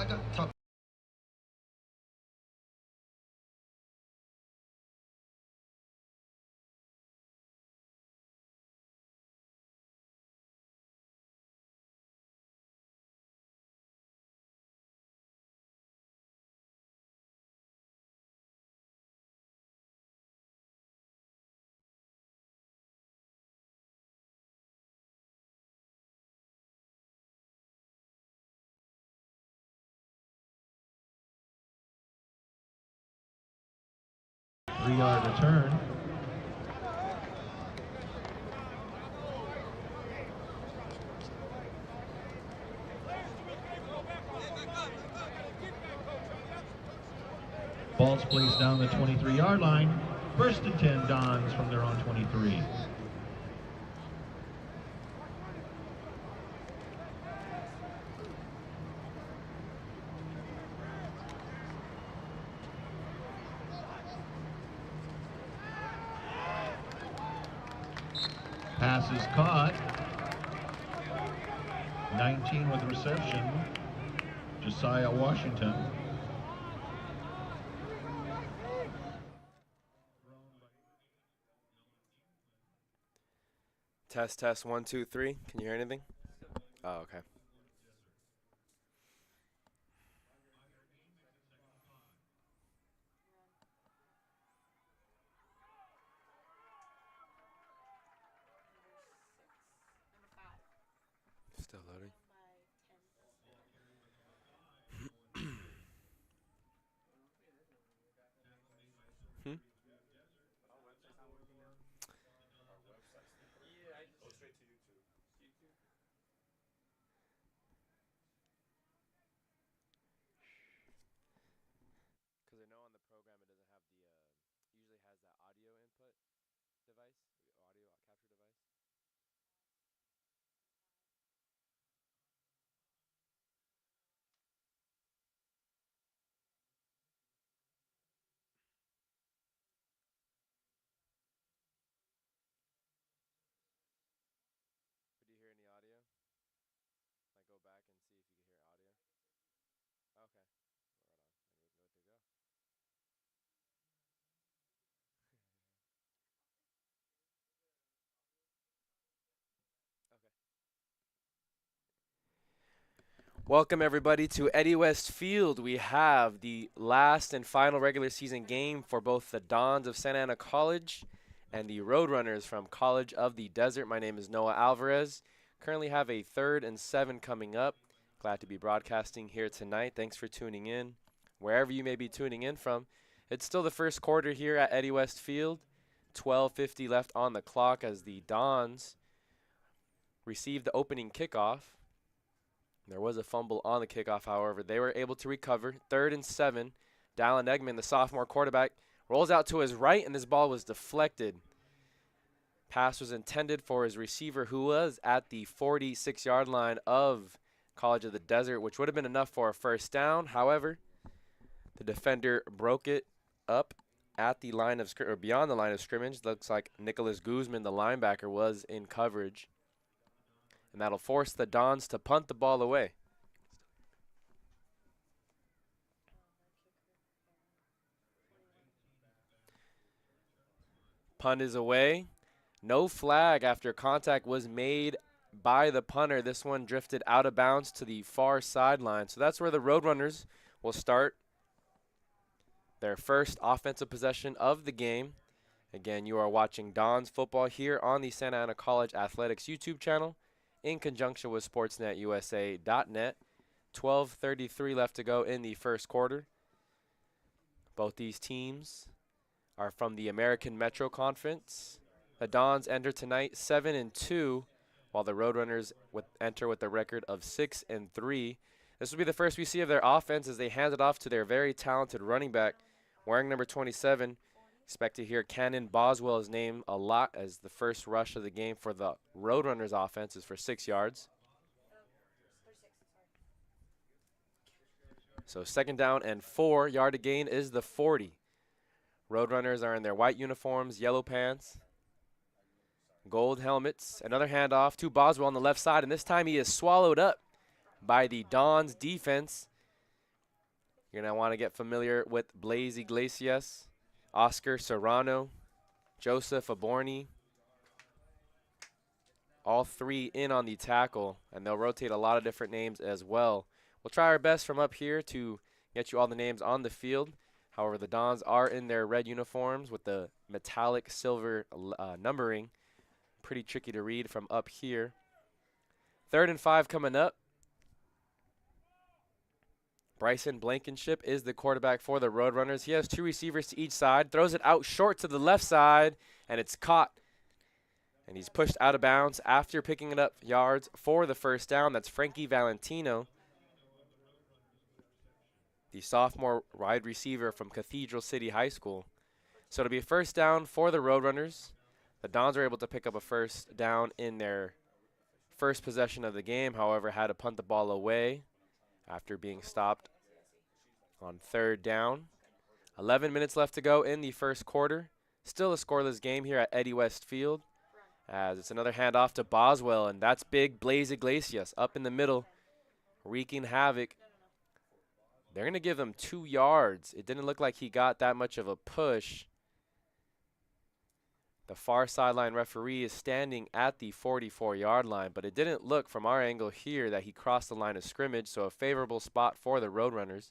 got tough. Three-yard return. Ball's placed down the 23-yard line. First and 10 Dons from their own 23. Pass is caught. 19 with reception. Josiah Washington. Test, test, 1, 2, 3. Can you hear anything? Oh, okay. Still loading. Hmm? Because I know on the program it doesn't have the, usually has that audio input device, audio capture device. But do you hear any audio? Like go back and see if you can hear audio. Okay. Right on. Then you're good to go. Okay. Welcome everybody to Eddie West Field. We have the last and final regular season game for both the Dons of Santa Ana College and the Roadrunners from College of the Desert. My name is Noah Alvarez. Currently have a 3rd and 7 coming up. Glad to be broadcasting here tonight. Thanks for tuning in. Wherever you may be tuning in from. It's still the first quarter here at Eddie West Field. 12:50 left on the clock as the Dons receive the opening kickoff. There was a fumble on the kickoff, however. They were able to recover. 3rd and 7. Dallin Eggman, the sophomore quarterback, rolls out to his right, and this ball was deflected. Pass was intended for his receiver, who was at the 46-yard line of College of the Desert, which would have been enough for a first down. However, the defender broke it up at the line of or beyond the line of scrimmage. Looks like Nicholas Guzman, the linebacker, was in coverage. And that'll force the Dons to punt the ball away. Punt is away. No flag after contact was made by the punter. This one drifted out of bounds to the far sideline. So that's where the Roadrunners will start their first offensive possession of the game. Again, you are watching Dons football here on the Santa Ana College Athletics YouTube channel in conjunction with SportsNetUSA.net. 12:33 left to go in the first quarter. Both these teams are from the American Metro Conference. The Dons enter tonight 7-2, while the Roadrunners enter with a record of 6-3. This will be the first we see of their offense as they hand it off to their very talented running back, wearing number 27. Expect to hear Cannon Boswell's name a lot as the first rush of the game for the Roadrunners offense is for 6 yards. So 2nd down and 4. Yard to gain is the 40. Roadrunners are in their white uniforms, yellow pants, gold helmets. Another handoff to Boswell on the left side, and this time he is swallowed up by the Dons defense. You're going to want to get familiar with Blaze Iglesias, Oscar Serrano, Joseph Aborni. All three in on the tackle, and they'll rotate a lot of different names as well. We'll try our best from up here to get you all the names on the field. However, the Dons are in their red uniforms with the metallic silver numbering. Pretty tricky to read from up here. 3rd and 5 coming up. Bryson Blankenship is the quarterback for the Roadrunners. He has 2 receivers to each side, throws it out short to the left side, and it's caught. And he's pushed out of bounds after picking it up yards for the first down. That's Frankie Valentino, the sophomore wide receiver from Cathedral City High School. So it'll be a first down for the Roadrunners. The Dons are able to pick up a first down in their first possession of the game, however, had to punt the ball away after being stopped on 3rd down. 11 minutes left to go in the first quarter. Still a scoreless game here at Eddie West Field, as it's another handoff to Boswell, and that's big Blaze Iglesias up in the middle, wreaking havoc. They're going to give him 2 yards. It didn't look like he got that much of a push. The far sideline referee is standing at the 44-yard line, but it didn't look from our angle here that he crossed the line of scrimmage, so a favorable spot for the Roadrunners.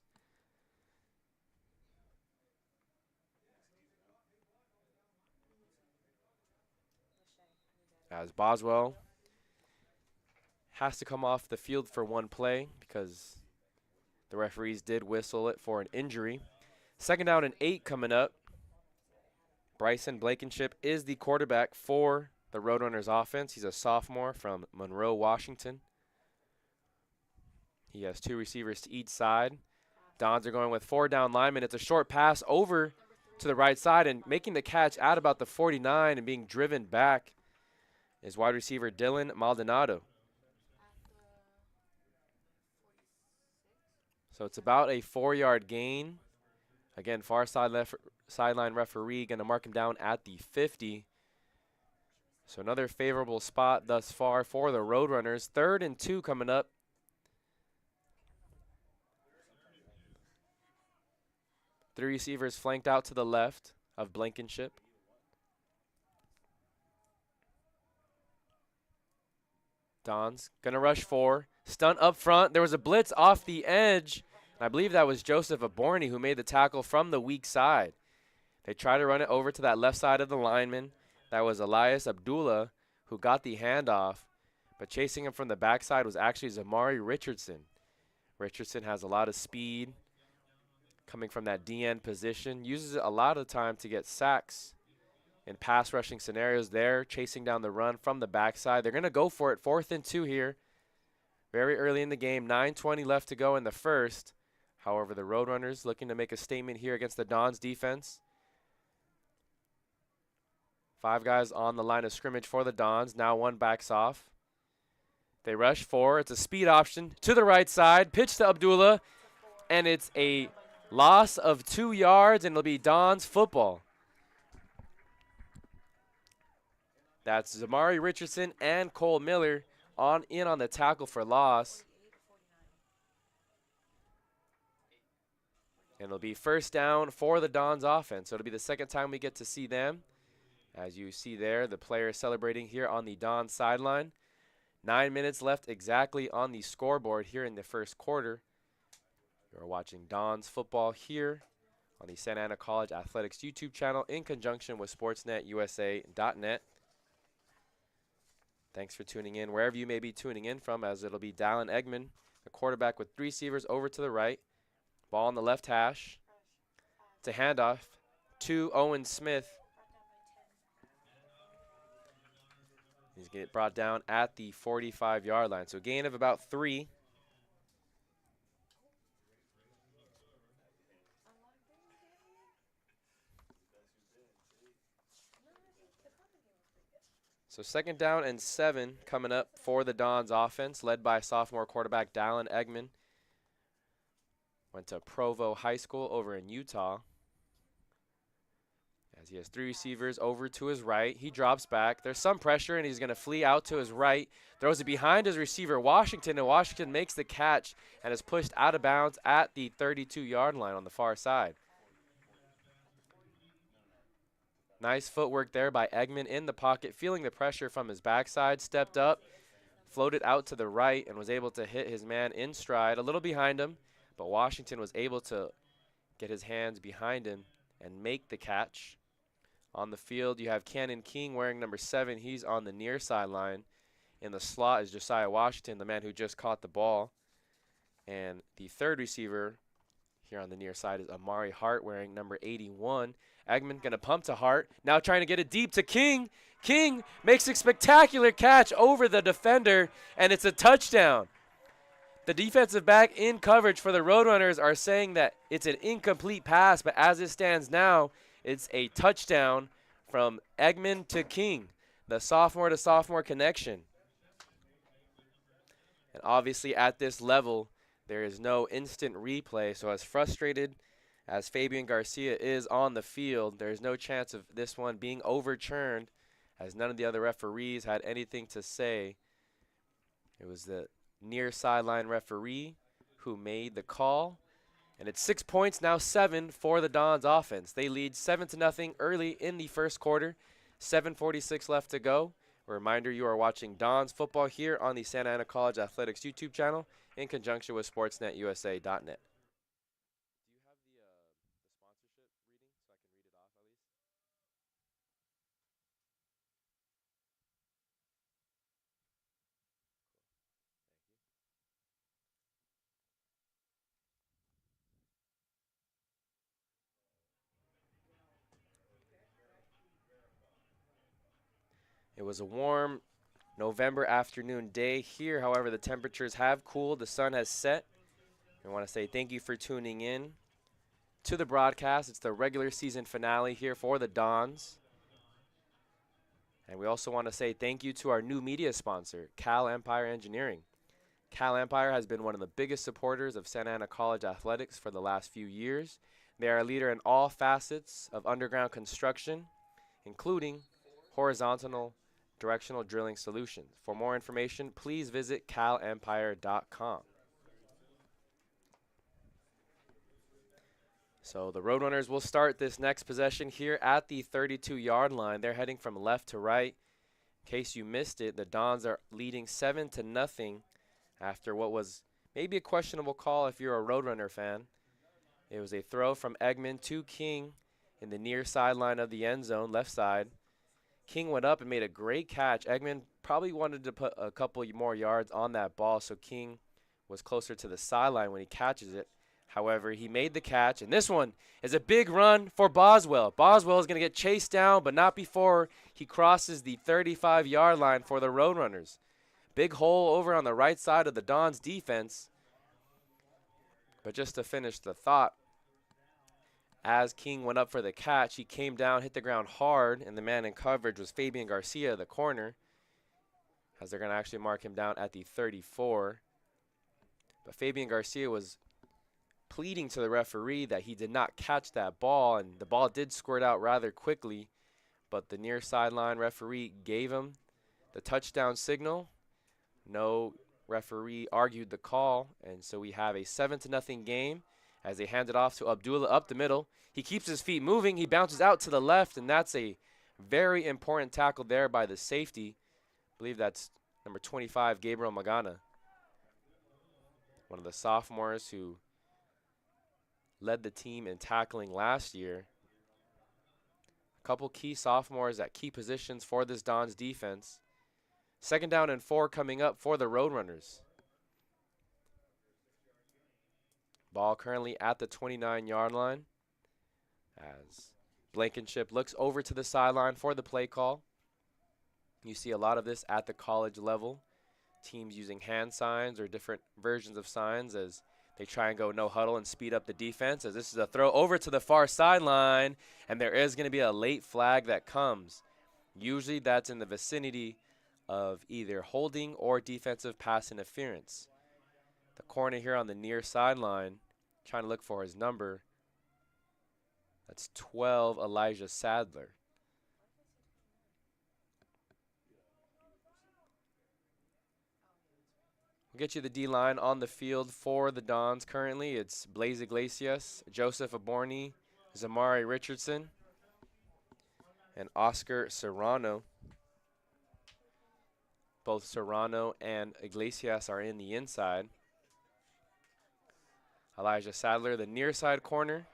As Boswell has to come off the field for 1 play because the referees did whistle it for an injury. 2nd down and 8 coming up. Bryson Blankenship is the quarterback for the Roadrunners offense. He's a sophomore from Monroe, Washington. He has 2 receivers to each side. Dons are going with 4 down linemen. It's a short pass over to the right side, and making the catch at about the 49 and being driven back is wide receiver Dylan Maldonado. So it's about a 4-yard gain. Again, far sideline referee going to mark him down at the 50. So another favorable spot thus far for the Roadrunners. 3rd and 2 coming up. Three receivers flanked out to the left of Blankenship. Dons gonna rush 4. Stunt up front. There was a blitz off the edge. I believe that was Joseph Aborni who made the tackle from the weak side. They tried to run it over to that left side of the lineman. That was Elias Abdullah who got the handoff. But chasing him from the backside was actually Zamari Richardson. Richardson has a lot of speed coming from that DN position. Uses it a lot of the time to get sacks in pass rushing scenarios there, chasing down the run from the backside. They're going to go for it. 4th and 2 here. Very early in the game. 9:20 left to go in the first. However, the Roadrunners looking to make a statement here against the Dons defense. 5 guys on the line of scrimmage for the Dons. Now 1 backs off. They rush 4. It's a speed option to the right side. Pitch to Abdullah. And it's a loss of 2 yards, and it'll be Dons football. That's Zamari Richardson and Cole Miller in on the tackle for loss. And it'll be first down for the Dons offense. So it'll be the 2nd time we get to see them. As you see there, the players celebrating here on the Dons sideline. 9 minutes left exactly on the scoreboard here in the first quarter. You're watching Dons football here on the Santa Ana College Athletics YouTube channel in conjunction with SportsNetUSA.net. Thanks for tuning in wherever you may be tuning in from, as it'll be Dallin Eggman, the quarterback with 3 receivers over to the right. Ball on the left hash. It's a handoff to Owen Smith. He's going to get brought down at the 45-yard line. So gain of about 3. So 2nd down and 7 coming up for the Dons offense, led by sophomore quarterback Dallin Eggman. Went to Provo High School over in Utah. As he has 3 receivers over to his right. He drops back. There's some pressure, and he's going to flee out to his right. Throws it behind his receiver, Washington, and Washington makes the catch and is pushed out of bounds at the 32-yard line on the far side. Nice footwork there by Eggman in the pocket, feeling the pressure from his backside, stepped up, floated out to the right, and was able to hit his man in stride, a little behind him, but Washington was able to get his hands behind him and make the catch. On the field, you have Cannon King wearing number 7. He's on the near sideline. In the slot is Josiah Washington, the man who just caught the ball. And the third receiver here on the near side is Amari Hart wearing number 81. Eggman going to pump to Hart. Now trying to get it deep to King. King makes a spectacular catch over the defender, and it's a touchdown. The defensive back in coverage for the Roadrunners are saying that it's an incomplete pass, but as it stands now, it's a touchdown from Eggman to King, the sophomore-to-sophomore connection. And obviously at this level, there is no instant replay, so as frustrated as Fabian Garcia is on the field, there is no chance of this one being overturned, as none of the other referees had anything to say. It was the near sideline referee who made the call. And it's 6 points, now 7 for the Dons offense. They lead 7-0 early in the first quarter. 7:46 left to go. A reminder, you are watching Dons football here on the Santa Ana College Athletics YouTube channel in conjunction with SportsNetUSA.net. Do you have the sponsorship reading so I can read it off at least? It was a warm November afternoon day here. However, the temperatures have cooled. The sun has set. I want to say thank you for tuning in to the broadcast. It's the regular season finale here for the Dons. And we also want to say thank you to our new media sponsor, Cal Empire Engineering. Cal Empire has been one of the biggest supporters of Santa Ana College athletics for the last few years. They are a leader in all facets of underground construction, including horizontal directional drilling solutions. For more information, please visit calempire.com. So the Roadrunners will start this next possession here at the 32-yard line. They're heading from left to right. In case you missed it, the Dons are leading 7-0 after what was maybe a questionable call if you're a Roadrunner fan. It was a throw from Eggman to King in the near sideline of the end zone, left side. King went up and made a great catch. Eggman probably wanted to put a couple more yards on that ball, so King was closer to the sideline when he catches it. However, he made the catch, and this one is a big run for Boswell. Boswell is going to get chased down, but not before he crosses the 35-yard line for the Roadrunners. Big hole over on the right side of the Dons defense. But just to finish the thought, as King went up for the catch, he came down, hit the ground hard, and the man in coverage was Fabian Garcia, the corner, as they're going to actually mark him down at the 34. But Fabian Garcia was pleading to the referee that he did not catch that ball, and the ball did squirt out rather quickly, but the near sideline referee gave him the touchdown signal. No referee argued the call, and so we have a 7-0 game as they hand it off to Abdullah up the middle. He keeps his feet moving. He bounces out to the left, and that's a very important tackle there by the safety. I believe that's number 25, Gabriel Magana, one of the sophomores who led the team in tackling last year. A couple key sophomores at key positions for this Dons defense. 2nd down and 4 coming up for the Roadrunners. Ball currently at the 29-yard line as Blankenship looks over to the sideline for the play call. You see a lot of this at the college level. Teams using hand signs or different versions of signs as they try and go no huddle and speed up the defense, as this is a throw over to the far sideline, and there is going to be a late flag that comes. Usually that's in the vicinity of either holding or defensive pass interference. The corner here on the near sideline trying to look for his number. That's 12, Elijah Sadler. We'll get you the D-line on the field for the Dons currently. It's Blaze Iglesias, Joseph Aborni, Zamari Richardson, and Oscar Serrano. Both Serrano and Iglesias are in the inside. Elijah Sadler, the near side corner.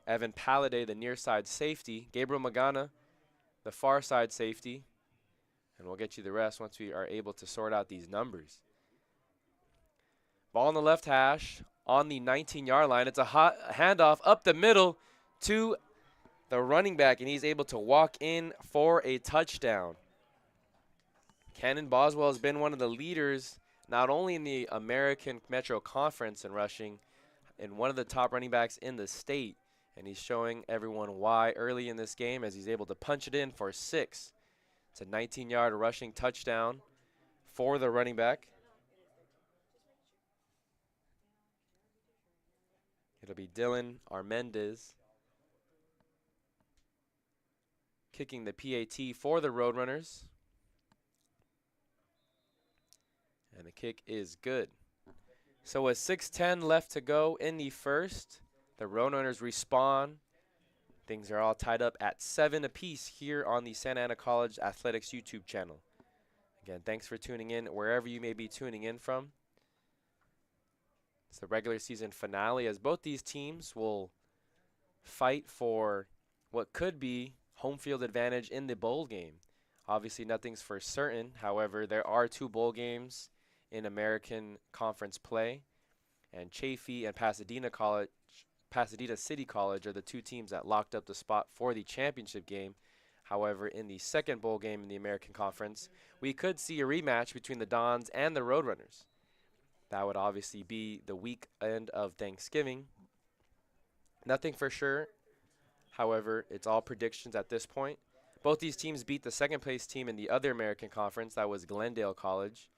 Evan Palladay, the near side safety. Gabriel Magana, the far side safety. And we'll get you the rest once we are able to sort out these numbers. Ball on the left hash on the 19-yard line. It's a hot handoff up the middle to the running back, and he's able to walk in for a touchdown. Cannon Boswell has been one of the leaders, not only in the American Metro Conference in rushing, and one of the top running backs in the state. And he's showing everyone why early in this game as he's able to punch it in for 6. It's a 19-yard rushing touchdown for the running back. It'll be Dylan Armendez kicking the PAT for the Roadrunners. And the kick is good. So with 6:10 left to go in the first, the Roadrunners respawn. Things are all tied up at 7 apiece here on the Santa Ana College Athletics YouTube channel. Again, thanks for tuning in wherever you may be tuning in from. It's the regular season finale as both these teams will fight for what could be home field advantage in the bowl game. Obviously, nothing's for certain. However, there are 2 bowl games in American Conference play, and Chaffee and Pasadena City College are the 2 teams that locked up the spot for the championship game. However, in the second bowl game in the American Conference, we could see a rematch between the Dons and the Roadrunners. That would obviously be the weekend of Thanksgiving. Nothing for sure. However, it's all predictions at this point. Both these teams beat the second place team in the other American Conference. That was Glendale College.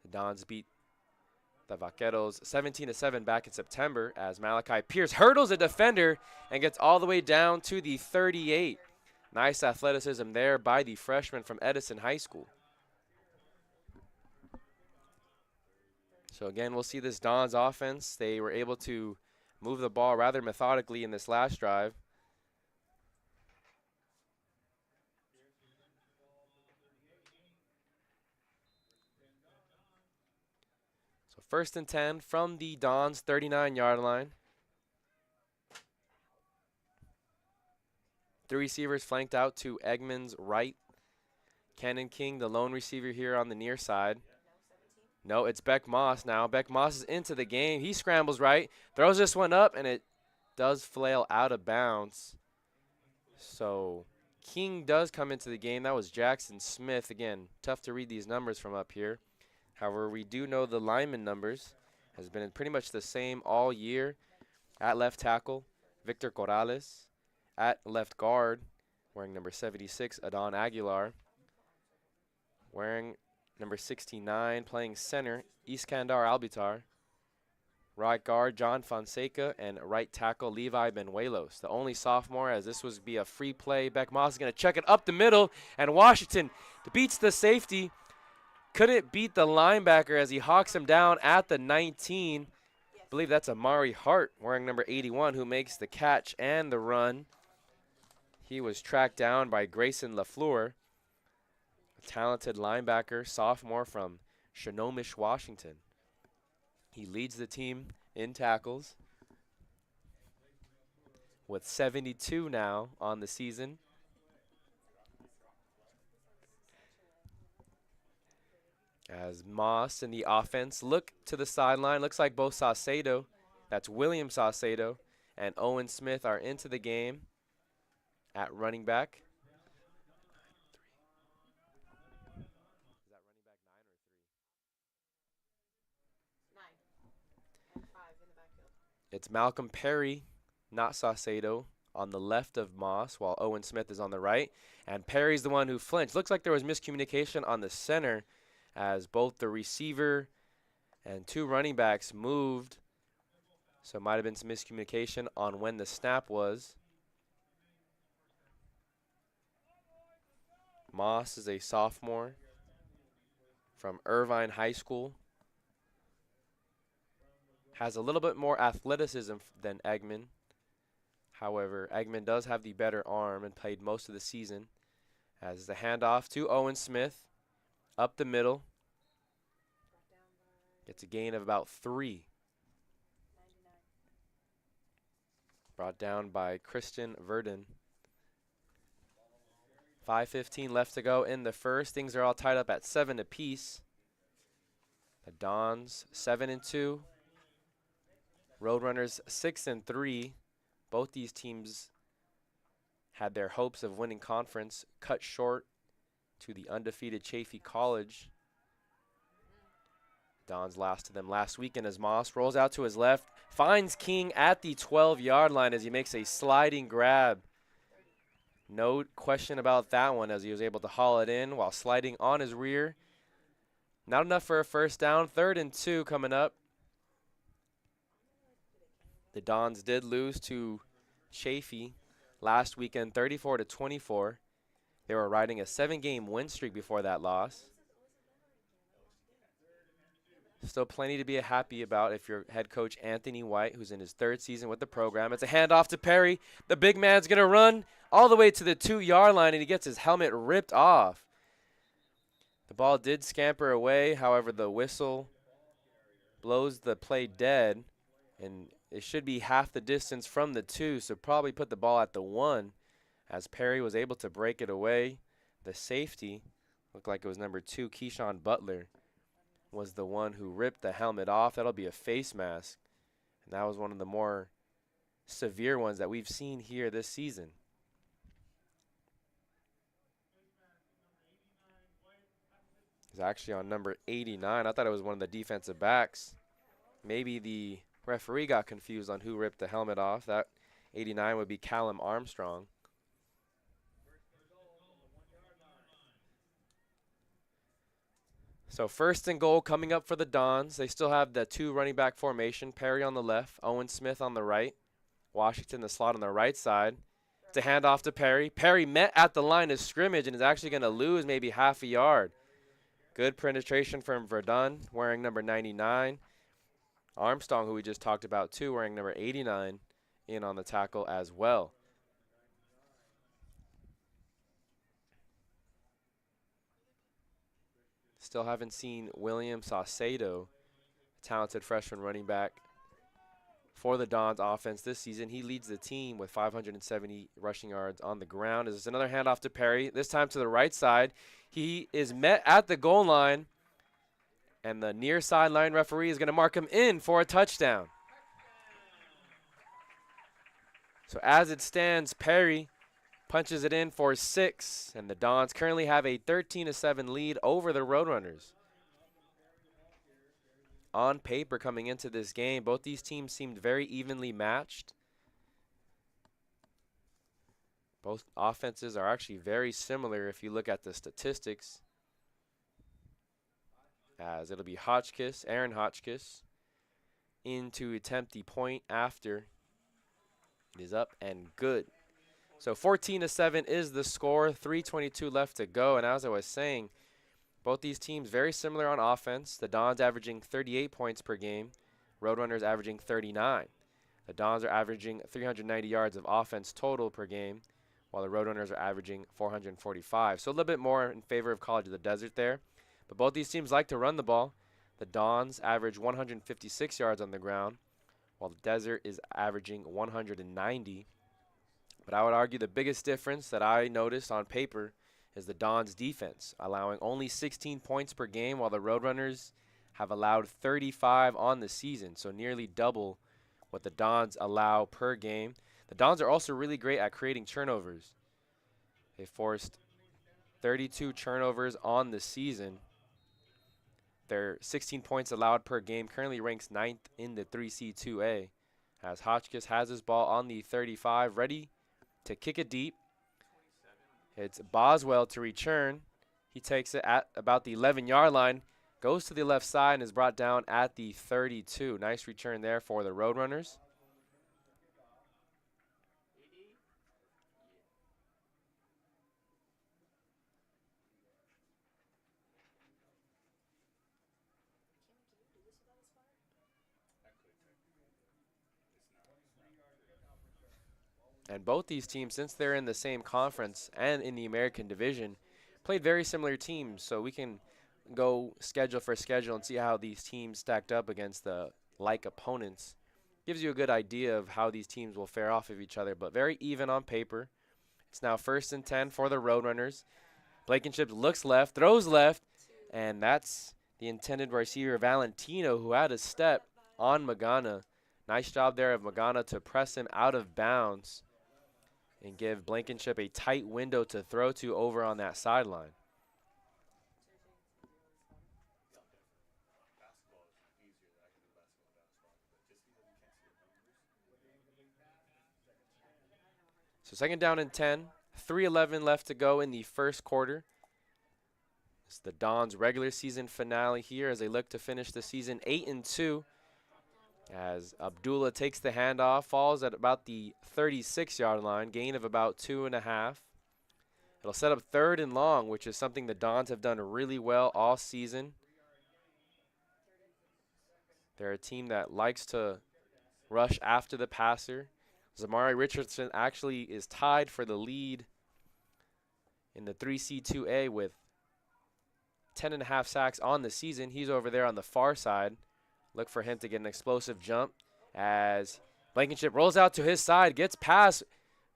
The Dons beat the Vaqueros 17-7 back in September as Malachi Pierce hurdles a defender and gets all the way down to the 38. Nice athleticism there by the freshman from Edison High School. So again, we'll see this Dons offense. They were able to move the ball rather methodically in this last drive. So 1st and 10 from the Dons 39-yard line. 3 receivers flanked out to Eggman's right. Cannon King, the lone receiver here on the near side. No, it's Beck Moss now. Beck Moss is into the game. He scrambles right, throws this one up, and it does flail out of bounds. So King does come into the game. That was Jackson Smith. Again, tough to read these numbers from up here. However, we do know the lineman numbers has been pretty much the same all year. At left tackle, Victor Corrales. At left guard, wearing number 76, Adon Aguilar. Wearing number 69, playing center, Iskandar Albitar. Right guard, John Fonseca, and right tackle, Levi Benuelos. The only sophomore, as this was be a free play. Beck Moss is going to check it up the middle, and Washington beats the safety. Couldn't beat the linebacker as he hawks him down at the 19. I believe that's Amari Hart, wearing number 81, who makes the catch and the run. He was tracked down by Grayson LaFleur, a talented linebacker, sophomore from Snohomish, Washington. He leads the team in tackles with 72 now on the season. As Moss and the offense look to the sideline, looks like both Saucedo, that's William Saucedo, and Owen Smith are into the game at running back. Is that running back 9 or 3? 9 and 5 in the backfield. It's Malcolm Perry, not Saucedo, on the left of Moss, while Owen Smith is on the right. And Perry's the one who flinched. Looks like there was miscommunication on the center as both the receiver and 2 running backs moved. So it might have been some miscommunication on when the snap was. Moss is a sophomore from Irvine High School. Has a little bit more athleticism than Eggman. However, Eggman does have the better arm and played most of the season. As the handoff to Owen Smith. Up the middle. Gets a gain of about 3. Brought down by Kristen Verdon. 5:15 left to go in the first. Things are all tied up at 7 apiece. The Dons 7-2. Roadrunners 6-3. Both these teams had their hopes of winning conference cut short to the undefeated Chaffey College. Dons lost to them last weekend as Moss rolls out to his left, finds King at the 12-yard line as he makes a sliding grab. No question about that one as he was able to haul it in while sliding on his rear. Not enough for a first down. 3rd and 2 coming up. The Dons did lose to Chaffey last weekend, 34-24. They were riding a 7-game win streak before that loss. Still plenty to be happy about if you're head coach Anthony White, who's in his 3rd season with the program. It's a handoff to Perry. The big man's going to run all the way to the 2-yard line, and he gets his helmet ripped off. The ball did scamper away. However, the whistle blows the play dead, and it should be half the distance from the 2, so probably put the ball at the 1 as Perry was able to break it away. The safety, looked like it was number 2, Keyshawn Butler, was the one who ripped the helmet off. That'll be a face mask, and that was one of the more severe ones that we've seen here this season. It's actually on number 89. I thought it was one of the defensive backs. Maybe the referee got confused on who ripped the helmet off. That 89 would be Callum Armstrong. So 1st and goal coming up for the Dons. They still have the 2 running back formation. Perry on the left, Owen Smith on the right. Washington the slot on the right side. It's a handoff to Perry. Perry met at the line of scrimmage and is actually going to lose maybe half a yard. Good penetration from Verdun, wearing number 99. Armstrong, who we just talked about too, wearing number 89, in on the tackle as well. Still haven't seen William Saucedo, talented freshman running back for the Dons offense this season. He leads the team with 570 rushing yards on the ground. There's another handoff to Perry, this time to the right side. He is met at the goal line, and the near sideline referee is going to mark him in for a touchdown. So as it stands, Perry punches it in for 6, and the Dons currently have a 13-7 lead over the Roadrunners. On paper coming into this game, both these teams seemed very evenly matched. Both offenses are actually very similar if you look at the statistics. As it'll be Hotchkiss, Aaron Hotchkiss, in to attempt the point after. It is up and good. So 14-7 is the score, 3:22 left to go. And as I was saying, both these teams very similar on offense. The Dons averaging 38 points per game, Roadrunners averaging 39. The Dons are averaging 390 yards of offense total per game, while the Roadrunners are averaging 445. So a little bit more in favor of College of the Desert there. But both these teams like to run the ball. The Dons average 156 yards on the ground, while the Desert is averaging 190. But I would argue the biggest difference that I noticed on paper is the Dons' defense, allowing only 16 points per game, while the Roadrunners have allowed 35 on the season, so nearly double what the Dons allow per game. The Dons are also really great at creating turnovers. They forced 32 turnovers on the season. Their 16 points allowed per game currently ranks 9th in the 3C2A, as Hotchkiss has his ball on the 35, ready to kick it deep. It's Boswell to return. He takes it at about the 11-yard line. Goes to the left side and is brought down at the 32. Nice return there for the Roadrunners. And both these teams, since they're in the same conference and in the American Division, played very similar teams. So we can go schedule for schedule and see how these teams stacked up against the like opponents. Gives you a good idea of how these teams will fare off of each other, but very even on paper. It's now 1st and 10 for the Roadrunners. Blankenship looks left, throws left, and that's the intended receiver Valentino, who had a step on Magana. Nice job there of Magana to press him out of bounds and give Blankenship a tight window to throw to over on that sideline. So 2nd down and 10, 3:11 left to go in the first quarter. It's the Dons' regular season finale here as they look to finish the season 8-2. As Abdullah takes the handoff, falls at about the 36-yard line, gain of about 2.5. It'll set up 3rd and long, which is something the Dons have done really well all season. They're a team that likes to rush after the passer. Zamari Richardson actually is tied for the lead in the 3C2A with 10.5 sacks on the season. He's over there on the far side. Look for him to get an explosive jump as Blankenship rolls out to his side, gets past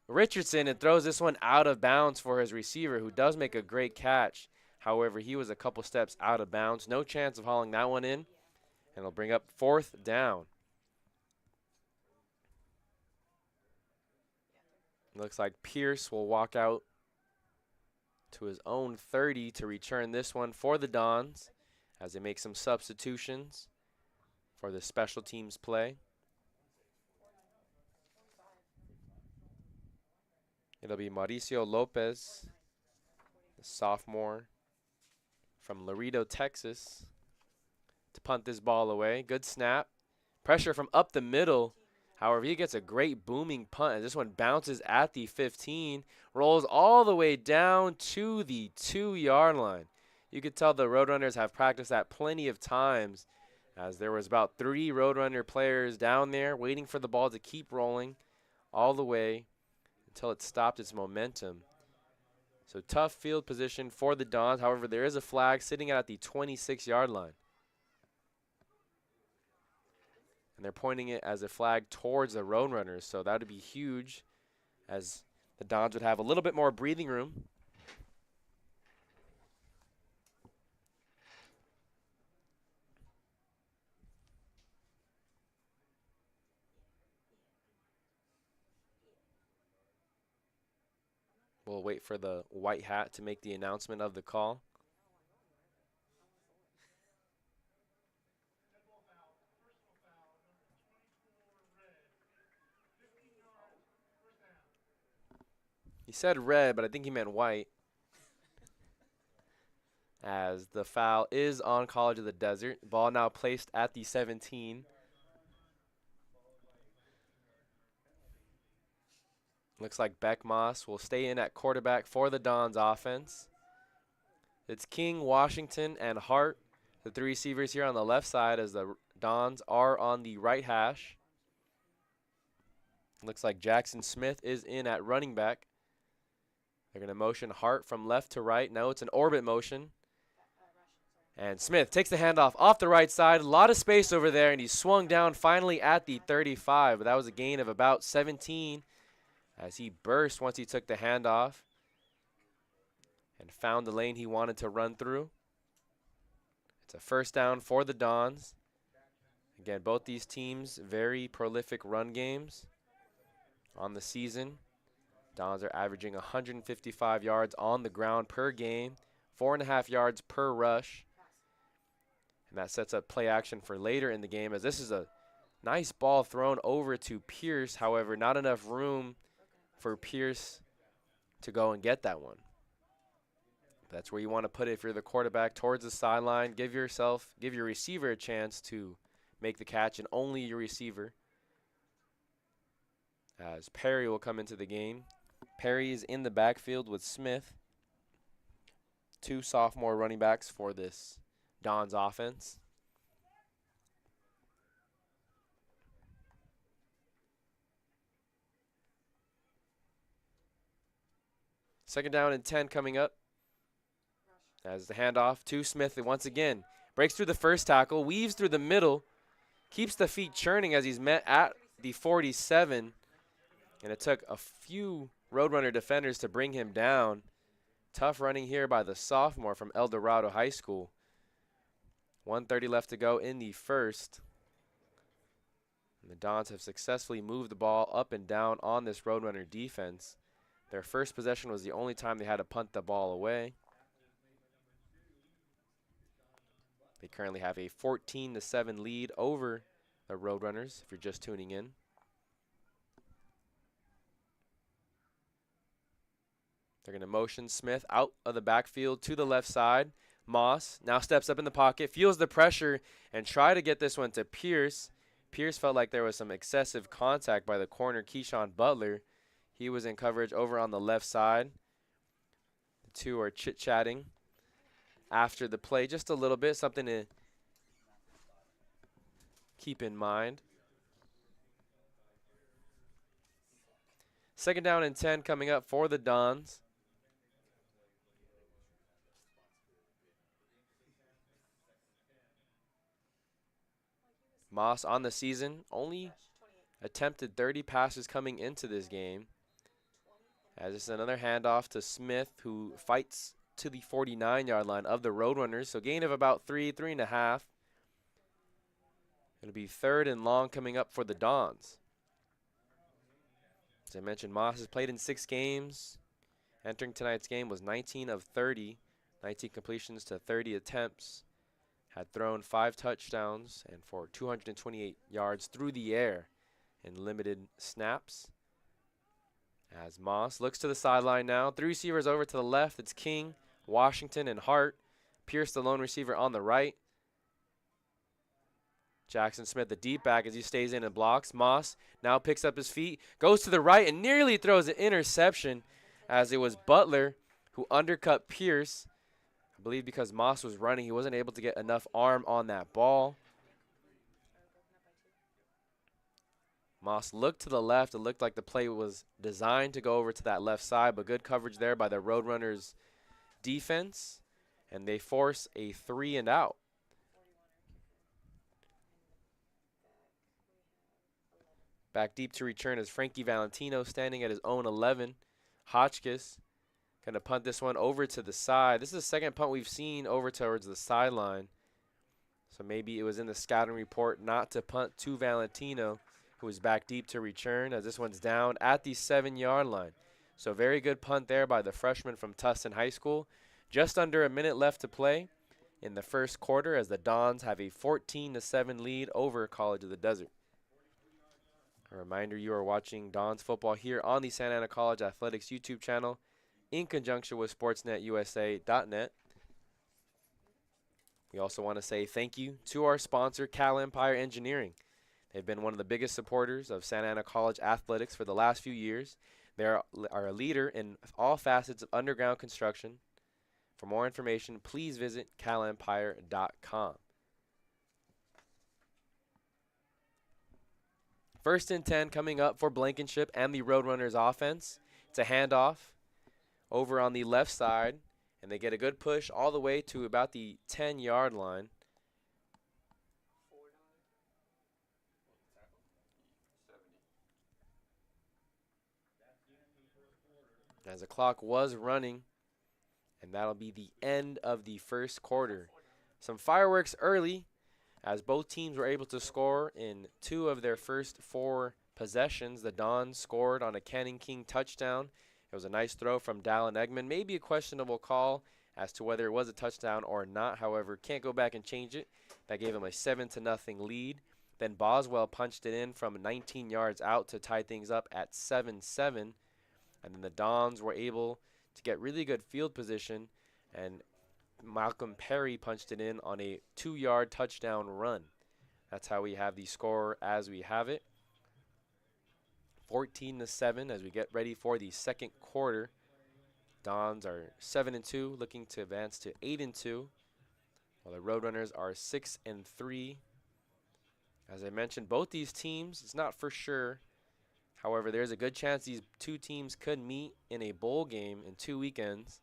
Richardson and throws this one out of bounds for his receiver, who does make a great catch. However, he was a couple steps out of bounds. No chance of hauling that one in, and it'll bring up 4th down. Looks like Pierce will walk out to his own 30 to return this one for the Dons as they make some substitutions for the special teams play. It'll be Mauricio Lopez, the sophomore from Laredo, Texas, to punt this ball away. Good snap. Pressure from up the middle. However, he gets a great booming punt as this one bounces at the 15, rolls all the way down to the 2-yard line. You could tell the Roadrunners have practiced that plenty of times, as there was about 3 Roadrunner players down there waiting for the ball to keep rolling all the way until it stopped its momentum. So tough field position for the Dons. However, there is a flag sitting at the 26-yard line. And they're pointing it as a flag towards the Roadrunners, so that would be huge, as the Dons would have a little bit more breathing room. We'll wait for the white hat to make the announcement of the call. He said red, but I think he meant white, as the foul is on College of the Desert. Ball now placed at the 17. Looks like Beckmoss will stay in at quarterback for the Dons offense. It's King, Washington, and Hart, the 3 receivers here on the left side, as the Dons are on the right hash. Looks like Jackson Smith is in at running back. They're going to motion Hart from left to right. Now it's an orbit motion. And Smith takes the handoff off the right side. A lot of space over there, and he swung down finally at the 35. But that was a gain of about 17 as he burst once he took the handoff and found the lane he wanted to run through. It's a 1st down for the Dons. Again, both these teams, very prolific run games on the season. Dons are averaging 155 yards on the ground per game, 4.5 yards per rush. And that sets up play action for later in the game, as this is a nice ball thrown over to Pierce. However, not enough room for Pierce to go and get that one. That's where you want to put it if you're the quarterback, towards the sideline. Give your receiver a chance to make the catch, and only your receiver. As Perry will come into the game. Perry is in the backfield with Smith. 2 sophomore running backs for this Dons offense. Second down and 10 coming up. As the handoff to Smith once again. Breaks through the first tackle, weaves through the middle, keeps the feet churning as he's met at the 47. And it took a few Roadrunner defenders to bring him down. Tough running here by the sophomore from El Dorado High School. 1:30 left to go in the first. And the Dons have successfully moved the ball up and down on this Roadrunner defense. Their first possession was the only time they had to punt the ball away. They currently have a 14-7 lead over the Roadrunners, if you're just tuning in. They're going to motion Smith out of the backfield to the left side. Moss now steps up in the pocket, feels the pressure, and try to get this one to Pierce. Pierce felt like there was some excessive contact by the corner, Keyshawn Butler. He was in coverage over on the left side. The two are chit-chatting after the play just a little bit, something to keep in mind. Second down and 10 coming up for the Dons. Moss on the season only attempted 30 passes coming into this game. As this is another handoff to Smith, who fights to the 49-yard line of the Roadrunners. So gain of about 3.5. It'll be 3rd and long coming up for the Dons. As I mentioned, Moss has played in 6 games. Entering tonight's game was 19 of 30, 19 completions to 30 attempts. Had thrown 5 touchdowns and for 228 yards through the air in limited snaps. As Moss looks to the sideline now. 3 receivers over to the left. It's King, Washington, and Hart. Pierce, the lone receiver, on the right. Jackson Smith, the deep back, as he stays in and blocks. Moss now picks up his feet, goes to the right, and nearly throws an interception, as it was Butler who undercut Pierce. I believe because Moss was running, he wasn't able to get enough arm on that ball. Moss looked to the left. It looked like the play was designed to go over to that left side, but good coverage there by the Roadrunners defense, and they force a 3 and out. Back deep to return is Frankie Valentino standing at his own 11. Hotchkiss going to punt this one over to the side. This is the second punt we've seen over towards the sideline. So maybe it was in the scouting report not to punt to Valentino, who is back deep to return, as this one's down at the 7-yard line. So very good punt there by the freshman from Tustin High School. Just under a minute left to play in the first quarter, as the Dons have a 14-7 lead over College of the Desert. A reminder, you are watching Dons football here on the Santa Ana College Athletics YouTube channel in conjunction with SportsNetUSA.net. We also want to say thank you to our sponsor, Cal Empire Engineering. They've been one of the biggest supporters of Santa Ana College athletics for the last few years. They are a leader in all facets of underground construction. For more information, please visit calempire.com. 1st and 10 coming up for Blankenship and the Roadrunners offense. It's a handoff over on the left side, and they get a good push all the way to about the 10-yard line. As the clock was running, and that'll be the end of the first quarter. Some fireworks early, as both teams were able to score in 2 of their first 4 possessions. The Dons scored on a Cannon King touchdown. It was a nice throw from Dallin Eggman. Maybe a questionable call as to whether it was a touchdown or not. However, can't go back and change it. That gave him a 7-0 lead. Then Boswell punched it in from 19 yards out to tie things up at 7-7. And then the Dons were able to get really good field position and Malcolm Perry punched it in on a 2-yard touchdown run. That's how we have the score as we have it. 14-7 as we get ready for the second quarter. Dons are 7-2, looking to advance to 8-2, while the Roadrunners are 6-3. As I mentioned, both these teams, it's not for sure. However, there's a good chance these two teams could meet in a bowl game in 2 weekends,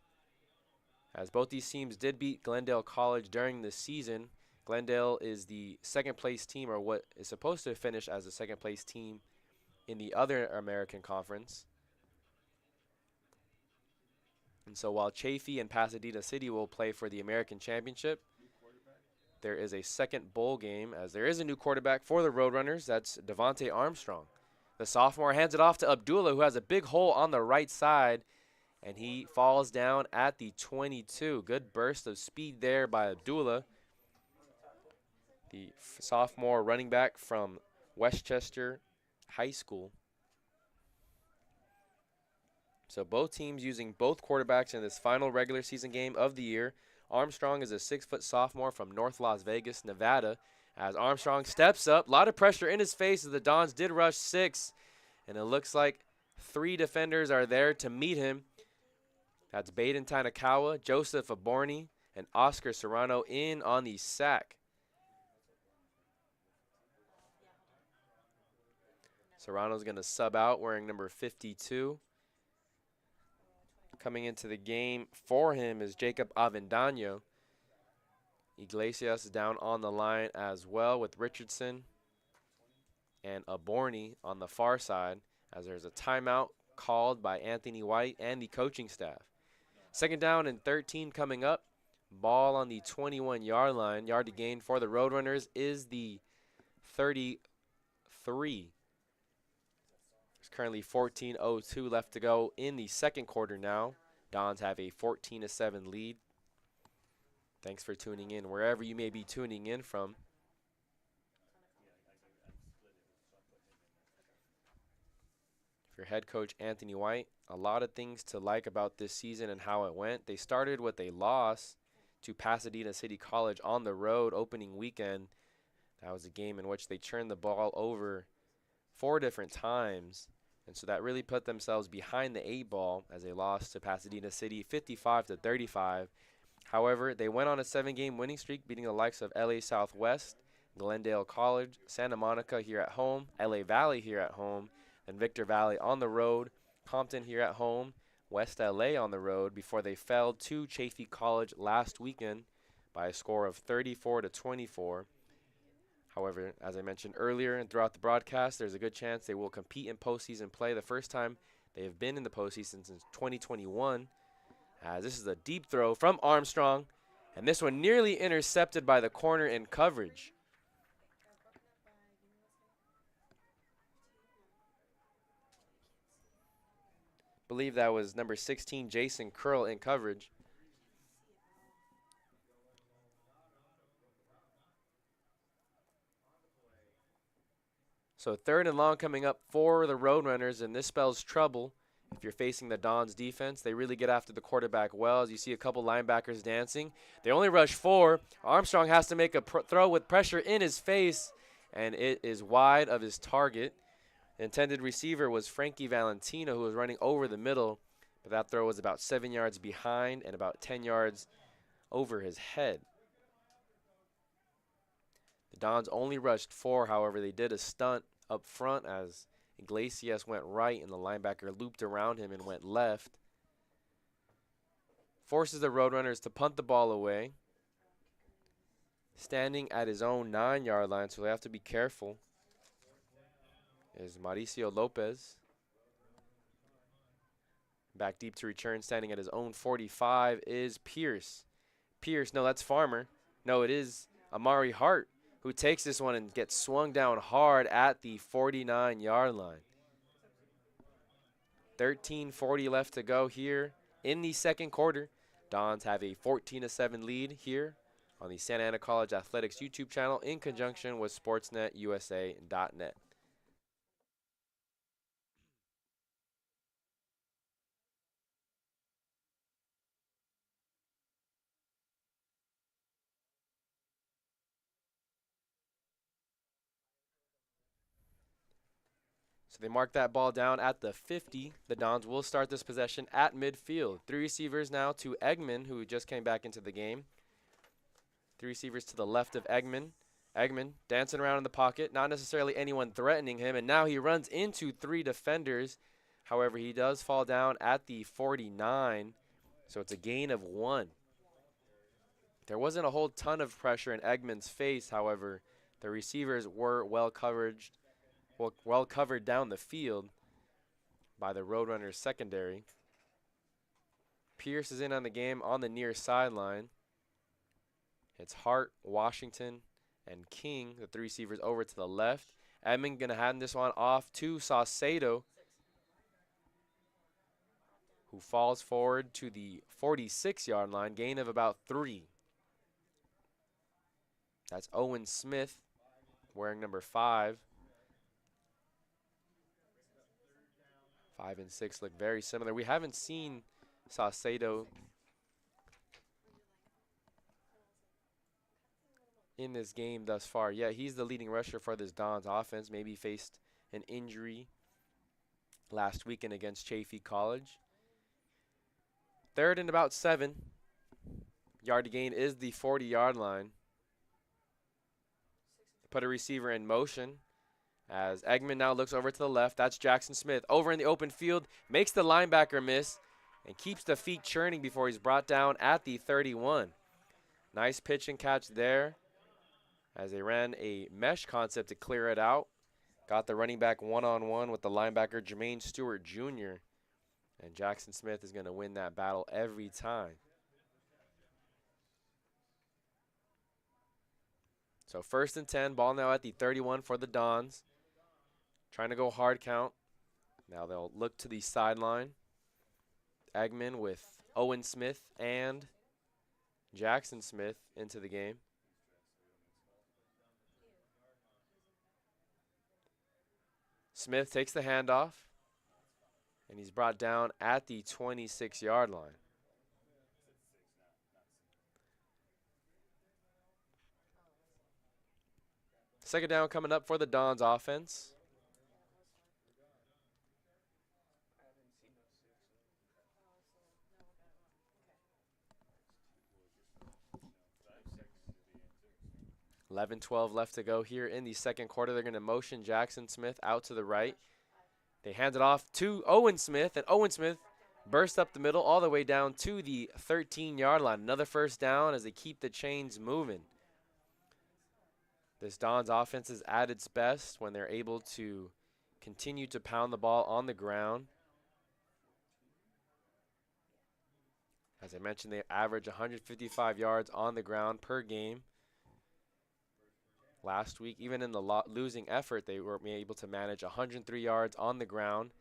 as both these teams did beat Glendale College during the season. Glendale is the second place team, or what is supposed to finish as the second place team in the other American Conference. And so while Chaffee and Pasadena City will play for the American Championship, there is a second bowl game, as there is a new quarterback for the Roadrunners. That's Devontae Armstrong. The sophomore hands it off to Abdullah, who has a big hole on the right side, and he falls down at the 22. Good burst of speed there by Abdullah, the sophomore running back from Westchester High School. So both teams using both quarterbacks in this final regular season game of the year. Armstrong is a 6-foot sophomore from North Las Vegas, Nevada. As Armstrong steps up, a lot of pressure in his face as the Dons did rush 6. And it looks like 3 defenders are there to meet him. That's Baden Tanakawa, Joseph Aborni, and Oscar Serrano in on the SAC. Serrano's going to sub out wearing number 52. Coming into the game for him is Jacob Avendano. Iglesias is down on the line as well with Richardson and Aborni on the far side, as there's a timeout called by Anthony White and the coaching staff. Second down and 13 coming up. Ball on the 21-yard line. Yard to gain for the Roadrunners is the 33. There's currently 14:02 left to go in the second quarter now. Dons have a 14-7 lead. Thanks for tuning in wherever you may be tuning in from. For head coach Anthony White, a lot of things to like about this season and how it went. They started with a loss to Pasadena City College on the road opening weekend. That was a game in which they turned the ball over 4 different times. And so that really put themselves behind the 8 ball as they lost to Pasadena City 55-35. However, they went on a 7-game winning streak, beating the likes of LA Southwest, Glendale College, Santa Monica here at home, LA Valley here at home, and Victor Valley on the road, Compton here at home, West LA on the road, before they fell to Chaffee College last weekend by a score of 34-24. However, as I mentioned earlier and throughout the broadcast, there's a good chance they will compete in postseason play. The first time they have been in the postseason since 2021. This is a deep throw from Armstrong, and this one nearly intercepted by the corner in coverage. I believe that was number 16, Jason Curl, in coverage. So 3rd and long coming up for the Roadrunners, and this spells trouble if you're facing the Dons defense. They really get after the quarterback well, as you see a couple linebackers dancing. They only rush 4. Armstrong has to make a throw with pressure in his face, and it is wide of his target. The intended receiver was Frankie Valentino, who was running over the middle, but that throw was about 7 yards behind and about 10 yards over his head. The Dons only rushed 4, however, they did a stunt up front as Iglesias went right and the linebacker looped around him and went left. Forces the Roadrunners to punt the ball away. Standing at his own 9-yard line, so they have to be careful, is Mauricio Lopez. Back deep to return, standing at his own 45, is Pierce. No, that's Farmer. No, it is Amari Hart, who takes this one and gets swung down hard at the 49-yard line. 13:40 left to go here in the second quarter. Dons have a 14-7 lead here on the Santa Ana College Athletics YouTube channel in conjunction with SportsNetUSA.net. So they mark that ball down at the 50. The Dons will start this possession at midfield. 3 receivers now to Eggman, who just came back into the game. 3 receivers to the left of Eggman. Eggman dancing around in the pocket, not necessarily anyone threatening him, and now he runs into 3 defenders. However, he does fall down at the 49, so it's a gain of 1. There wasn't a whole ton of pressure in Eggman's face, however, the receivers were well covered down the field by the Roadrunners secondary. Pierce is in on the game on the near sideline. It's Hart, Washington, and King, the 3 receivers, over to the left. Edmond going to hand this one off to Saucedo, who falls forward to the 46-yard line, gain of about 3. That's Owen Smith, wearing number 5. 5 and 6 look very similar. We haven't seen Saucedo in this game thus far. Yeah, he's the leading rusher for this Dons offense. Maybe faced an injury last weekend against Chaffey College. 3rd and about 7. Yard to gain is the 40-yard line. Put a receiver in motion as Eggman now looks over to the left. That's Jackson Smith over in the open field, makes the linebacker miss, and keeps the feet churning before he's brought down at the 31. Nice pitch and catch there as they ran a mesh concept to clear it out. Got the running back one-on-one with the linebacker Jermaine Stewart Jr., and Jackson Smith is going to win that battle every time. So 1st and 10, ball now at the 31 for the Dons. Trying to go hard count. Now they'll look to the sideline. Eggman with Owen Smith and Jackson Smith into the game. Smith takes the handoff, and he's brought down at the 26-yard line. Second down coming up for the Dons offense. $11-12 left to go here in the second quarter. They're going to motion Jackson Smith out to the right. They hand it off to Owen Smith, and Owen Smith bursts up the middle all the way down to the 13-yard line. Another first down as they keep the chains moving. This Dons offense is at its best when they're able to continue to pound the ball on the ground. As I mentioned, they average 155 yards on the ground per game. Last week, even in the losing effort, they were able to manage 103 yards on the ground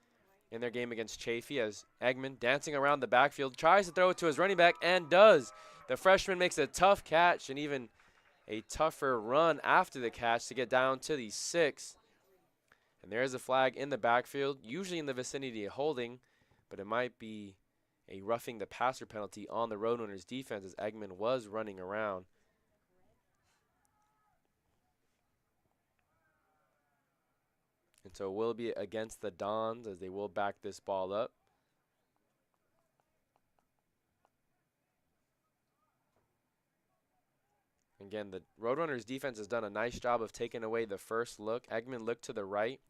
in their game against Chaffey, as Eggman, dancing around the backfield, tries to throw it to his running back and does. The freshman makes a tough catch and even a tougher run after the catch to get down to the 6. And there's a flag in the backfield, usually in the vicinity of holding, but it might be a roughing the passer penalty on the Roadrunners defense as Eggman was running around. And so it will be against the Dons as they will back this ball up. Again, the Roadrunners defense has done a nice job of taking away the first look. Eggman looked to the right.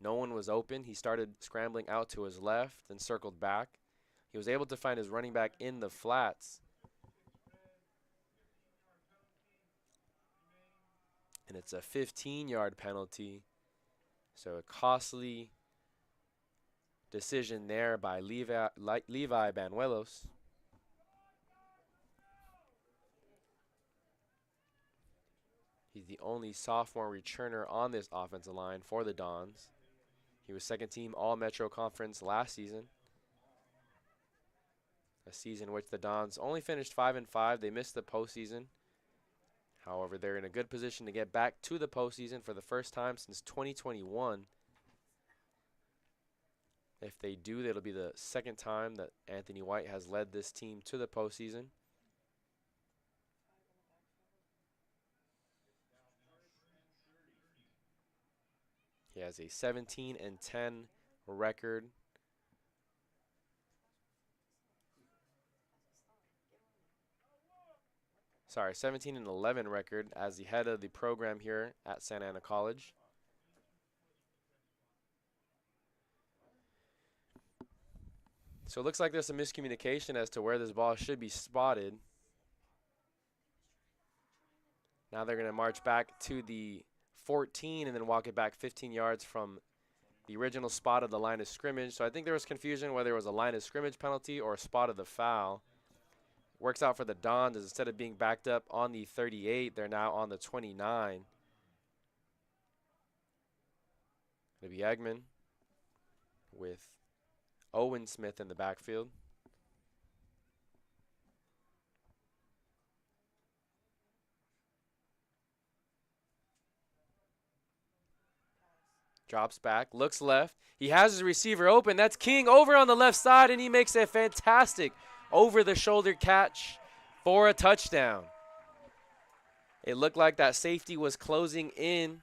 No one was open. He started scrambling out to his left and circled back. He was able to find his running back in the flats. And it's a 15-yard penalty. So a costly decision there by Levi Banuelos. He's the only sophomore returner on this offensive line for the Dons. He was second team All-Metro Conference last season. A season in which the Dons only finished 5-5. They missed the postseason. However, they're in a good position to get back to the postseason for the first time since 2021. If they do, that'll be the second time that Anthony White has led this team to the postseason. He has a 17-10 record. Sorry, 17-11 record as the head of the program here at Santa Ana College. So it looks like there's some miscommunication as to where this ball should be spotted. Now they're going to march back to the 14 and then walk it back 15 yards from the original spot of the line of scrimmage. So I think there was confusion whether it was a line of scrimmage penalty or a spot of the foul. Works out for the Dons as instead of being backed up on the 38, they're now on the 29. It'll be Eggman with Owen Smith in the backfield. Drops back, looks left. He has his receiver open. That's King over on the left side, and he makes a fantastic over-the-shoulder catch for a touchdown. It looked like that safety was closing in,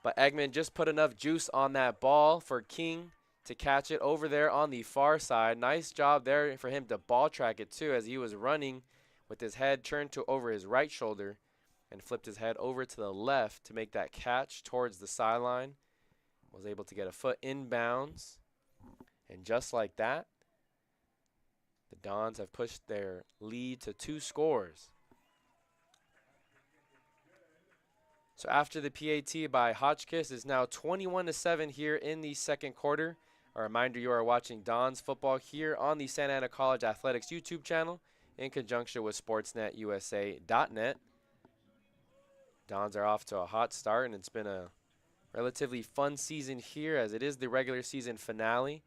but Eggman just put enough juice on that ball for King to catch it over there on the far side. Nice job there for him to ball track it too, as he was running with his head turned to over his right shoulder and flipped his head over to the left to make that catch towards the sideline. Was able to get a foot inbounds, and just like that, the Dons have pushed their lead to 2 scores. So after the PAT by Hotchkiss, is now 21-7 here in the second quarter. A reminder, you are watching Dons football here on the Santa Ana College Athletics YouTube channel in conjunction with SportsNetUSA.net. Dons are off to a hot start, and it's been a relatively fun season here as it is the regular season finale.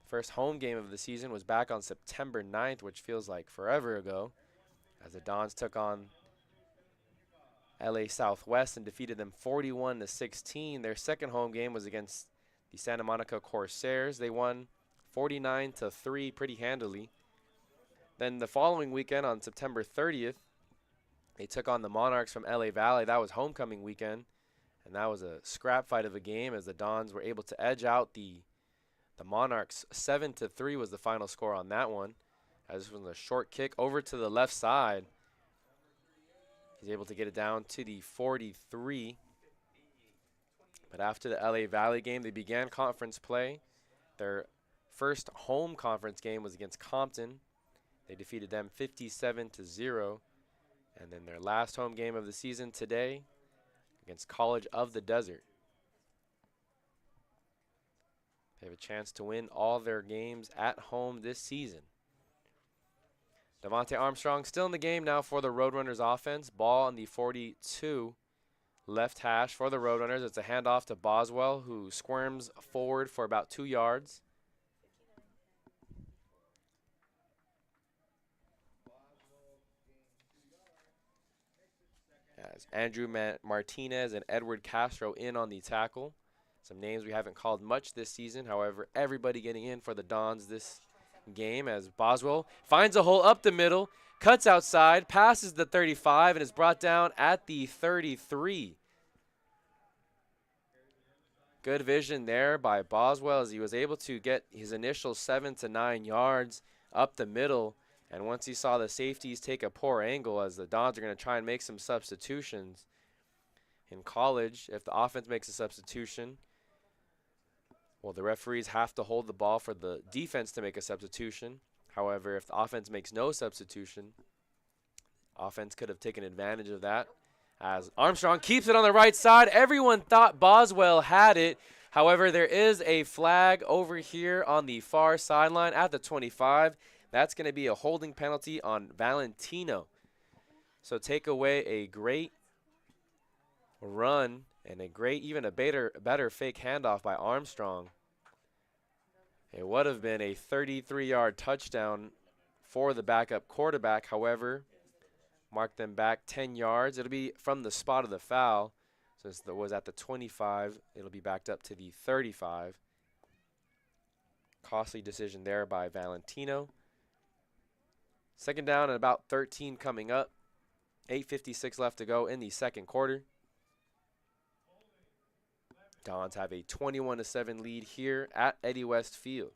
First home game of the season was back on September 9th, which feels like forever ago, as the Dons took on LA Southwest and defeated them 41-16. Their second home game was against the Santa Monica Corsairs. They won 49-3 pretty handily. Then the following weekend on September 30th, they took on the Monarchs from LA Valley. That was homecoming weekend, and that was a scrap fight of a game as the Dons were able to edge out the Monarchs. 7-3 was the final score on that one, as this was a short kick over to the left side. He's able to get it down to the 43. But after the LA Valley game, they began conference play. Their first home conference game was against Compton. They defeated them 57-0. And then their last home game of the season today against College of the Desert. They have a chance to win all their games at home this season. Devontae Armstrong still in the game now for the Roadrunners offense. Ball on the 42 left hash for the Roadrunners. It's a handoff to Boswell, who squirms forward for about 2 yards. As Andrew Martinez and Edward Castro in on the tackle. Some names we haven't called much this season. However, everybody getting in for the Dons this game as Boswell finds a hole up the middle, cuts outside, passes the 35, and is brought down at the 33. Good vision there by Boswell as he was able to get his initial 7 to 9 yards up the middle. And once he saw the safeties take a poor angle, as the Dons are going to try and make some substitutions. In college, if the offense makes a substitution, well, the referees have to hold the ball for the defense to make a substitution. However, if the offense makes no substitution, offense could have taken advantage of that. As Armstrong keeps it on the right side, everyone thought Boswell had it. However, there is a flag over here on the far sideline at the 25. That's going to be a holding penalty on Valentino. So take away a great run and a great, even a better fake handoff by Armstrong. It would have been a 33-yard touchdown for the backup quarterback. However, mark them back 10 yards. It'll be from the spot of the foul. Since it was at the 25, it'll be backed up to the 35. Costly decision there by Valentino. Second down and about 13 coming up. 8:56 left to go in the second quarter. Dons have a 21-7 lead here at Eddie West Field.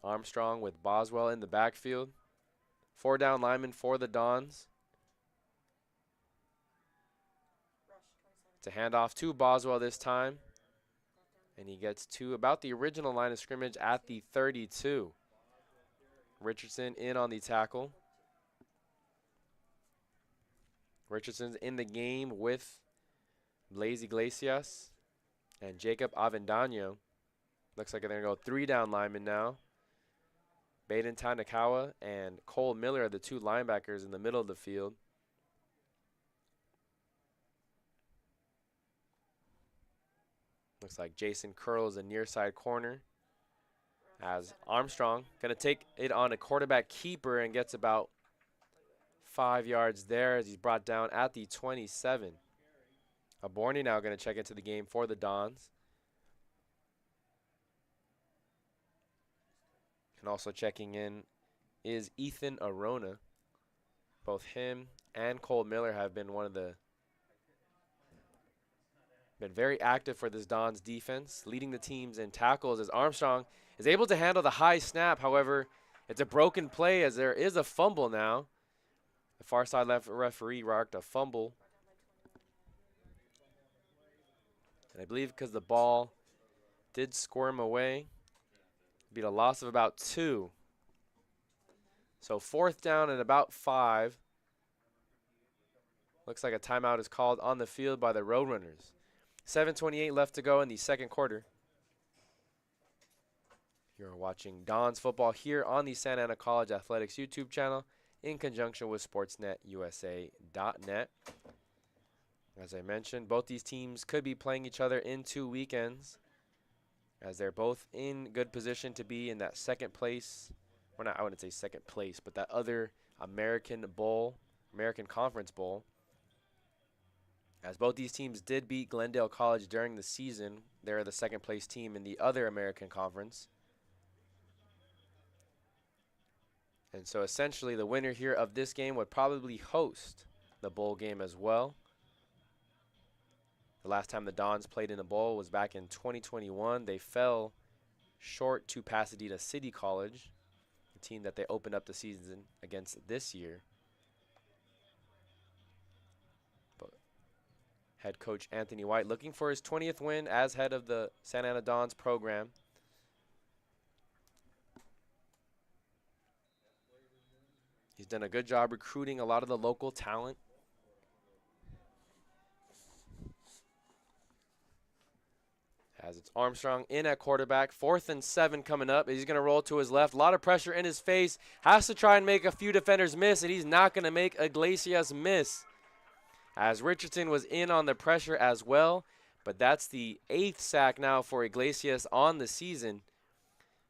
Armstrong with Boswell in the backfield. 4 down linemen for the Dons. It's a handoff to Boswell this time. And he gets to about the original line of scrimmage at the 32. Richardson in on the tackle. Richardson's in the game with Blaze Iglesias and Jacob Avendano. Looks like they're going to go 3 down linemen now. Baden Tanakawa and Cole Miller are the 2 linebackers in the middle of the field. Looks like Jason Curl is a near side corner. As Armstrong going to take it on a quarterback keeper and gets about 5 yards there as he's brought down at the 27. Aborni now going to check into the game for the Dons. And also checking in is Ethan Arona. Both him and Cole Miller have been been very active for this Dons defense, leading the teams in tackles as Armstrong is able to handle the high snap. However, it's a broken play as there is a fumble now. The far side left referee marked a fumble. And I believe because the ball did squirm away, be a loss of about 2. So 4th down and about 5. Looks like a timeout is called on the field by the Roadrunners. 7:28 left to go in the second quarter. You're watching Dons football here on the Santa Ana College Athletics YouTube channel in conjunction with SportsNetUSA.net. As I mentioned, both these teams could be playing each other in 2 weekends, as they're both in good position to be in that second place, or not, I wouldn't say second place, but that other American Conference Bowl. As both these teams did beat Glendale College during the season, they're the second place team in the other American Conference. And so essentially the winner here of this game would probably host the bowl game as well. The last time the Dons played in a bowl was back in 2021. They fell short to Pasadena City College, the team that they opened up the season against this year. But head coach Anthony White looking for his 20th win as head of the Santa Ana Dons program. He's done a good job recruiting a lot of the local talent. As it's Armstrong in at quarterback. 4th and 7 coming up. He's going to roll to his left. A lot of pressure in his face. Has to try and make a few defenders miss, and he's not going to make Iglesias miss. As Richardson was in on the pressure as well. But that's the 8th sack now for Iglesias on the season,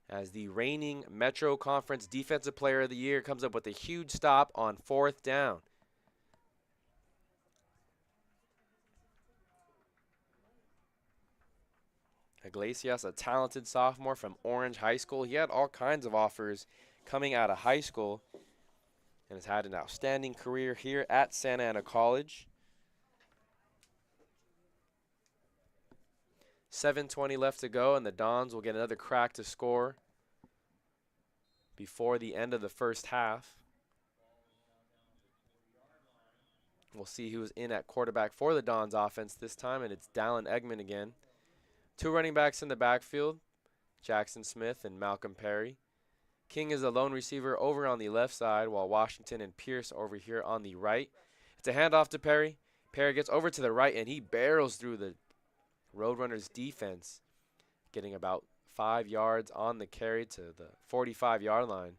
as the reigning Metro Conference Defensive Player of the Year comes up with a huge stop on 4th down. Iglesias, a talented sophomore from Orange High School. He had all kinds of offers coming out of high school and has had an outstanding career here at Santa Ana College. 7:20 left to go, and the Dons will get another crack to score before the end of the first half. We'll see who's in at quarterback for the Dons offense this time, and it's Dallin Eggman again. 2 running backs in the backfield, Jackson Smith and Malcolm Perry. King is a lone receiver over on the left side, while Washington and Pierce over here on the right. It's a handoff to Perry. Perry gets over to the right, and he barrels through the Roadrunners defense, getting about 5 yards on the carry to the 45-yard line.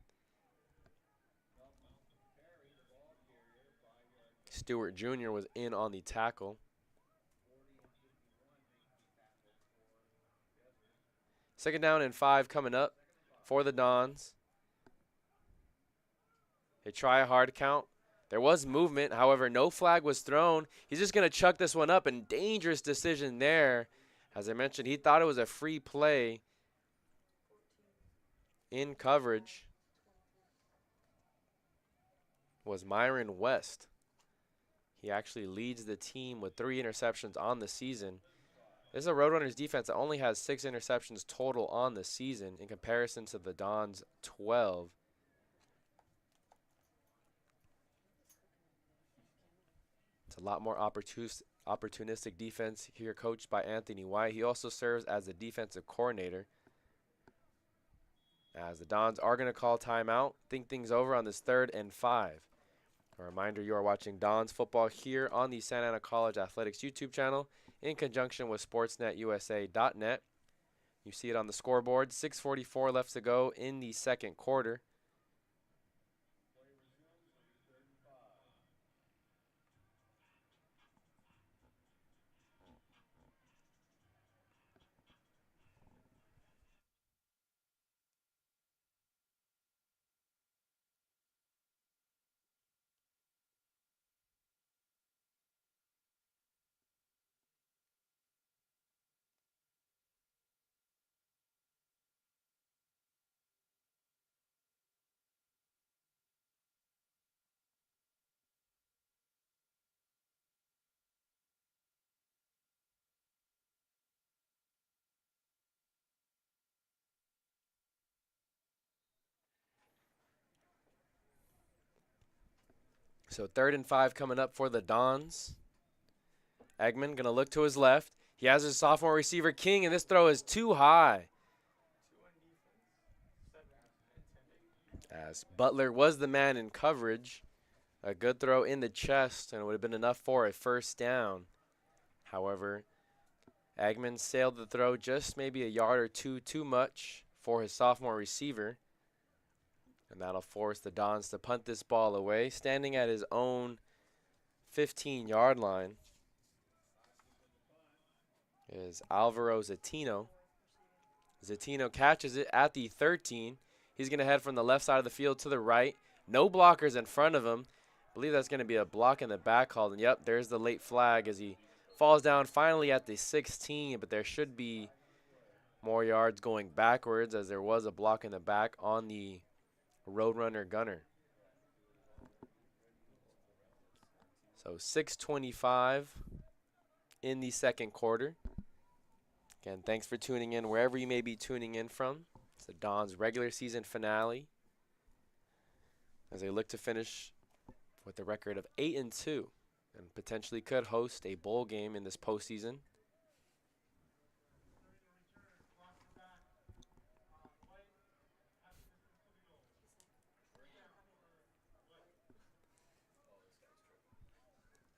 Stewart Jr. was in on the tackle. 2nd down and 5 coming up for the Dons. They try a hard count. There was movement, however, no flag was thrown. He's just going to chuck this one up, and dangerous decision there. As I mentioned, he thought it was a free play in coverage. was Myron West. He actually leads the team with 3 interceptions on the season. This is a Roadrunners defense that only has 6 interceptions total on the season in comparison to the Dons' 12. It's a lot more opportunistic defense here, coached by Anthony White. He also serves as the defensive coordinator. As the Dons are going to call timeout, think things over on this 3rd and 5. A reminder, you are watching Dons football here on the Santa Ana College Athletics YouTube channel in conjunction with sportsnetusa.net. You see it on the scoreboard. 6:44 left to go in the 2nd quarter. So 3rd and 5 coming up for the Dons. Eggman going to look to his left. He has his sophomore receiver, King, and this throw is too high. As Butler was the man in coverage. A good throw in the chest, and it would have been enough for a 1st down. However, Eggman sailed the throw just maybe a yard or 2 too much for his sophomore receiver. And that'll force the Dons to punt this ball away, standing at his own 15-yard line is Alvaro Zatino. Zatino catches it at the 13. He's going to head from the left side of the field to the right. No blockers in front of him. I believe that's going to be a block in the back called. And yep, there's the late flag as he falls down finally at the 16. But there should be more yards going backwards, as there was a block in the back on the Roadrunner gunner. So 6:25 in the 2nd quarter. Again, thanks for tuning in wherever you may be tuning in from. It's the Dons' regular season finale as they look to finish with a record of 8-2 and potentially could host a bowl game in this postseason.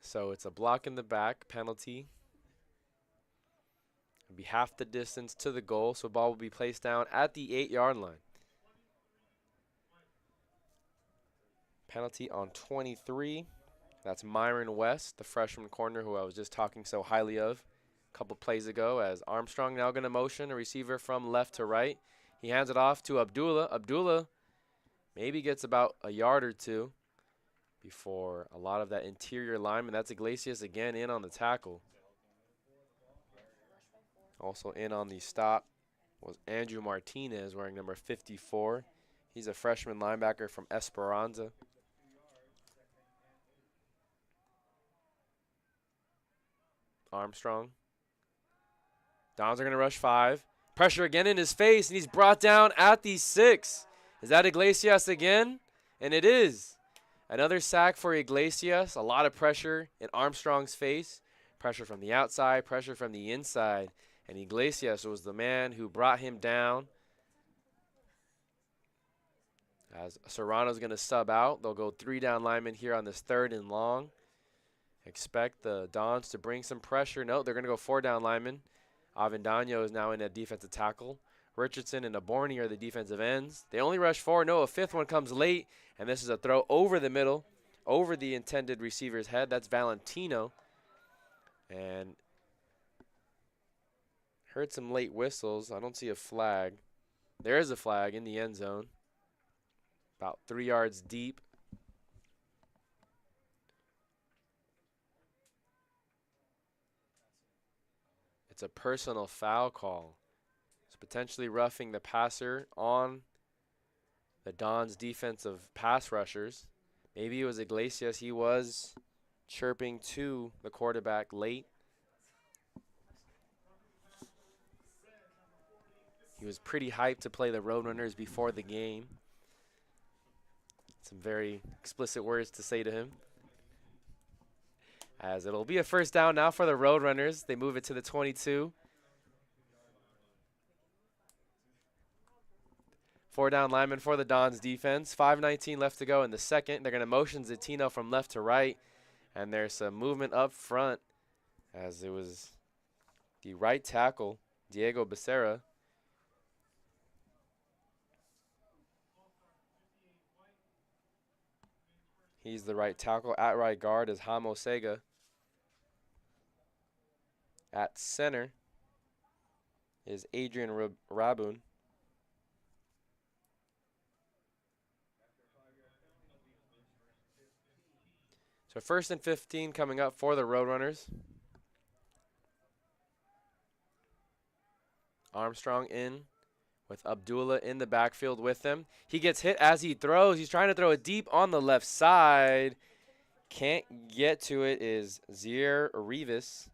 So it's a block in the back penalty. It'll be half the distance to the goal, so ball will be placed down at the 8-yard line. Penalty on 23. That's Myron West, the freshman corner who I was just talking so highly of a couple plays ago, as Armstrong now going to motion a receiver from left to right. He hands it off to Abdullah. Abdullah maybe gets about a yard or 2 before a lot of that interior lineman. That's Iglesias again in on the tackle. Also in on the stop was Andrew Martinez wearing number 54. He's a freshman linebacker from Esperanza. Armstrong. Dons are going to rush 5. Pressure again in his face, and he's brought down at the 6. Is that Iglesias again? And it is. Another sack for Iglesias. A lot of pressure in Armstrong's face. Pressure from the outside, pressure from the inside. And Iglesias was the man who brought him down. As Serrano's going to sub out, they'll go 3 down linemen here on this 3rd and long. Expect the Dons to bring some pressure. No, they're going to go 4 down linemen. Avendaño is now in a defensive tackle. Richardson and Aborni are the defensive ends. They only rush 4. No, a 5th one comes late, and this is a throw over the middle, over the intended receiver's head. That's Valentino. And heard some late whistles. I don't see a flag. There is a flag in the end zone. About 3 yards deep. It's a personal foul call. It's potentially roughing the passer on the Dons' defensive pass rushers. Maybe it was Iglesias. He was chirping to the quarterback late. He was pretty hyped to play the Roadrunners before the game. Some very explicit words to say to him. As it'll be a first down now for the Roadrunners. They move it to the 22. 4 down lineman for the Dons defense. 5:19 left to go in the second. They're going to motion Zatino from left to right. And there's some movement up front as it was the right tackle, Diego Becerra. He's the right tackle. At right guard is Hamo Sega. At center is Adrian Rabun. So 1st and 15 coming up for the Roadrunners. Armstrong in with Abdullah in the backfield with him. He gets hit as he throws. He's trying to throw it deep on the left side. Can't get to it is Zier Rivas.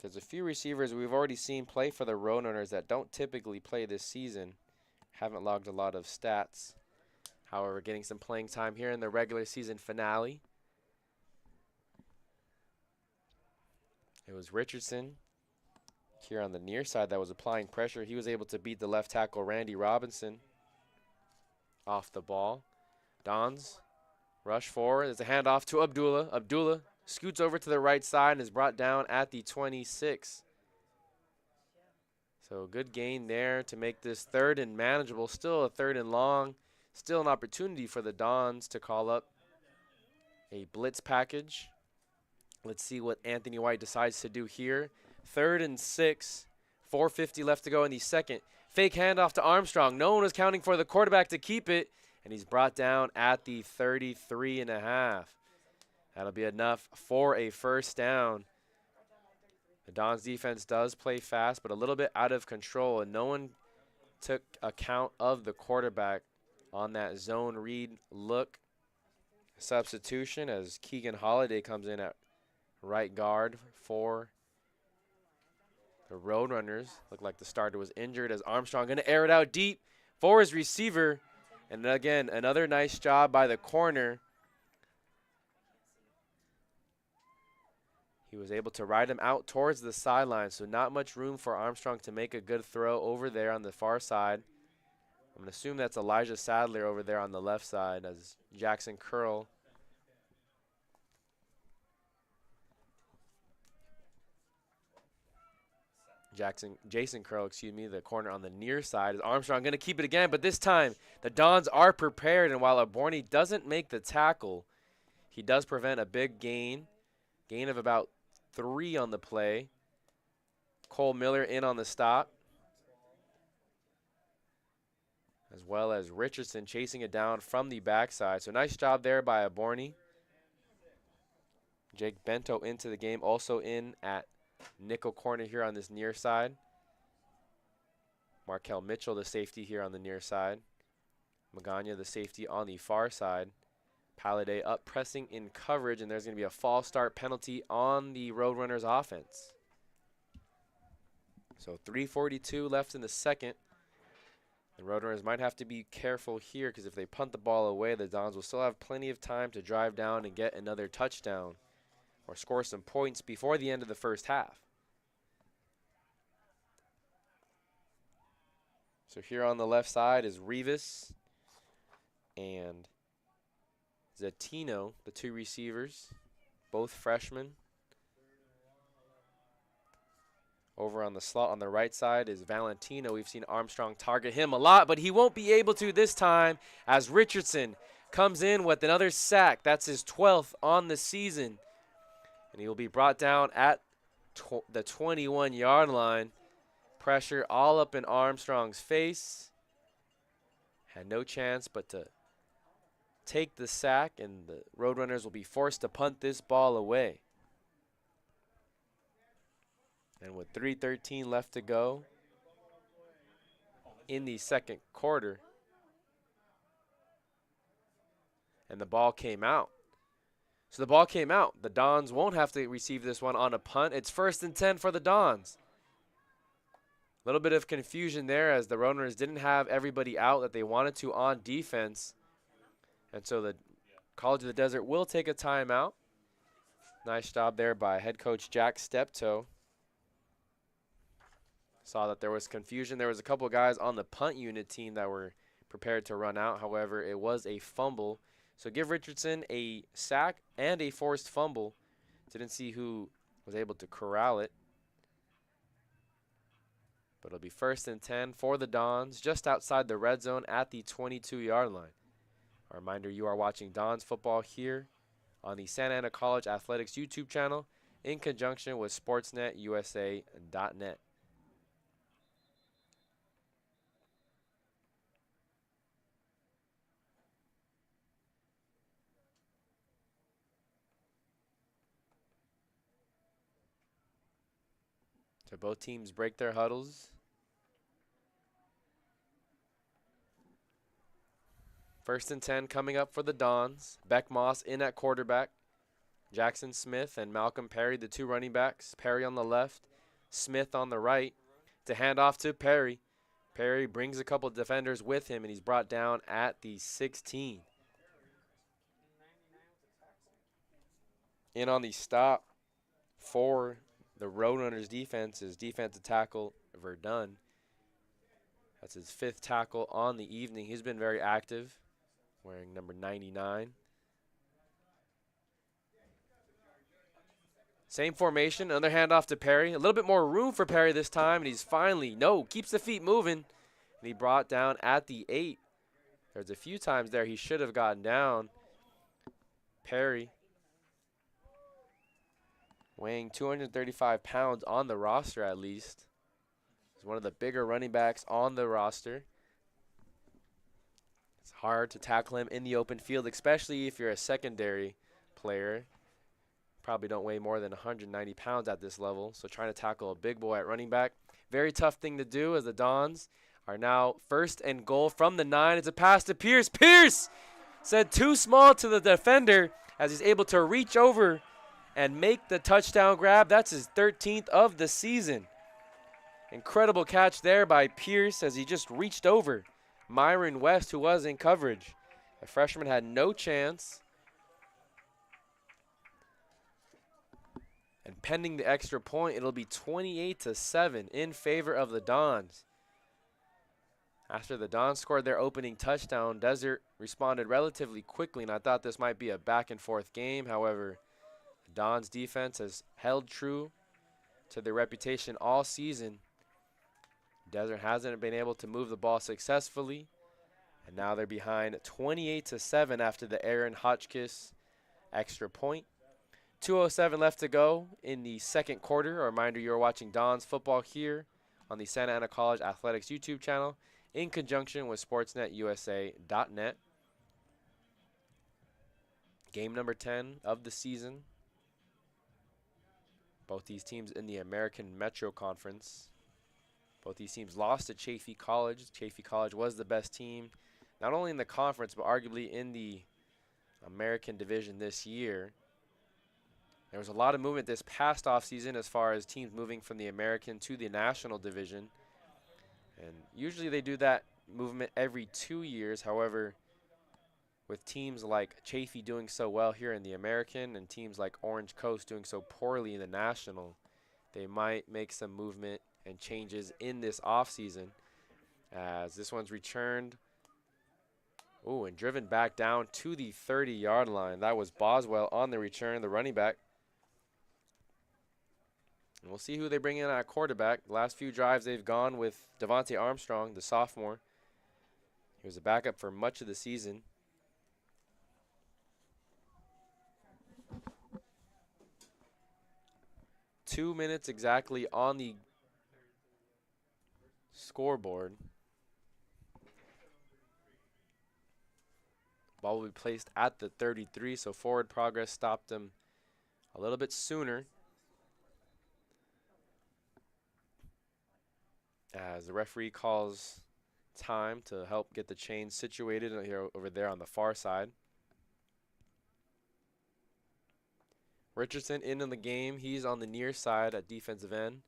There's a few receivers we've already seen play for the Roadrunners that don't typically play this season. Haven't logged a lot of stats. However, getting some playing time here in the regular season finale. It was Richardson here on the near side that was applying pressure. He was able to beat the left tackle, Randy Robinson, off the ball. Dons rush forward. There's a handoff to Abdullah. Abdullah scoots over to the right side and is brought down at the 26. So good gain there to make this 3rd and manageable. Still a 3rd and long. Still an opportunity for the Dons to call up a blitz package. Let's see what Anthony White decides to do here. 3rd and 6. 4:50 left to go in the second. Fake handoff to Armstrong. No one was counting for the quarterback to keep it. And he's brought down at the 33.5. That'll be enough for a first down. The Dons defense does play fast, but a little bit out of control, and no one took account of the quarterback on that zone read look substitution as Keegan Holiday comes in at right guard for the Roadrunners. Looked like the starter was injured as Armstrong going to air it out deep for his receiver. And again, another nice job by the corner. He was able to ride him out towards the sideline, so not much room for Armstrong to make a good throw over there on the far side. I'm going to assume that's Elijah Sadler over there on the left side as Jackson Curl. Jason Curl, excuse me, the corner on the near side. Is Armstrong going to keep it again, but this time the Dons are prepared, and while Aborni doesn't make the tackle, he does prevent a big gain of about 3 on the play. Cole Miller in on the stop, as well as Richardson chasing it down from the backside. So nice job there by Aborni. Jake Bento into the game, also in at nickel corner here on this near side. Markel Mitchell, the safety here on the near side. Magana, the safety on the far side. Palladay up pressing in coverage, and there's going to be a false start penalty on the Roadrunners offense. So 3:42 left in the second. The Roadrunners might have to be careful here because if they punt the ball away, the Dons will still have plenty of time to drive down and get another touchdown or score some points before the end of the first half. So here on the left side is Rivas and Zatino, the 2 receivers, both freshmen. Over on the slot on the right side is Valentino. We've seen Armstrong target him a lot, but he won't be able to this time as Richardson comes in with another sack. That's his 12th on the season. And he will be brought down at the 21-yard line. Pressure all up in Armstrong's face. Had no chance but to take the sack, and the Roadrunners will be forced to punt this ball away. And with 3:13 left to go, in the second quarter. And the ball came out. So the ball came out. The Dons won't have to receive this one on a punt. It's 1st and 10 for the Dons. A little bit of confusion there as the Roadrunners didn't have everybody out that they wanted to on defense. And so the College of the Desert will take a timeout. Nice job there by head coach Jack Steptoe. Saw that there was confusion. There was a couple guys on the punt unit team that were prepared to run out. However, it was a fumble. So give Richardson a sack and a forced fumble. Didn't see who was able to corral it. But it'll be 1st and 10 for the Dons just outside the red zone at the 22-yard line. A reminder, you are watching Dons football here on the Santa Ana College Athletics YouTube channel in conjunction with SportsNetUSA.net. So both teams break their huddles. 1st and 10 coming up for the Dons. Beck Moss in at quarterback. Jackson Smith and Malcolm Perry, the two running backs. Perry on the left, Smith on the right. To hand off to Perry. Perry brings a couple of defenders with him, and he's brought down at the 16. In on the stop for the Roadrunners defense is defensive tackle Verdun. That's his 5th tackle on the evening. He's been very active, wearing number 99. Same formation, another handoff to Perry. A little bit more room for Perry this time, and he's finally, keeps the feet moving. And he brought down at the 8. There's a few times there he should have gotten down. Perry, weighing 235 pounds on the roster at least. He's one of the bigger running backs on the roster. It's hard to tackle him in the open field, especially if you're a secondary player. Probably don't weigh more than 190 pounds at this level, so trying to tackle a big boy at running back, very tough thing to do as the Dons are now 1st and goal from the 9. It's a pass to Pierce. Pierce said too small to the defender as he's able to reach over and make the touchdown grab. That's his 13th of the season. Incredible catch there by Pierce as he just reached over Myron West, who was in coverage. The freshman had no chance. And pending the extra point, it'll be 28-7 in favor of the Dons. After the Dons scored their opening touchdown, Desert responded relatively quickly, and I thought this might be a back-and-forth game. However, the Dons defense has held true to their reputation all season. Desert hasn't been able to move the ball successfully, and now they're behind 28-7 after the Aaron Hotchkiss extra point. 2:07 left to go in the second quarter. A reminder, you're watching Dons football here on the Santa Ana College Athletics YouTube channel in conjunction with SportsNetUSA.net. Game number 10 of the season. Both these teams in the American Metro Conference. Both these teams lost to Chaffey College. Chaffey College was the best team, not only in the conference, but arguably in the American division this year. There was a lot of movement this past offseason as far as teams moving from the American to the National Division. And usually they do that movement every 2 years. However, with teams like Chaffey doing so well here in the American and teams like Orange Coast doing so poorly in the National, they might make some movement and changes in this offseason. As this one's returned. Oh, and driven back down to the 30-yard line. That was Boswell on the return, the running back. And we'll see who they bring in at quarterback. The last few drives they've gone with Devontae Armstrong, the sophomore. He was a backup for much of the season. Two minutes exactly on the scoreboard. Ball will be placed at the 33, so forward progress stopped them a little bit sooner. As the referee calls time to help get the chains situated here over there on the far side. Richardson in the game. He's on the near side at defensive end.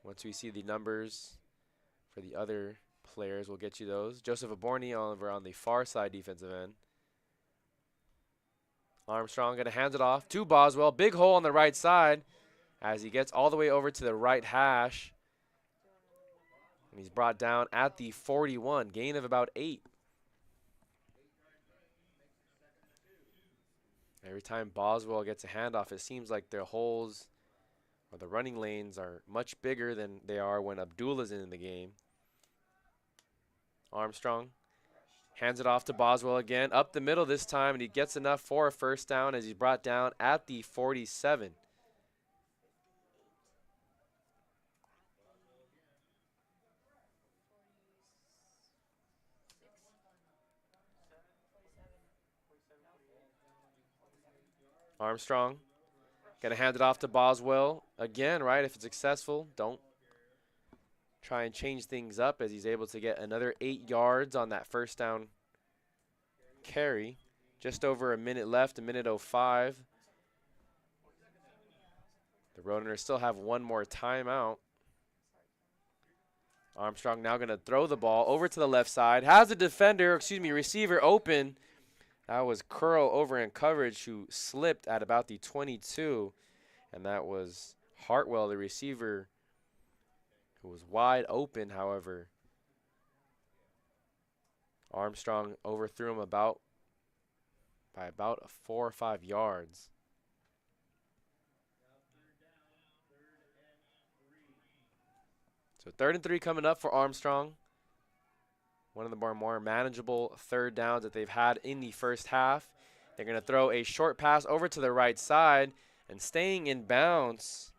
Once we see the numbers for the other players, we'll get you those. Joseph Aborni over on the far side defensive end. Armstrong going to hand it off to Boswell. Big hole on the right side as he gets all the way over to the right hash. And he's brought down at the 41, gain of about 8. Every time Boswell gets a handoff, it seems like the holes or the running lanes are much bigger than they are when Abdullah's in the game. Armstrong hands it off to Boswell again, up the middle this time, and he gets enough for a first down as he's brought down at the 47. Armstrong going to hand it off to Boswell again, right? If it's successful, don't try and change things up as he's able to get another 8 yards on that first down carry. Just over a minute left, a minute 05. The Roadrunners still have one more timeout. Armstrong now going to throw the ball over to the left side. Has a receiver open. That was Curl over in coverage who slipped at about the 22. And that was Hartwell, the receiver, who was wide open, however. Armstrong overthrew him by about 4 or 5 yards. So 3rd and 3 coming up for Armstrong. One of the more manageable third downs that they've had in the first half. They're going to throw a short pass over to the right side, and staying in bounds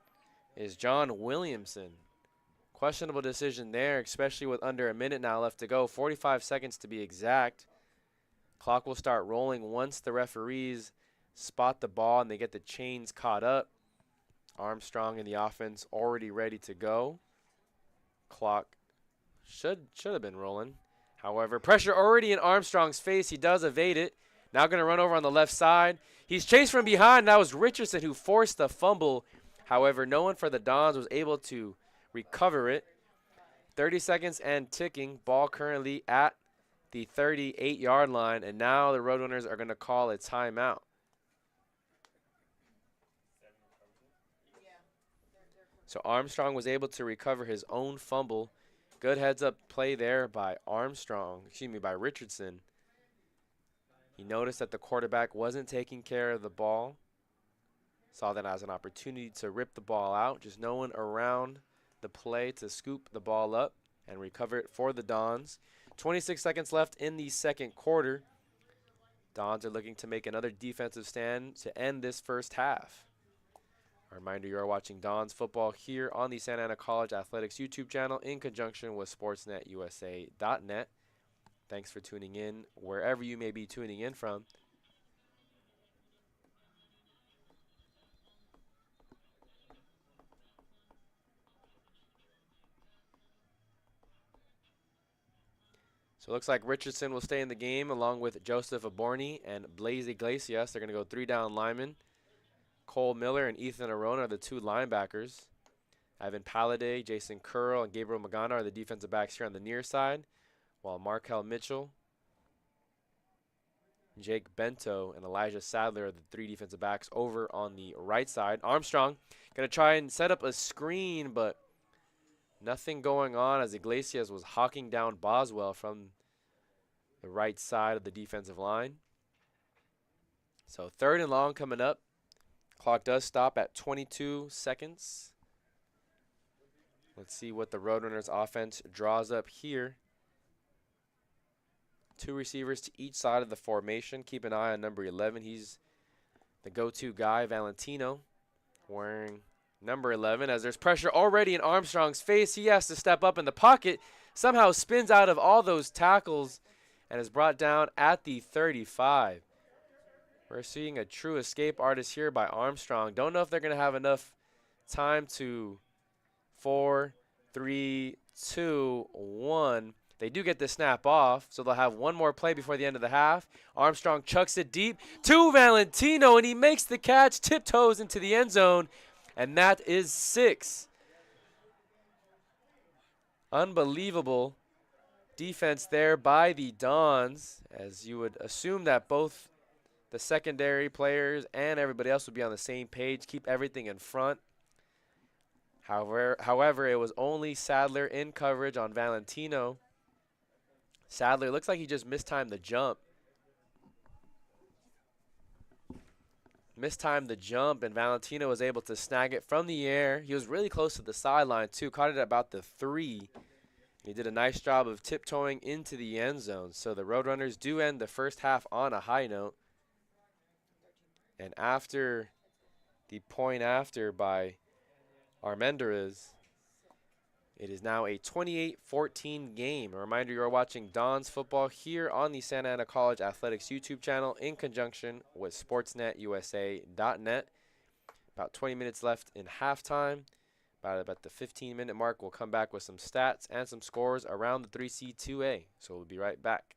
is John Williamson. Questionable decision there, especially with under a minute now left to go. 45 seconds to be exact. Clock will start rolling once the referees spot the ball and they get the chains caught up. Armstrong and the offense already ready to go. Clock should have been rolling. However, pressure already in Armstrong's face. He does evade it. Now going to run over on the left side. He's chased from behind. That was Richardson who forced the fumble. However, no one for the Dons was able to recover it. 30 seconds and ticking. Ball currently at the 38-yard line. And now the Roadrunners are going to call a timeout. So Armstrong was able to recover his own fumble. Good heads-up play there by by Richardson. He noticed that the quarterback wasn't taking care of the ball. Saw that as an opportunity to rip the ball out. Just no one around the play to scoop the ball up and recover it for the Dons. 26 seconds left in the second quarter. Dons are looking to make another defensive stand to end this first half. A reminder, you are watching Dons football here on the Santa Ana College Athletics YouTube channel in conjunction with SportsNetUSA.net. Thanks for tuning in wherever you may be tuning in from. So it looks like Richardson will stay in the game along with Joseph Aborni and Blaze Iglesias. They're going to go 3 down linemen. Cole Miller and Ethan Arona are the 2 linebackers. Ivan Palladay, Jason Curl, and Gabriel Magana are the defensive backs here on the near side, while Markel Mitchell, Jake Bento, and Elijah Sadler are the 3 defensive backs over on the right side. Armstrong going to try and set up a screen, but nothing going on as Iglesias was hawking down Boswell from the right side of the defensive line. So 3rd and long coming up. Clock does stop at 22 seconds. Let's see what the Roadrunners offense draws up here. 2 receivers to each side of the formation. Keep an eye on number 11. He's the go-to guy, Valentino, wearing number 11. As there's pressure already in Armstrong's face, he has to step up in the pocket, somehow spins out of all those tackles, and is brought down at the 35. We're seeing a true escape artist here by Armstrong. Don't know if they're going to have enough time to 4, 3, 2-1. They do get the snap off, so they'll have one more play before the end of the half. Armstrong chucks it deep to Valentino, and he makes the catch, tiptoes into the end zone, and that is 6. Unbelievable defense there by the Dons, as you would assume that both the secondary players and everybody else would be on the same page, keep everything in front. However, it was only Sadler in coverage on Valentino. Sadler looks like he just mistimed the jump. And Valentino was able to snag it from the air. He was really close to the sideline, too. Caught it at about the 3. He did a nice job of tiptoeing into the end zone. So the Roadrunners do end the first half on a high note. And after the point after by Armendariz, it is now a 28-14 game. A reminder, you're watching Don's football here on the Santa Ana College Athletics YouTube channel in conjunction with SportsNetUSA.net. About 20 minutes left in halftime. About the 15-minute mark, we'll come back with some stats and some scores around the 3C2A. So we'll be right back.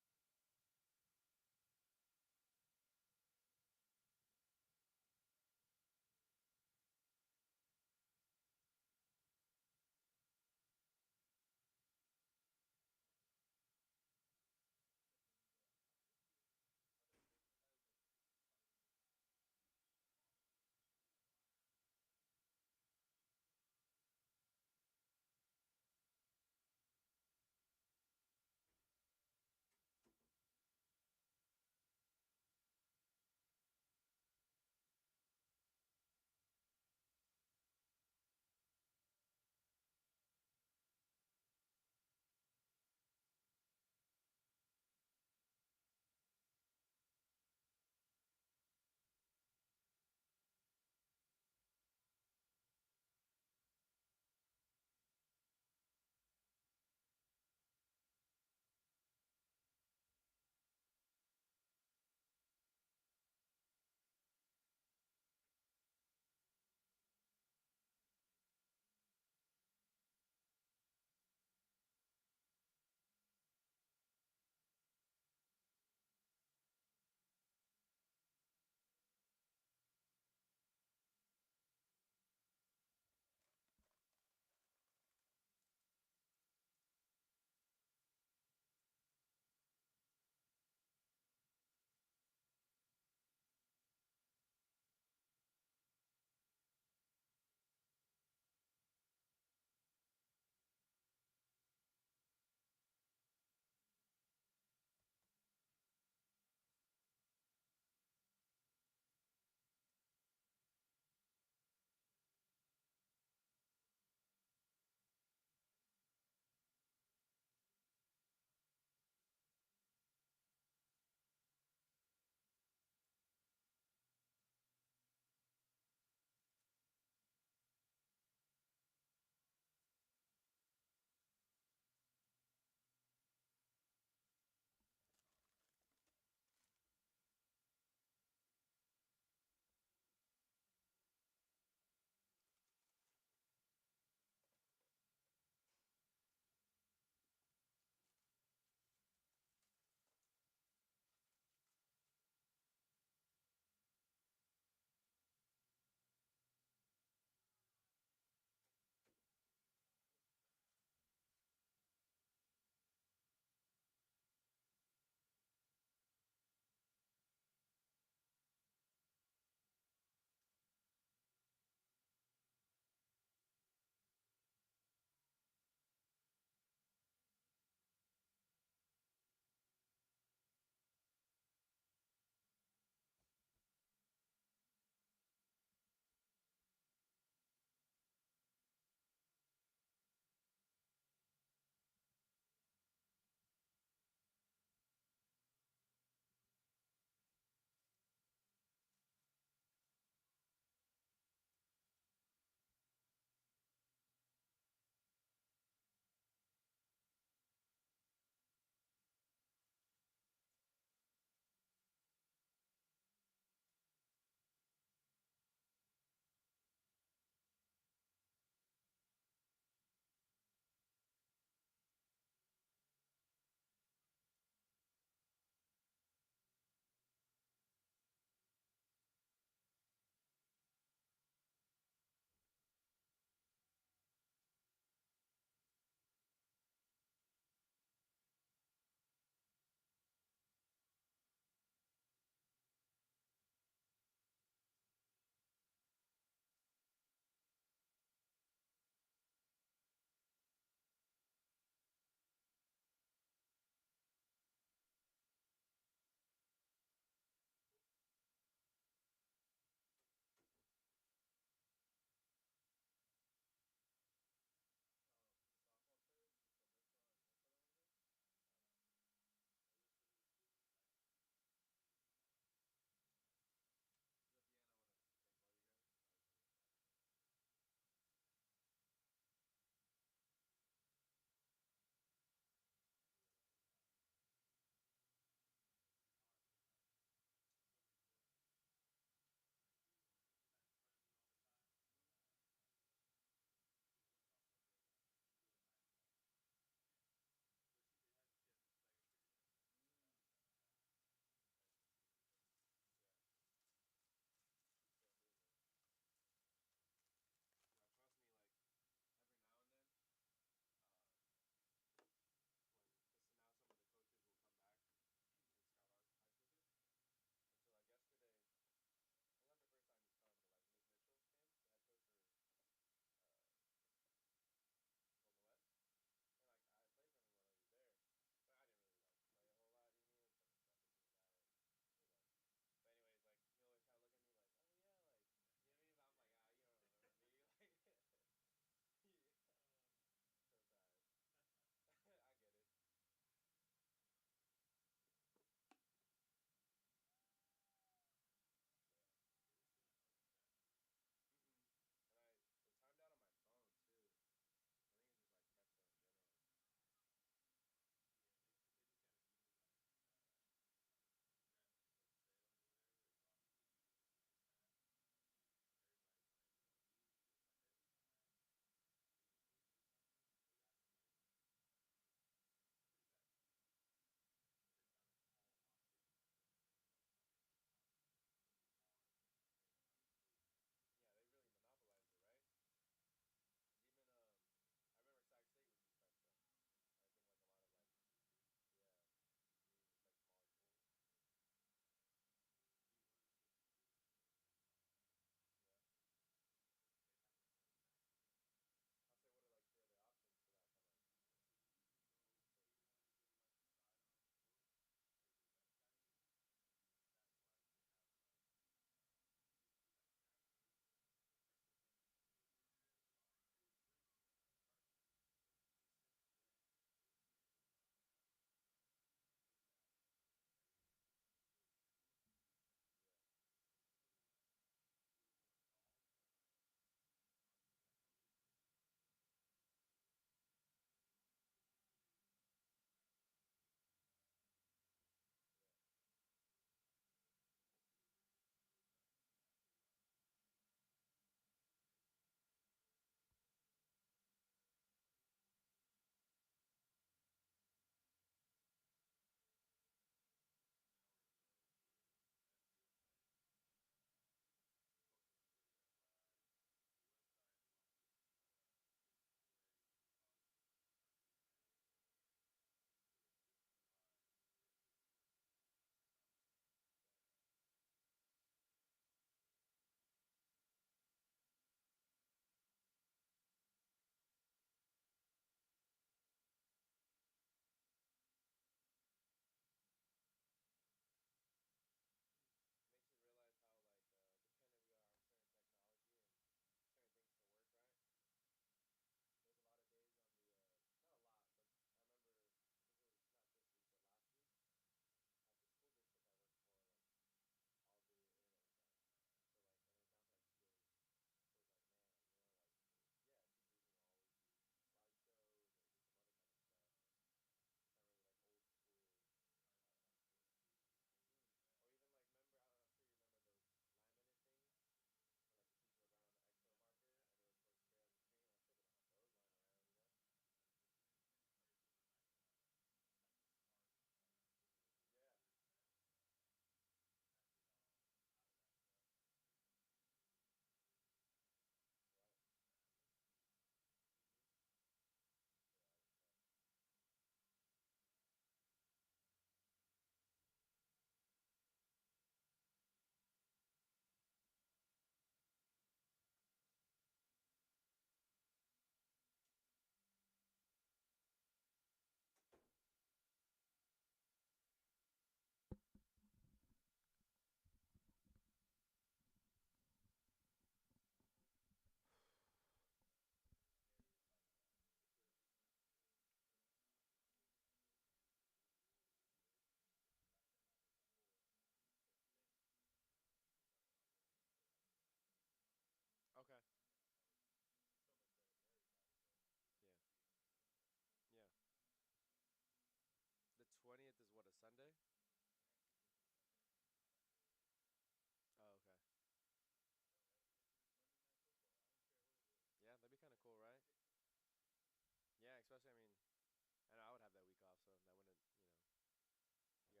especially, I mean, I know I would have that week off, so that wouldn't, if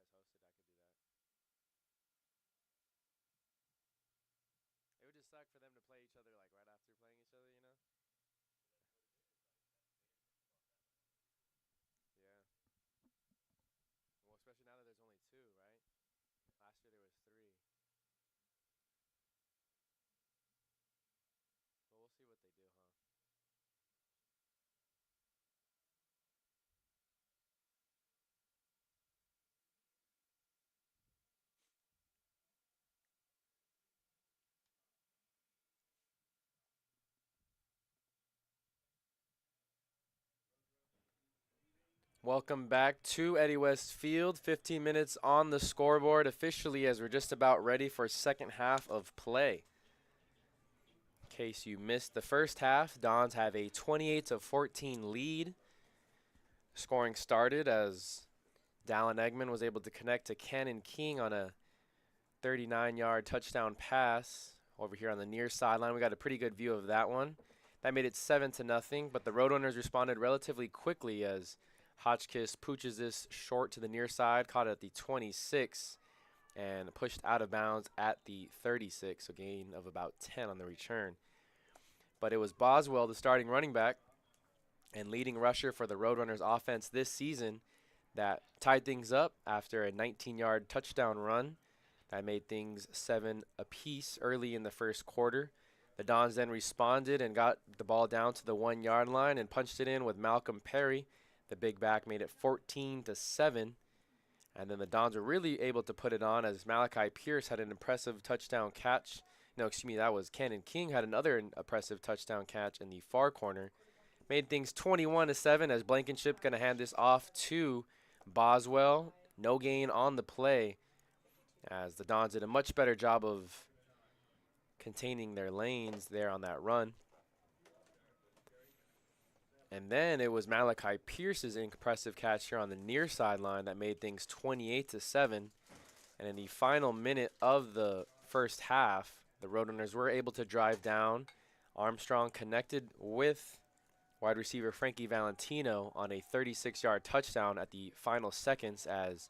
you guys hosted, I could do that. It would just suck for them to play each other, like, right after playing each other, Yeah. Well, especially now that there's only two, right? Last year there was three. Well, we'll see what they do, huh? Welcome back to Eddie West Field. 15 minutes on the scoreboard officially as we're just about ready for second half of play. In case you missed the first half, Dons have a 28-14 lead. Scoring started as Dallin Eggman was able to connect to Cannon King on a 39-yard touchdown pass over here on the near sideline. We got a pretty good view of that one. That made it 7-0, but the Roadrunners responded relatively quickly as Hotchkiss pooches this short to the near side, caught it at the 26, and pushed out of bounds at the 36, a gain of about 10 on the return. But it was Boswell, the starting running back and leading rusher for the Roadrunners offense this season, that tied things up after a 19-yard touchdown run that made things 7 apiece early in the first quarter. The Dons then responded and got the ball down to the 1-yard line and punched it in with Malcolm Perry. The big back made it 14-7. And then the Dons were really able to put it on as Malachi Pierce had an impressive touchdown catch. No, excuse me, that was Cannon King had another impressive touchdown catch in the far corner. Made things 21-7 as Blankenship going to hand this off to Boswell. No gain on the play as the Dons did a much better job of containing their lanes there on that run. And then it was Malachi Pierce's impressive catch here on the near sideline that made things 28-7. And in the final minute of the first half, the Roadrunners were able to drive down. Armstrong connected with wide receiver Frankie Valentino on a 36-yard touchdown at the final seconds as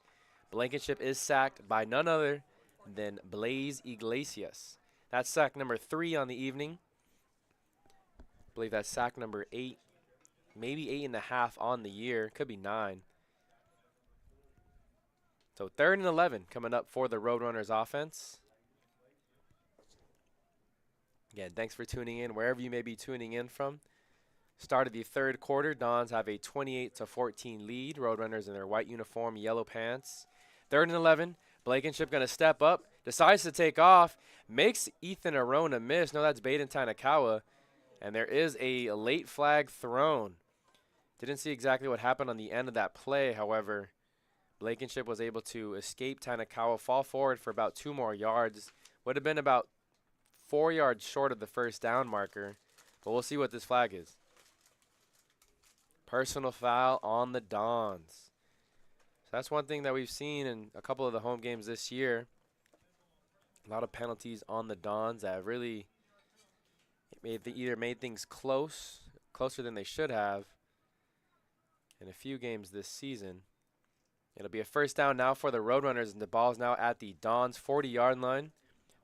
Blankenship is sacked by none other than Blaze Iglesias. That's sack number 3 on the evening. I believe that's sack number 8, maybe 8.5 on the year. Could be 9. So 3rd and 11 coming up for the Roadrunners offense. Again, thanks for tuning in wherever you may be tuning in from. Start of the third quarter, Dons have a 28-14 lead. Roadrunners in their white uniform, yellow pants. 3rd and 11. Blankenship going to step up, decides to take off, makes Ethan Arona miss. No, that's Baden Tanakawa. And there is a late flag thrown. Didn't see exactly what happened on the end of that play. However, Blankenship was able to escape Tanakawa, fall forward for about 2 more yards. Would have been about 4 yards short of the first down marker. But we'll see what this flag is. Personal foul on the Dons. So that's one thing that we've seen in a couple of the home games this year. A lot of penalties on the Dons that have really either made things closer than they should have in a few games this season. It'll be a first down now for the Roadrunners, and the ball's now at the Dons' 40-yard line.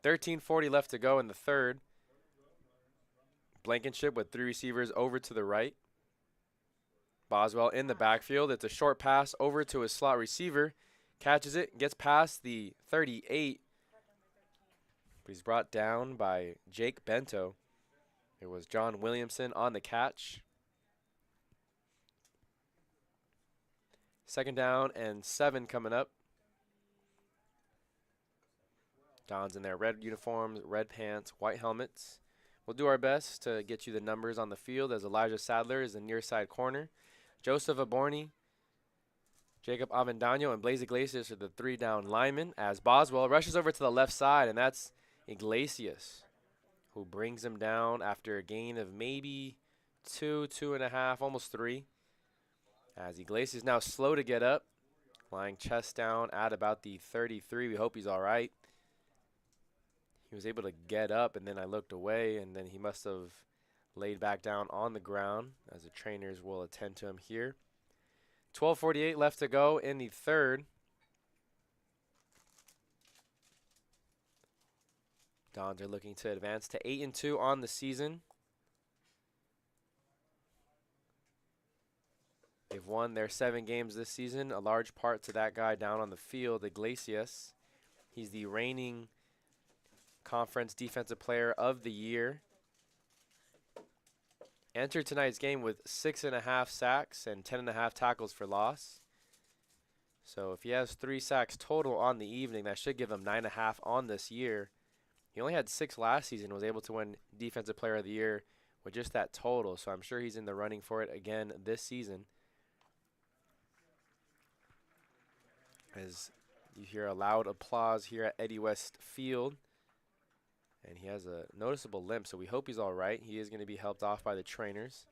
13:40 left to go in the third. Blankenship with 3 receivers over to the right. Boswell in the backfield. It's a short pass over to his slot receiver. Catches it, gets past the 38. But he's brought down by Jake Bento. It was John Williamson on the catch. 2nd down and 7 coming up. Dons in their red uniforms, red pants, white helmets. We'll do our best to get you the numbers on the field as Elijah Sadler is the near side corner. Joseph Aborni, Jacob Avendano, and Blaze Iglesias are the 3 down linemen as Boswell rushes over to the left side, and that's Iglesias who brings him down after a gain of maybe 2.5, almost 3. As Iglesias now slow to get up, lying chest down at about the 33. We hope he's all right. He was able to get up, and then I looked away, and then he must have laid back down on the ground as the trainers will attend to him here. 12:48 left to go in the third. Dons are looking to advance to 8-2 on the season. They've won their 7 games this season, a large part to that guy down on the field, Iglesias. He's the reigning Conference Defensive Player of the Year. Entered tonight's game with 6.5 sacks and 10.5 tackles for loss. So if he has 3 sacks total on the evening, that should give him 9.5 on this year. He only had 6 last season, was able to win Defensive Player of the Year with just that total. So I'm sure he's in the running for it again this season. As you hear a loud applause here at Eddie West Field. And he has a noticeable limp, so we hope he's all right. He is going to be helped off by the trainers.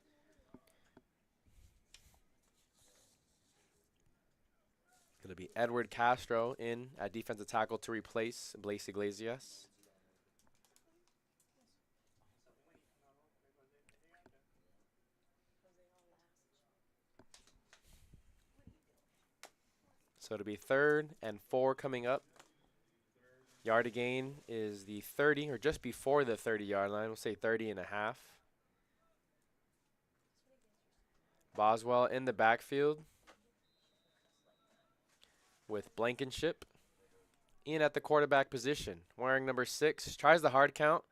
Going to be Edward Castro in at defensive tackle to replace Blaise Iglesias. So it'll be 3rd and 4 coming up. Yard to gain is the 30, or just before the 30-yard line. We'll say 30.5. Boswell in the backfield with Blankenship. In at the quarterback position, wearing number 6. Tries the hard count,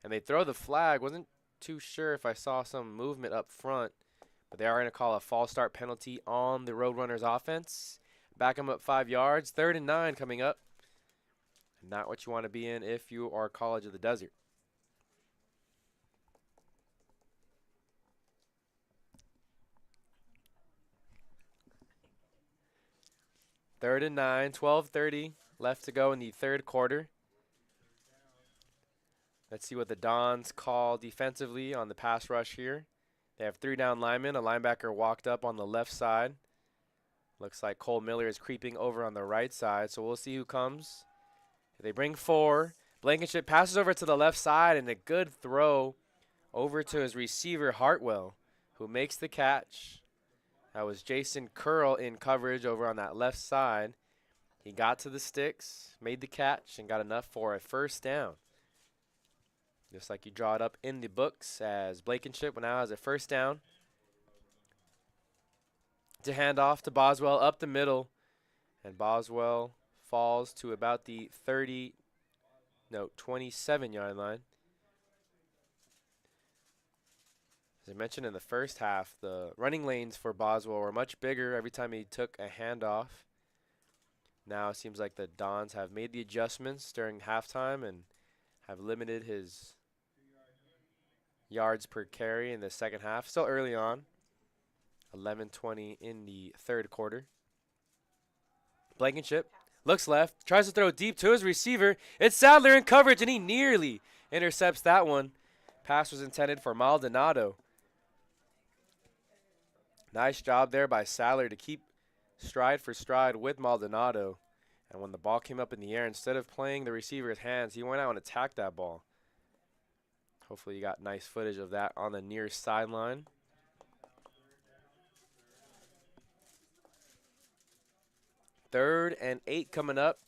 and they throw the flag. Wasn't too sure if I saw some movement up front, but they are going to call a false start penalty on the Roadrunners offense. Back them up 5 yards. 3rd and 9 coming up. Not what you want to be in if you are College of the Desert. Third and 9, 12:30 left to go in the 3rd quarter. Let's see what the Dons call defensively on the pass rush here. They have 3 down linemen. A linebacker walked up on the left side. Looks like Cole Miller is creeping over on the right side, so we'll see who comes. They bring 4. Blankenship passes over to the left side, and a good throw over to his receiver, Hartwell, who makes the catch. That was Jason Curl in coverage over on that left side. He got to the sticks, made the catch, and got enough for a 1st down. Just like you draw it up in the books, as Blankenship now has a 1st down. To hand off to Boswell up the middle, and Boswell falls to about the 27-yard line. As I mentioned in the first half, the running lanes for Boswell were much bigger every time he took a handoff. Now it seems like the Dons have made the adjustments during halftime and have limited his yards per carry in the second half. Still early on. 11:20 in the 3rd quarter. Blankenship looks left, tries to throw deep to his receiver. It's Sadler in coverage, and he nearly intercepts that one. Pass was intended for Maldonado. Nice job there by Sadler to keep stride for stride with Maldonado. And when the ball came up in the air, instead of playing the receiver's hands, he went out and attacked that ball. Hopefully you got nice footage of that on the near sideline. 3rd and 8 coming up.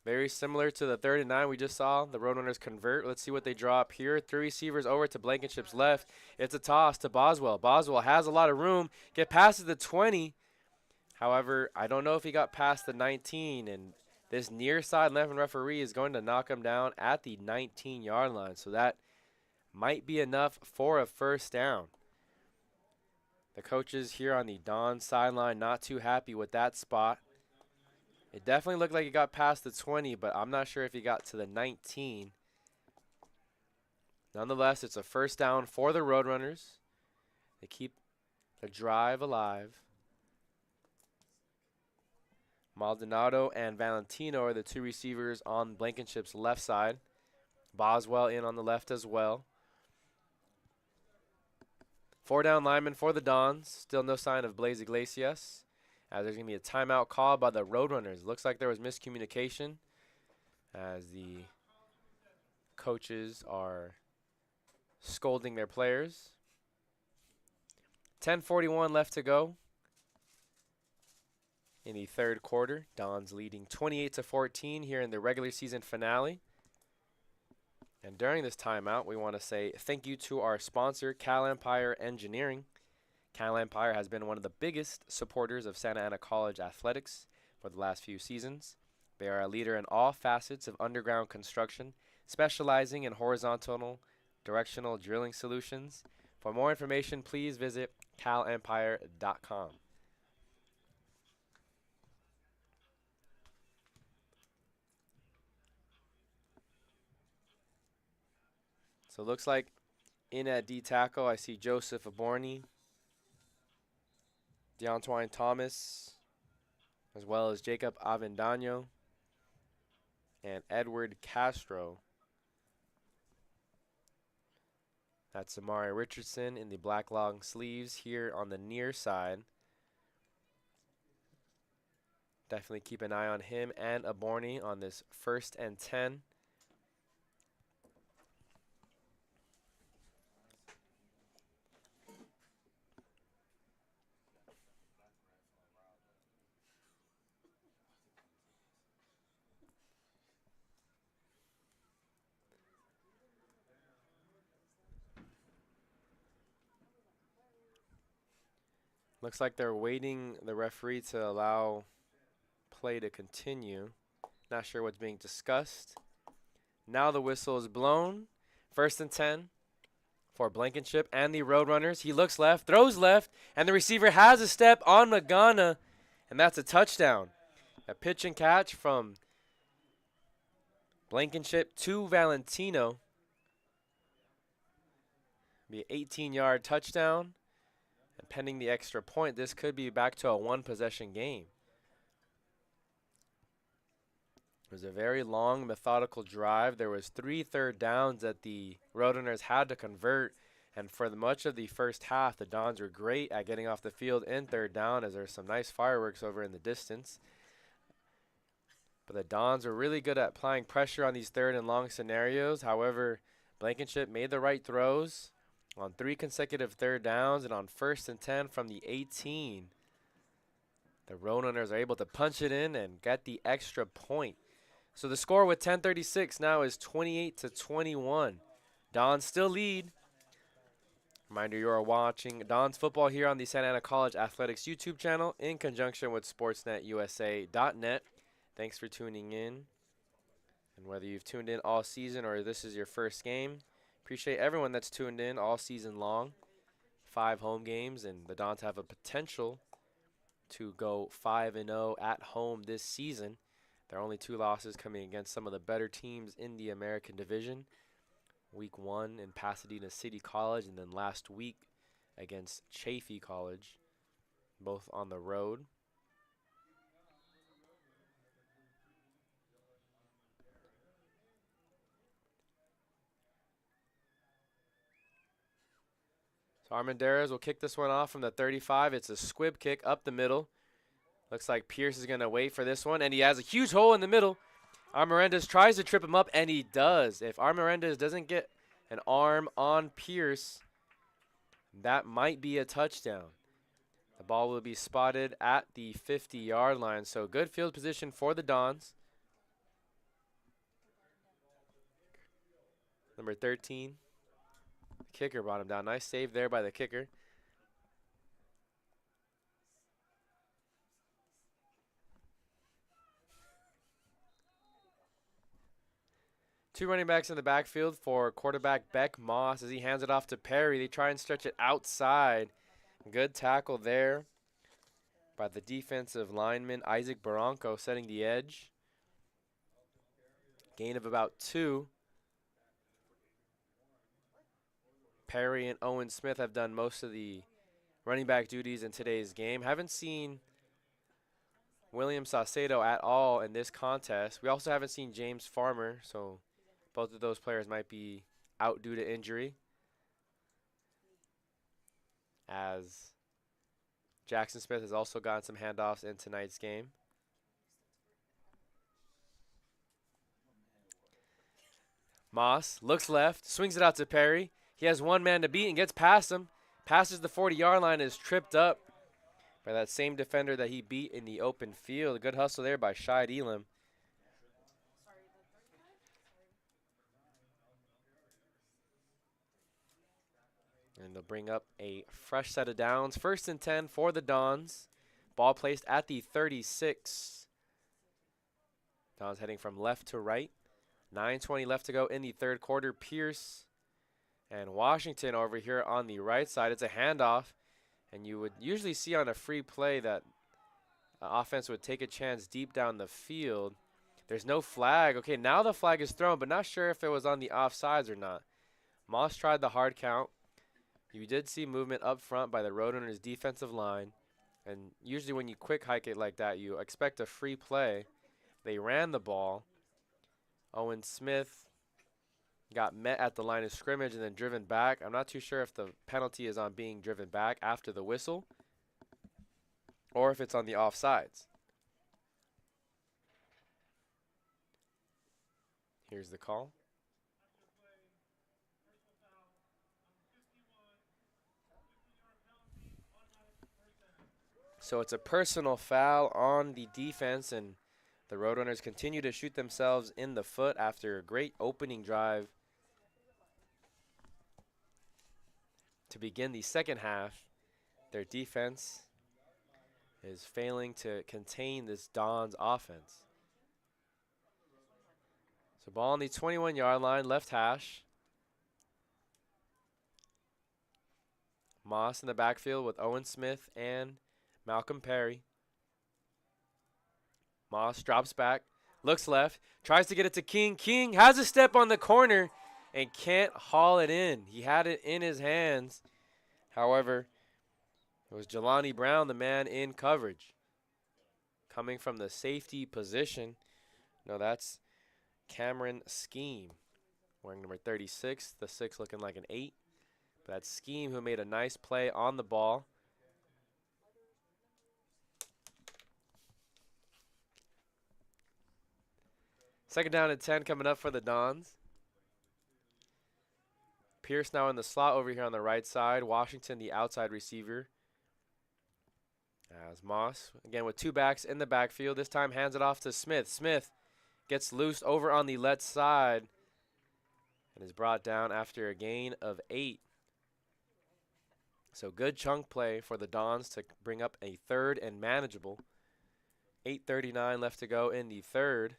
Very similar to the 3rd and 9 we just saw. The Roadrunners convert. Let's see what they draw up here. 3 receivers over to Blankenship's left. It's a toss to Boswell. Boswell has a lot of room. Get past the 20. However, I don't know if he got past the 19. And this near side left referee is going to knock him down at the 19-yard line. So that might be enough for a 1st down. The coaches here on the Don sideline not too happy with that spot. It definitely looked like he got past the 20, but I'm not sure if he got to the 19. Nonetheless, it's a 1st down for the Roadrunners. They keep the drive alive. Maldonado and Valentino are the 2 receivers on Blankenship's left side. Boswell in on the left as well. 4 down linemen for the Dons. Still no sign of Blaise Iglesias. There's going to be a timeout call by the Roadrunners. Looks like there was miscommunication as the coaches are scolding their players. 10:41 left to go in the third quarter. Dons leading 28-14 here in the regular season finale. And during this timeout, we want to say thank you to our sponsor, Cal Empire Engineering. Cal Empire has been one of the biggest supporters of Santa Ana College athletics for the last few seasons. They are a leader in all facets of underground construction, specializing in horizontal directional drilling solutions. For more information, please visit calempire.com. So it looks like in at D tackle, I see Joseph Aborni, DeAntwine Thomas, as well as Jacob Avendano and Edward Castro. That's Amari Richardson in the black long sleeves here on the near side. Definitely keep an eye on him and Aborni on this 1st and 10. Looks like they're waiting the referee to allow play to continue. Not sure what's being discussed. Now the whistle is blown. 1st and 10 for Blankenship and the Roadrunners. He looks left, throws left, and the receiver has a step on Magana, and that's a touchdown. A pitch and catch from Blankenship to Valentino. Be an 18-yard touchdown. And pending the extra point, this could be back to a one-possession game. It was a very long, methodical drive. There was 3 third downs that the Roadrunners had to convert. And for much of the first half, the Dons were great at getting off the field in 3rd down, as there's some nice fireworks over in the distance. But the Dons were really good at applying pressure on these 3rd and long scenarios. However, Blankenship made the right throws on 3 consecutive 3rd downs, and on 1st and 10 from the 18. The Roadrunners are able to punch it in and get the extra point. So the score with 10:36 now is 28-21. Dons still lead. Reminder, you are watching Dons football here on the Santa Ana College Athletics YouTube channel in conjunction with SportsNetUSA.net. Thanks for tuning in. And whether you've tuned in all season or this is your first game, appreciate everyone that's tuned in all season long. 5 home games, and the Dons have a potential to go 5-0 at home this season. There are only 2 losses coming against some of the better teams in the American Division. Week 1 in Pasadena City College, and then last week against Chaffey College, both on the road. So Armendariz will kick this one off from the 35. It's a squib kick up the middle. Looks like Pierce is going to wait for this one, and he has a huge hole in the middle. Armendariz tries to trip him up, and he does. If Armendariz doesn't get an arm on Pierce, that might be a touchdown. The ball will be spotted at the 50-yard line, so good field position for the Dons. Number 13, the kicker brought him down. Nice save there by the kicker. Two running backs in the backfield for quarterback Beck Moss as he hands it off to Perry. They try and stretch it outside. Good tackle there by the defensive lineman Isaac Barranco, setting the edge. Gain of about 2. Perry and Owen Smith have done most of the running back duties in today's game. Haven't seen William Saucedo at all in this contest. We also haven't seen James Farmer, so both of those players might be out due to injury, as Jackson Smith has also gotten some handoffs in tonight's game. Moss looks left, swings it out to Perry. He has one man to beat and gets past him. Passes the 40-yard line, is tripped up by that same defender that he beat in the open field. Good hustle there by Shide Elam. And they'll bring up a fresh set of downs. 1st and 10 for the Dons. Ball placed at the 36. Dons heading from left to right. 9:20 left to go in the 3rd quarter. Pierce and Washington over here on the right side. It's a handoff. And you would usually see on a free play that offense would take a chance deep down the field. There's no flag. Okay, now the flag is thrown, but not sure if it was on the offsides or not. Moss tried the hard count. You did see movement up front by the Roadrunners defensive line. And usually when you quick hike it like that, you expect a free play. They ran the ball. Owen Smith got met at the line of scrimmage and then driven back. I'm not too sure if the penalty is on being driven back after the whistle or if it's on the offsides. Here's the call. So it's a personal foul on the defense, and the Roadrunners continue to shoot themselves in the foot after a great opening drive to begin the second half. Their defense is failing to contain this Dons offense. So ball on the 21-yard line, left hash. Moss in the backfield with Owen Smith and Malcolm Perry. Moss drops back, looks left, tries to get it to King. King has a step on the corner and can't haul it in. He had it in his hands. However, it was Jelani Brown, the man in coverage. Coming from the safety position. No, that's Cameron Scheme, wearing number 36, the 6 looking like an 8. But that's Scheme who made a nice play on the ball. Second down and 10 coming up for the Dons. Pierce now in the slot over here on the right side. Washington, the outside receiver. As Moss, again with 2 backs in the backfield. This time hands it off to Smith. Smith gets loose over on the left side and is brought down after a gain of 8. So good chunk play for the Dons to bring up a 3rd and manageable. 8:39 left to go in the 3rd.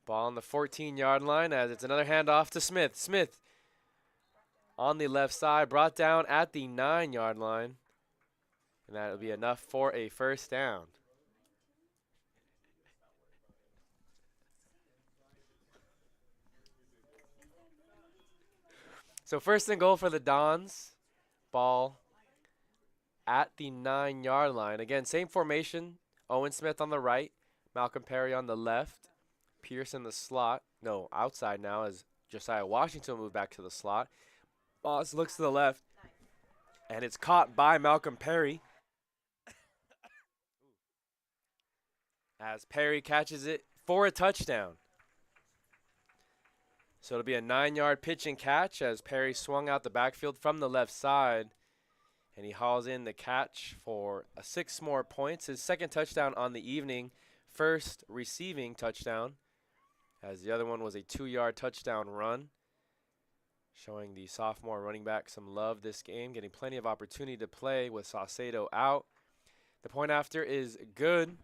Ball on the 14-yard line as it's another handoff to Smith. Smith on the left side, brought down at the 9-yard line. And that'll be enough for a first down. So 1st and goal for the Dons. Ball at the 9-yard line. Again, same formation. Owen Smith on the right. Malcolm Perry on the left. Pierce in the slot. No, outside now as Josiah Washington moved back to the slot. Moss looks to the left. And it's caught by Malcolm Perry. As Perry catches it for a touchdown. So it'll be a 9-yard pitch and catch as Perry swung out the backfield from the left side. And he hauls in the catch for 6 more points. His 2nd touchdown on the evening. 1st receiving touchdown. As the other one was a 2-yard touchdown run. Showing the sophomore running back some love this game. Getting plenty of opportunity to play with Saucedo out. The point after is good.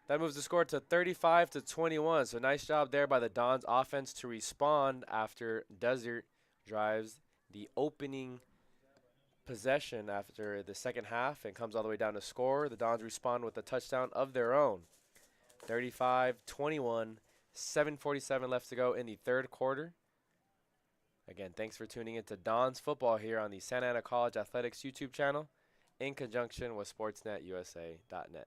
That moves the score to 35-21. So nice job there by the Dons offense to respond after Desert drives the opening possession after the second half and comes all the way down to score. The Dons respond with a touchdown of their own. 35-21, 7:47 left to go in the 3rd quarter. Again, thanks for tuning into Dons football here on the Santa Ana College Athletics YouTube channel in conjunction with SportsNetUSA.net.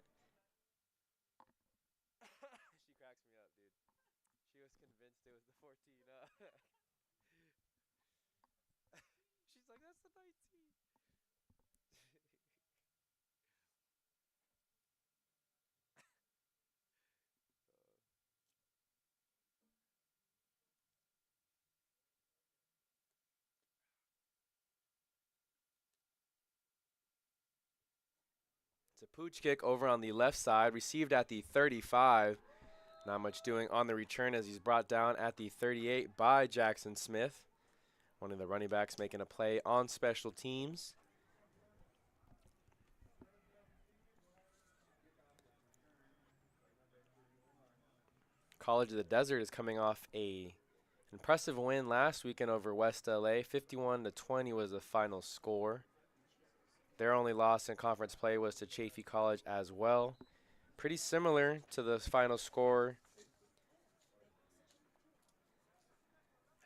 She cracks me up, dude. She was convinced it was the 14. She's like, that's the 19. It's a pooch kick over on the left side, received at the 35. Not much doing on the return as he's brought down at the 38 by Jackson Smith. One of the running backs making a play on special teams. College of the Desert is coming off a impressive win last weekend over West LA. 51-20 was the final score. Their only loss in conference play was to Chaffey College as well. Pretty similar to the final score,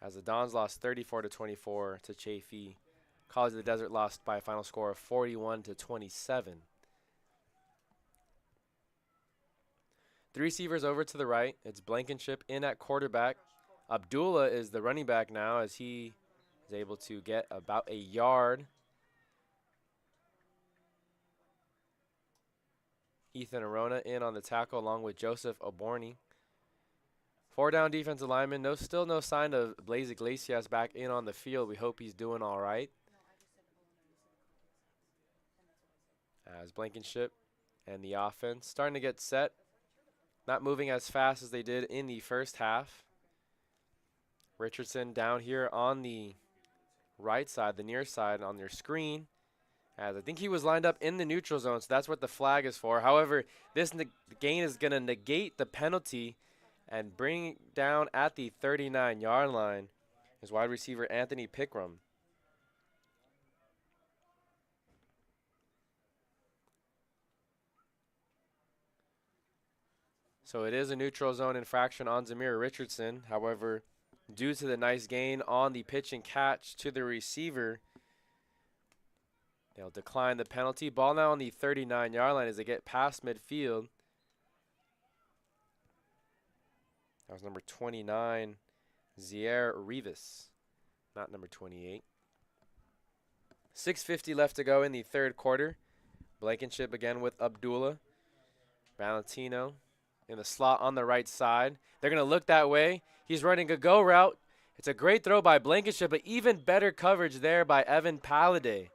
as the Dons lost 34-24 to Chaffey. College of the Desert lost by a final score of 41-27. Three receivers over to the right. It's Blankenship in at quarterback. Abdullah is the running back now as he is able to get about a yard. Ethan Arona in on the tackle along with Joseph Oborny. 4 down defensive lineman. Still no sign of Blaze Iglesias back in on the field. We hope he's doing all right. As Blankenship and the offense starting to get set. Not moving as fast as they did in the first half. Richardson down here on the right side, the near side on your screen. As I think he was lined up in the neutral zone, so that's what the flag is for. However, this gain is going to negate the penalty and bring down at the 39-yard line is wide receiver Anthony Pickram. So it is a neutral zone infraction on Zamir Richardson. However, due to the nice gain on the pitch and catch to the receiver, they'll decline the penalty. Ball now on the 39-yard line as they get past midfield. That was number 29, Zier Rivas, not number 28. 6:50 left to go in the third quarter. Blankenship again with Abdullah. Valentino in the slot on the right side. They're going to look that way. He's running a go route. It's a great throw by Blankenship, but even better coverage there by Evan Palladay.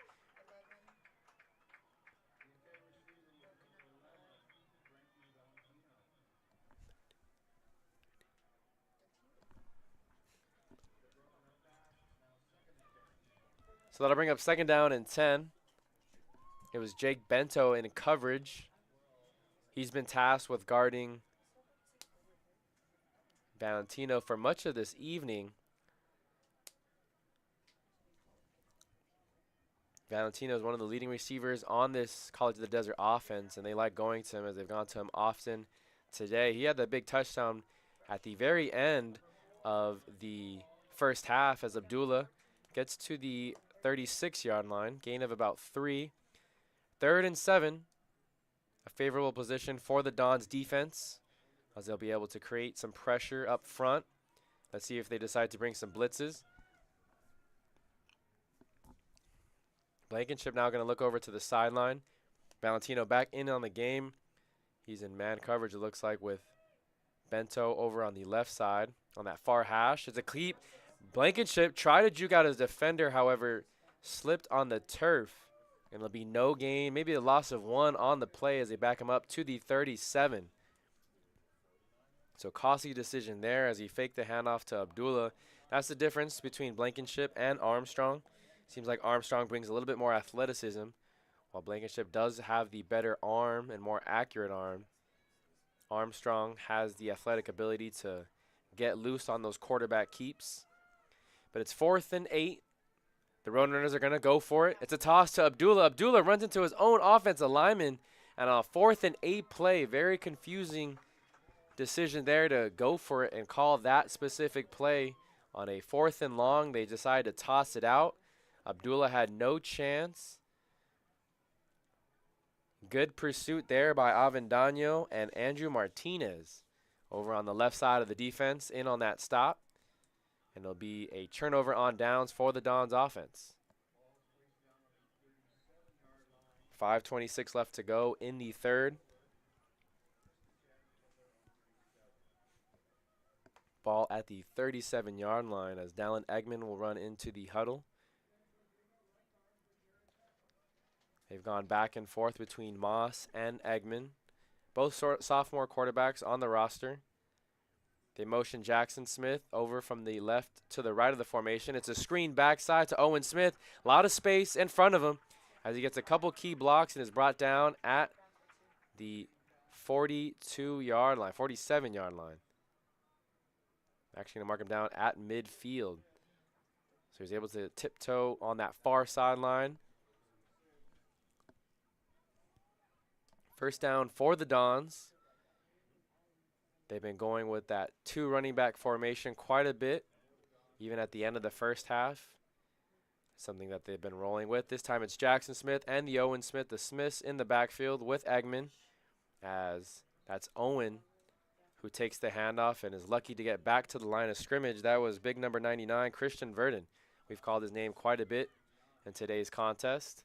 So that'll bring up second down and 10. It was Jake Bento in coverage. He's been tasked with guarding Valentino for much of this evening. Valentino is one of the leading receivers on this College of the Desert offense, and they like going to him as they've gone to him often today. He had that big touchdown at the very end of the first half as Abdullah gets to the 36-yard line, gain of about 3. 3rd and 7, a favorable position for the Dons defense as they'll be able to create some pressure up front. Let's see if they decide to bring some blitzes. Blankenship now going to look over to the sideline. Valentino back in on the game. He's in man coverage, it looks like, with Bento over on the left side on that far hash. It's a cleat. Blankenship tried to juke out his defender, however, slipped on the turf. And there'll be no gain, maybe a loss of 1 on the play as they back him up to the 37. So costly decision there as he faked the handoff to Abdullah. That's the difference between Blankenship and Armstrong. Seems like Armstrong brings a little bit more athleticism, while Blankenship does have the better arm and more accurate arm. Armstrong has the athletic ability to get loose on those quarterback keeps. But it's 4th and 8. The Roadrunners are going to go for it. It's a toss to Abdullah. Abdullah runs into his own offensive lineman. And on a 4th and 8 play, very confusing decision there to go for it and call that specific play. On a 4th and long, they decide to toss it out. Abdullah had no chance. Good pursuit there by Avendano and Andrew Martinez over on the left side of the defense in on that stop. And it'll be a turnover on downs for the Dons offense. 5:26 left to go in the third. Ball at the 37-yard line as Dallin Eggman will run into the huddle. They've gone back and forth between Moss and Eggman, both sophomore quarterbacks on the roster. They motion Jackson Smith over from the left to the right of the formation. It's a screen backside to Owen Smith. A lot of space in front of him as he gets a couple key blocks and is brought down at the 42-yard line, 47-yard line. Actually going to mark him down at midfield. So he's able to tiptoe on that far sideline. First down for the Dons. They've been going with that 2 running back formation quite a bit, even at the end of the first half. Something that they've been rolling with. This time it's Jackson Smith and the Owen Smith, the Smiths in the backfield with Eggman, as that's Owen who takes the handoff and is lucky to get back to the line of scrimmage. That was big number 99, Christian Verdon. We've called his name quite a bit in today's contest.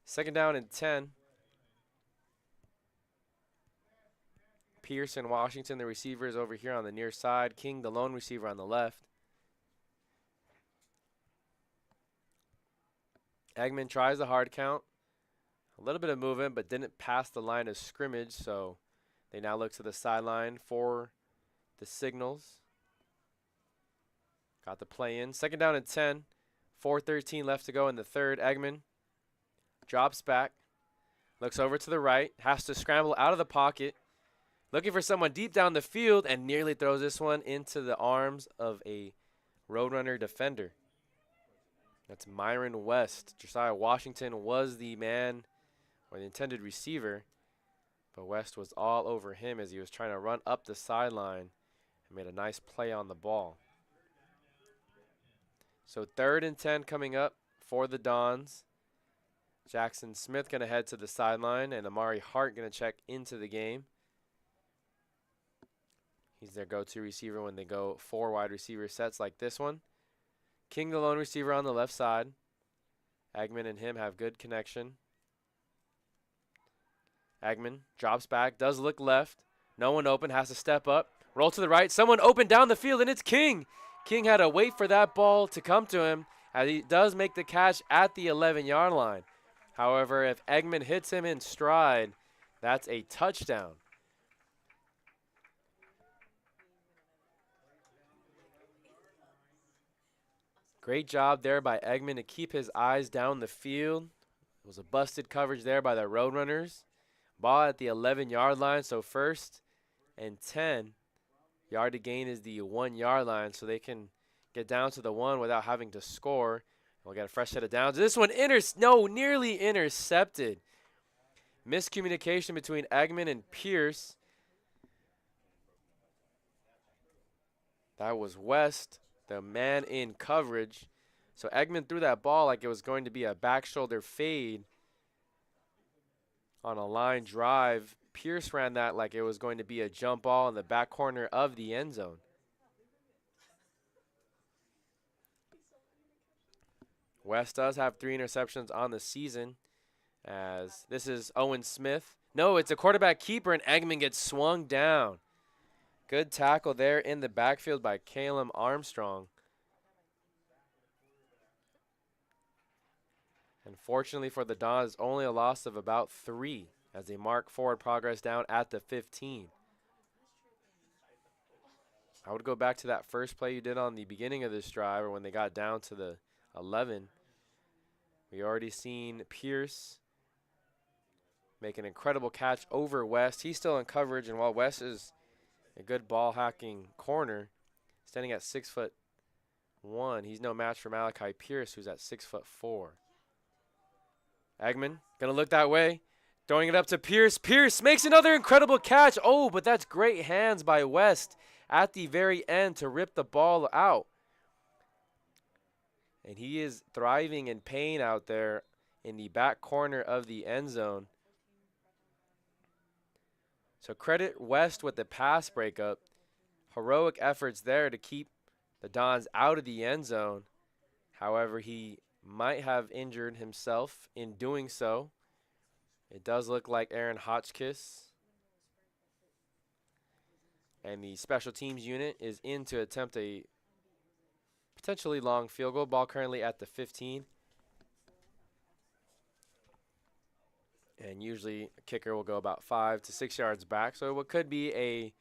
Second down and 10. Pierce and Washington, the receivers over here on the near side. King, the lone receiver, on the left. Eggman tries the hard count. A little bit of movement, but didn't pass the line of scrimmage, so they now look to the sideline for the signals. Got the play in. Second down and 10. 4:13 left to go in the third. Eggman drops back. Looks over to the right. Has to scramble out of the pocket. Looking for someone deep down the field and nearly throws this one into the arms of a Roadrunner defender. That's Myron West. Josiah Washington was the man or the intended receiver, but West was all over him as he was trying to run up the sideline and made a nice play on the ball. So 3rd and 10 coming up for the Dons. Jackson Smith going to head to the sideline and Amari Hart going to check into the game. He's their go-to receiver when they go 4 wide receiver sets like this one. King, the lone receiver on the left side. Eggman and him have good connection. Eggman drops back, does look left. No one open, has to step up. Roll to the right, someone open down the field, and it's King. King had to wait for that ball to come to him, as he does make the catch at the 11-yard line. However, if Eggman hits him in stride, that's a touchdown. Great job there by Eggman to keep his eyes down the field. It was a busted coverage there by the Roadrunners. Ball at the 11-yard line, so 1st and 10. Yard to gain is the 1-yard line, so they can get down to the 1 without having to score. We'll get a fresh set of downs. This one nearly intercepted. Miscommunication between Eggman and Pierce. That was West, the man in coverage. So Eggman threw that ball like it was going to be a back shoulder fade on a line drive. Pierce ran that like it was going to be a jump ball in the back corner of the end zone. West does have 3 interceptions on the season, as this is Owen Smith. No, it's a quarterback keeper, and Eggman gets swung down. Good tackle there in the backfield by Caleb Armstrong. Unfortunately for the Dons, only a loss of about 3 as they mark forward progress down at the 15. I would go back to that first play you did on the beginning of this drive, or when they got down to the 11. We already seen Pierce make an incredible catch over West. He's still in coverage, and while West is a good ball hacking corner, standing at 6'1", he's no match for Malachi Pierce, who's at 6'4". Eggman gonna look that way, throwing it up to Pierce. Pierce makes another incredible catch. Oh, but that's great hands by West at the very end to rip the ball out. And he is thriving in pain out there in the back corner of the end zone. So credit West with the pass breakup. Heroic efforts there to keep the Dons out of the end zone. However, he might have injured himself in doing so. It does look like Aaron Hotchkiss and the special teams unit is in to attempt a potentially long field goal. Ball currently at the 15. And usually a kicker will go about 5 to 6 yards back. So what could be a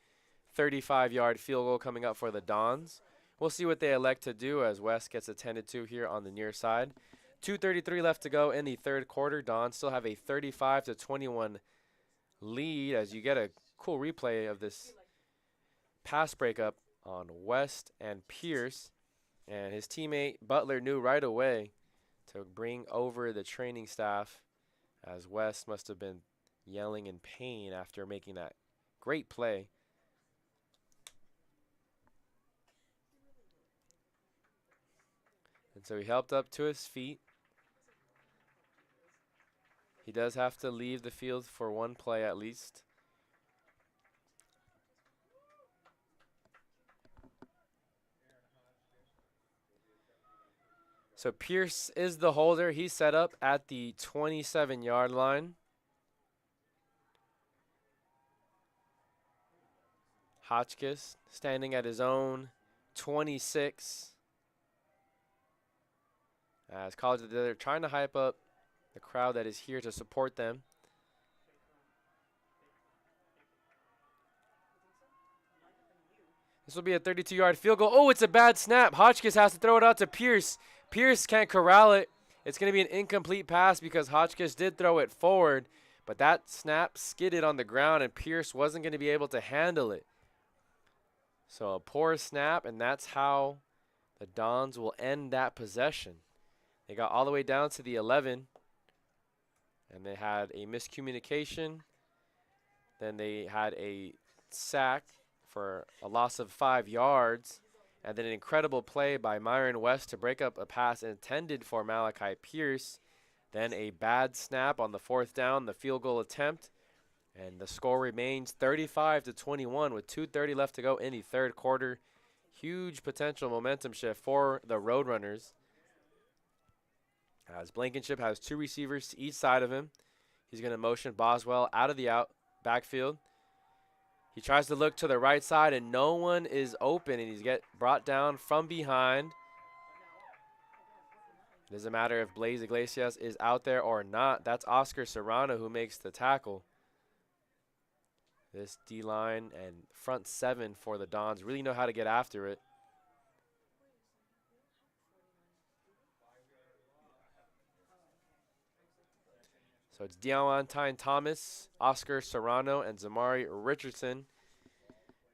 35-yard field goal coming up for the Dons. We'll see what they elect to do as West gets attended to here on the near side. 2:33 left to go in the third quarter. Dons still have a 35-21 lead as you get a cool replay of this pass breakup on West and Pierce. And his teammate Butler knew right away to bring over the training staff, as West must have been yelling in pain after making that great play. And so he helped up to his feet. He does have to leave the field for one play at least. So Pierce is the holder. He's set up at the 27-yard line. Hotchkiss standing at his own 26. As College, they're trying to hype up the crowd that is here to support them. This will be a 32-yard field goal. Oh, it's a bad snap. Hotchkiss has to throw it out to Pierce. Pierce can't corral it. It's going to be an incomplete pass because Hotchkiss did throw it forward, but that snap skidded on the ground and Pierce wasn't going to be able to handle it. So a poor snap, and that's how the Dons will end that possession. They got all the way down to the 11, and they had a miscommunication. Then they had a sack for a loss of 5 yards, and then an incredible play by Myron West to break up a pass intended for Malachi Pierce. Then a bad snap on the fourth down, the field goal attempt, and the score remains 35-21 with 2:30 left to go in the third quarter. Huge potential momentum shift for the Roadrunners, as Blankenship has 2 receivers to each side of him. He's going to motion Boswell out of the backfield. He tries to look to the right side, and no one is open, and he's get brought down from behind. It doesn't matter if Blaze Iglesias is out there or not. That's Oscar Serrano who makes the tackle. This D-line and front 7 for the Dons really know how to get after it. So it's Diamantine Thomas, Oscar Serrano, and Zamari Richardson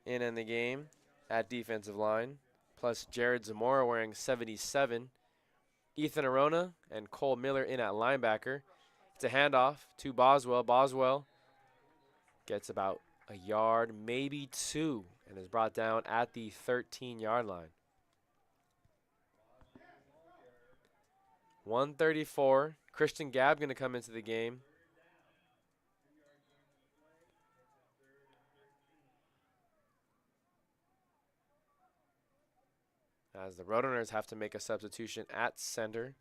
in the game at defensive line, plus Jared Zamora wearing 77. Ethan Arona and Cole Miller in at linebacker. It's a handoff to Boswell. Boswell gets about a yard, maybe 2, and is brought down at the 13-yard line. 134. Christian Gabb going to come into the game. As the Roadrunners have to make a substitution at center.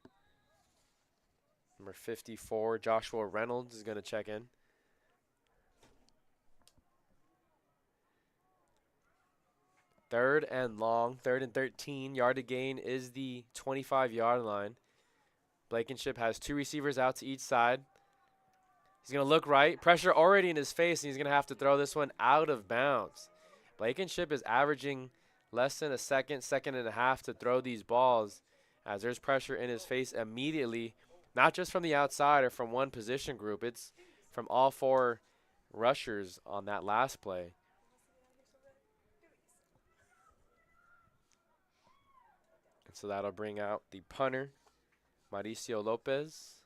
Number 54, Joshua Reynolds, is going to check in. Third and long, 3rd and 13. Yard to gain is the 25-yard line. Blankenship has 2 receivers out to each side. He's going to look right. Pressure already in his face, and he's going to have to throw this one out of bounds. Blankenship is averaging less than a second and a half to throw these balls, as there's pressure in his face immediately, not just from the outside or from one position group. It's from all 4 rushers on that last play. And so that'll bring out the punter, Mauricio Lopez.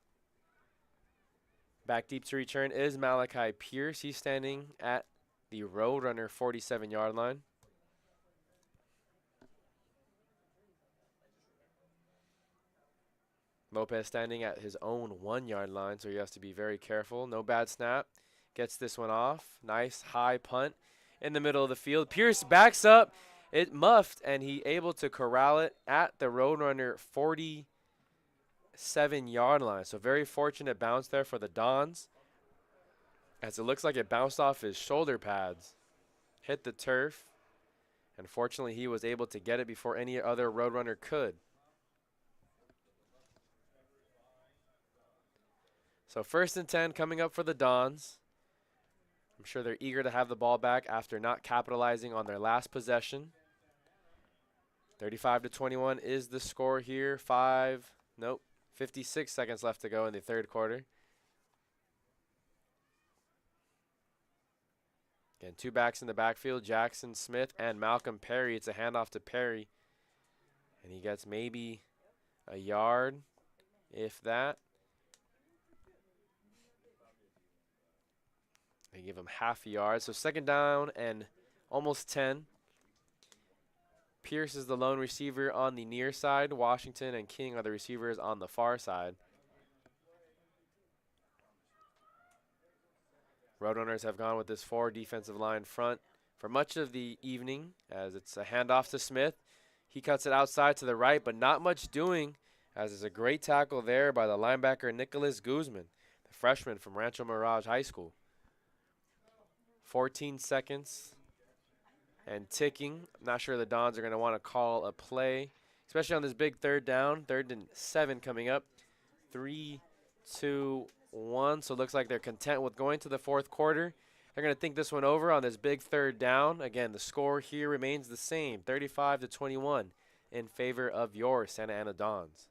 Back deep to return is Malachi Pierce. He's standing at the Roadrunner 47-yard line. Lopez standing at his own 1-yard line, so he has to be very careful. No bad snap. Gets this one off. Nice high punt in the middle of the field. Pierce backs up. It muffed, and he able to corral it at the Roadrunner 47-yard line. So very fortunate bounce there for the Dons, as it looks like it bounced off his shoulder pads, hit the turf, and fortunately he was able to get it before any other Roadrunner could. So 1st and 10 coming up for the Dons. I'm sure they're eager to have the ball back after not capitalizing on their last possession. 35-21 is the score here. 56 seconds left to go in the 3rd quarter. Again, 2 backs in the backfield, Jackson Smith and Malcolm Perry. It's a handoff to Perry. And he gets maybe a yard, if that. They give him half a yard. So 2nd down and almost 10. Pierce is the lone receiver on the near side. Washington and King are the receivers on the far side. Roadrunners have gone with this 4 defensive line front for much of the evening, as it's a handoff to Smith. He cuts it outside to the right, but not much doing, as there's a great tackle there by the linebacker Nicholas Guzman, the freshman from Rancho Mirage High School. 14 seconds and ticking. I'm not sure the Dons are going to want to call a play, especially on this big 3rd down. 3rd and 7 coming up. 3, 2, 1. So it looks like they're content with going to the 4th quarter. They're going to think this one over on this big 3rd down. Again, the score here remains the same, 35-21 in favor of your Santa Ana Dons.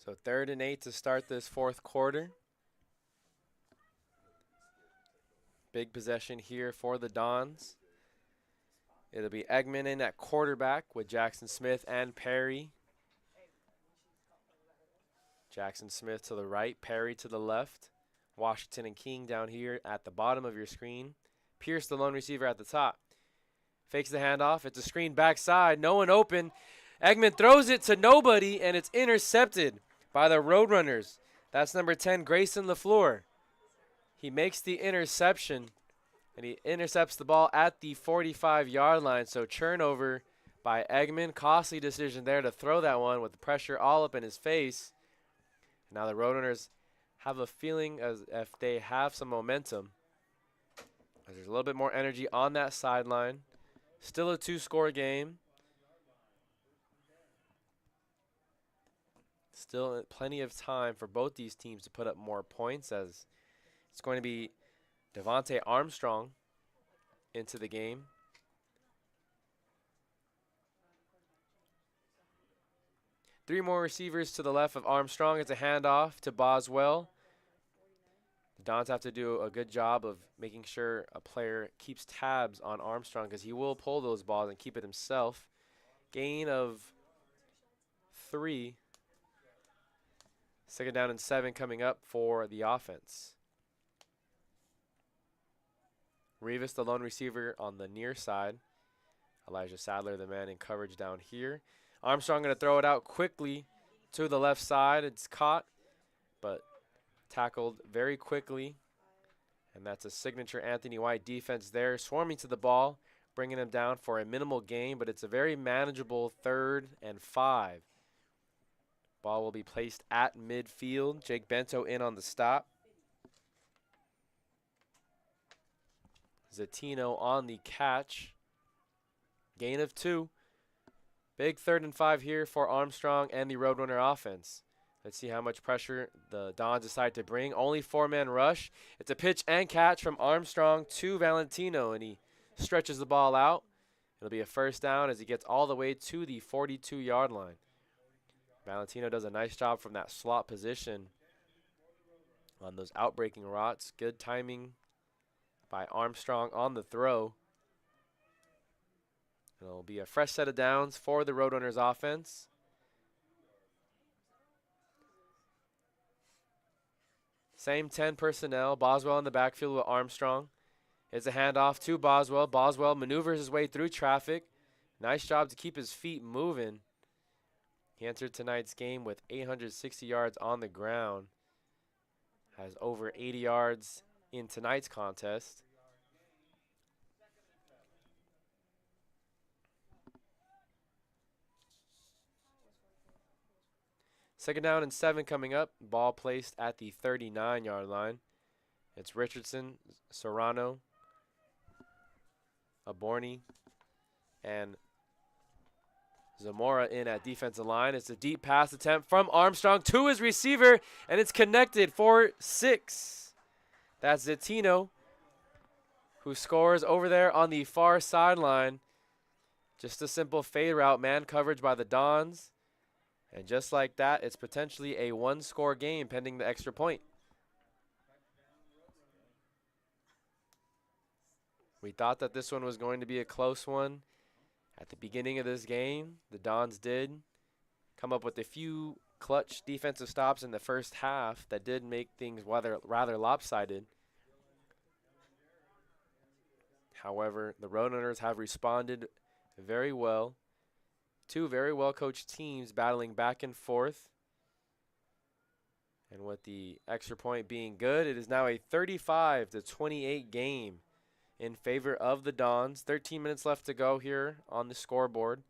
So 3rd and 8 to start this 4th quarter. Big possession here for the Dons. It'll be Eggman in at quarterback with Jackson Smith and Perry. Jackson Smith to the right, Perry to the left. Washington and King down here at the bottom of your screen. Pierce, the lone receiver, at the top. Fakes the handoff. It's a screen backside. No one open. Eggman throws it to nobody, and it's intercepted by the Roadrunners. That's number 10, Grayson LaFleur. He makes the interception, and he intercepts the ball at the 45-yard line. So turnover by Eggman. Costly decision there to throw that one with the pressure all up in his face. Now the Roadrunners have a feeling as if they have some momentum. There's a little bit more energy on that sideline. Still a 2-score game. Still plenty of time for both these teams to put up more points, as it's going to be Devontae Armstrong into the game. Three more receivers to the left of Armstrong. It's a handoff to Boswell. The Dons have to do a good job of making sure a player keeps tabs on Armstrong, because he will pull those balls and keep it himself. Gain of 3. 2nd down and 7 coming up for the offense. Rivas, the lone receiver on the near side. Elijah Sadler, the man in coverage down here. Armstrong going to throw it out quickly to the left side. It's caught, but tackled very quickly. And that's a signature Anthony White defense there, swarming to the ball, bringing him down for a minimal gain, but it's a very manageable 3rd and 5. Ball will be placed at midfield. Jake Bento in on the stop. Zatino on the catch. Gain of 2. Big 3rd and 5 here for Armstrong and the Roadrunner offense. Let's see how much pressure the Dons decide to bring. Only 4-man rush. It's a pitch and catch from Armstrong to Valentino, and he stretches the ball out. It'll be a 1st down as he gets all the way to the 42-yard line. Valentino does a nice job from that slot position. on those outbreaking routes. Good timing by Armstrong on the throw. It'll be a fresh set of downs for the Roadrunners offense. Same 10 personnel. Boswell in the backfield with Armstrong. It's a handoff to Boswell. Boswell maneuvers his way through traffic. Nice job to keep his feet moving. He entered tonight's game with 860 yards on the ground. Has over 80 yards in tonight's contest. Second down and 7 coming up. Ball placed at the 39-yard line. It's Richardson, Serrano, Aborni, and Zamora in at defensive line. It's a deep pass attempt from Armstrong to his receiver, and it's connected for 6. That's Zettino, who scores over there on the far sideline. Just a simple fade route, man coverage by the Dons. And just like that, it's potentially a 1-score game pending the extra point. We thought that this one was going to be a close one. At the beginning of this game, the Dons did come up with a few clutch defensive stops in the first half that did make things rather lopsided. However, the Roadrunners have responded very well. Two very well-coached teams battling back and forth. And with the extra point being good, it is now a 35-28 game in favor of the Dons. 13 minutes left to go here on the scoreboard.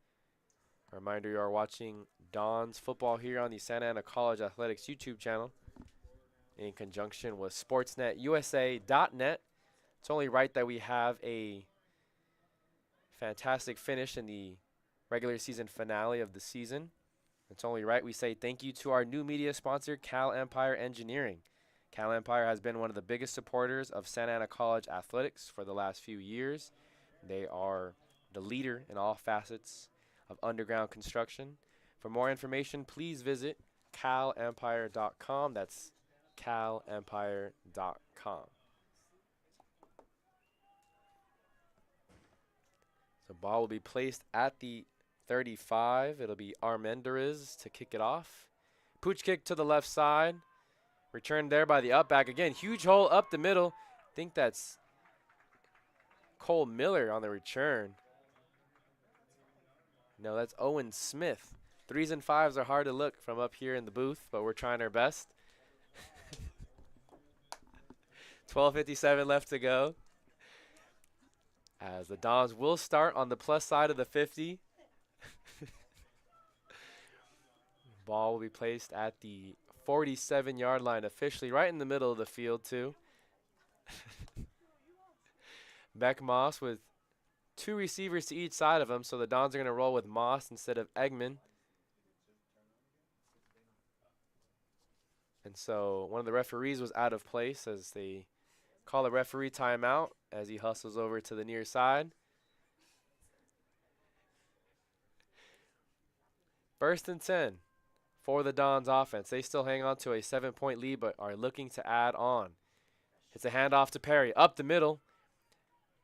A reminder, you are watching Dons football here on the Santa Ana College Athletics YouTube channel in conjunction with SportsNetUSA.net. It's only right that we have a fantastic finish in the regular season finale of the season. It's only right we say thank you to our new media sponsor, Cal Empire Engineering. Cal Empire has been one of the biggest supporters of Santa Ana College athletics for the last few years. They are the leader in all facets of underground construction. For more information, please visit calempire.com. That's calempire.com. The ball will be placed at the 35. It'll be Armendariz to kick it off. Pooch kick to the left side. Returned there by the up back. Again, huge hole up the middle. I think that's Cole Miller on the return. No, that's Owen Smith. 3s and 5s are hard to look from up here in the booth, but we're trying our best. 12:57 left to go. As the Dons will start on the plus side of the 50. Ball will be placed at the 47-yard line, officially right in the middle of the field too. Beck Moss with 2 receivers to each side of him, so the Dons are going to roll with Moss instead of Eggman. And so one of the referees was out of place as they call a referee timeout as he hustles over to the near side. First and 10 for the Dons offense. They still hang on to a 7-point lead but are looking to add on. It's a handoff to Perry up the middle.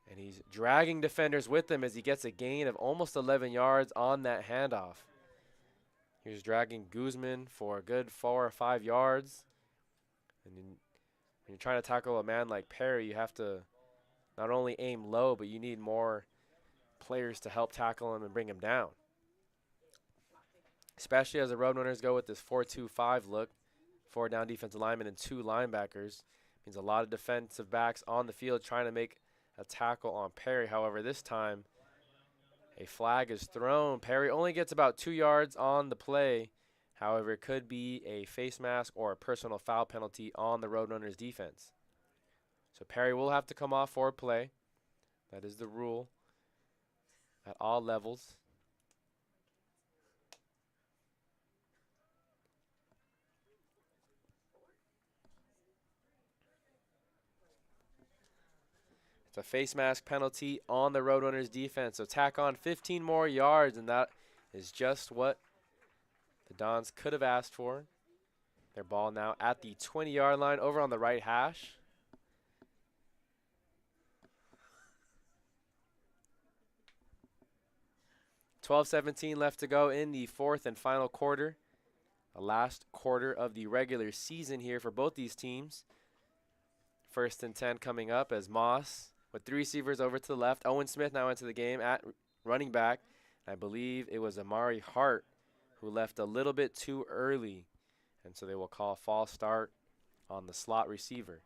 And he's dragging defenders with him as he gets a gain of almost 11 yards on that handoff. He's dragging Guzman for a good 4 or 5 yards. And then when you're trying to tackle a man like Perry, you have to not only aim low, but you need more players to help tackle him and bring him down. Especially as the Roadrunners go with this 4-2-5 look. 4 down defensive linemen and 2 linebackers. Means a lot of defensive backs on the field trying to make a tackle on Perry. However, this time a flag is thrown. Perry only gets about 2 yards on the play. However, it could be a face mask or a personal foul penalty on the Roadrunners defense. So Perry will have to come off for a play. That is the rule at all levels. It's a face mask penalty on the Roadrunners defense. So tack on 15 more yards, and that is just what the Dons could have asked for. Their ball now at the 20-yard line over on the right hash. .12:17 left to go in the fourth and final quarter. The last quarter of the regular season here for both these teams. 1st and 10 coming up as Moss with 3 receivers over to the left. Owen Smith now into the game at running back. I believe it was Amari Hart who left a little bit too early, and so they will call a false start on the slot receiver.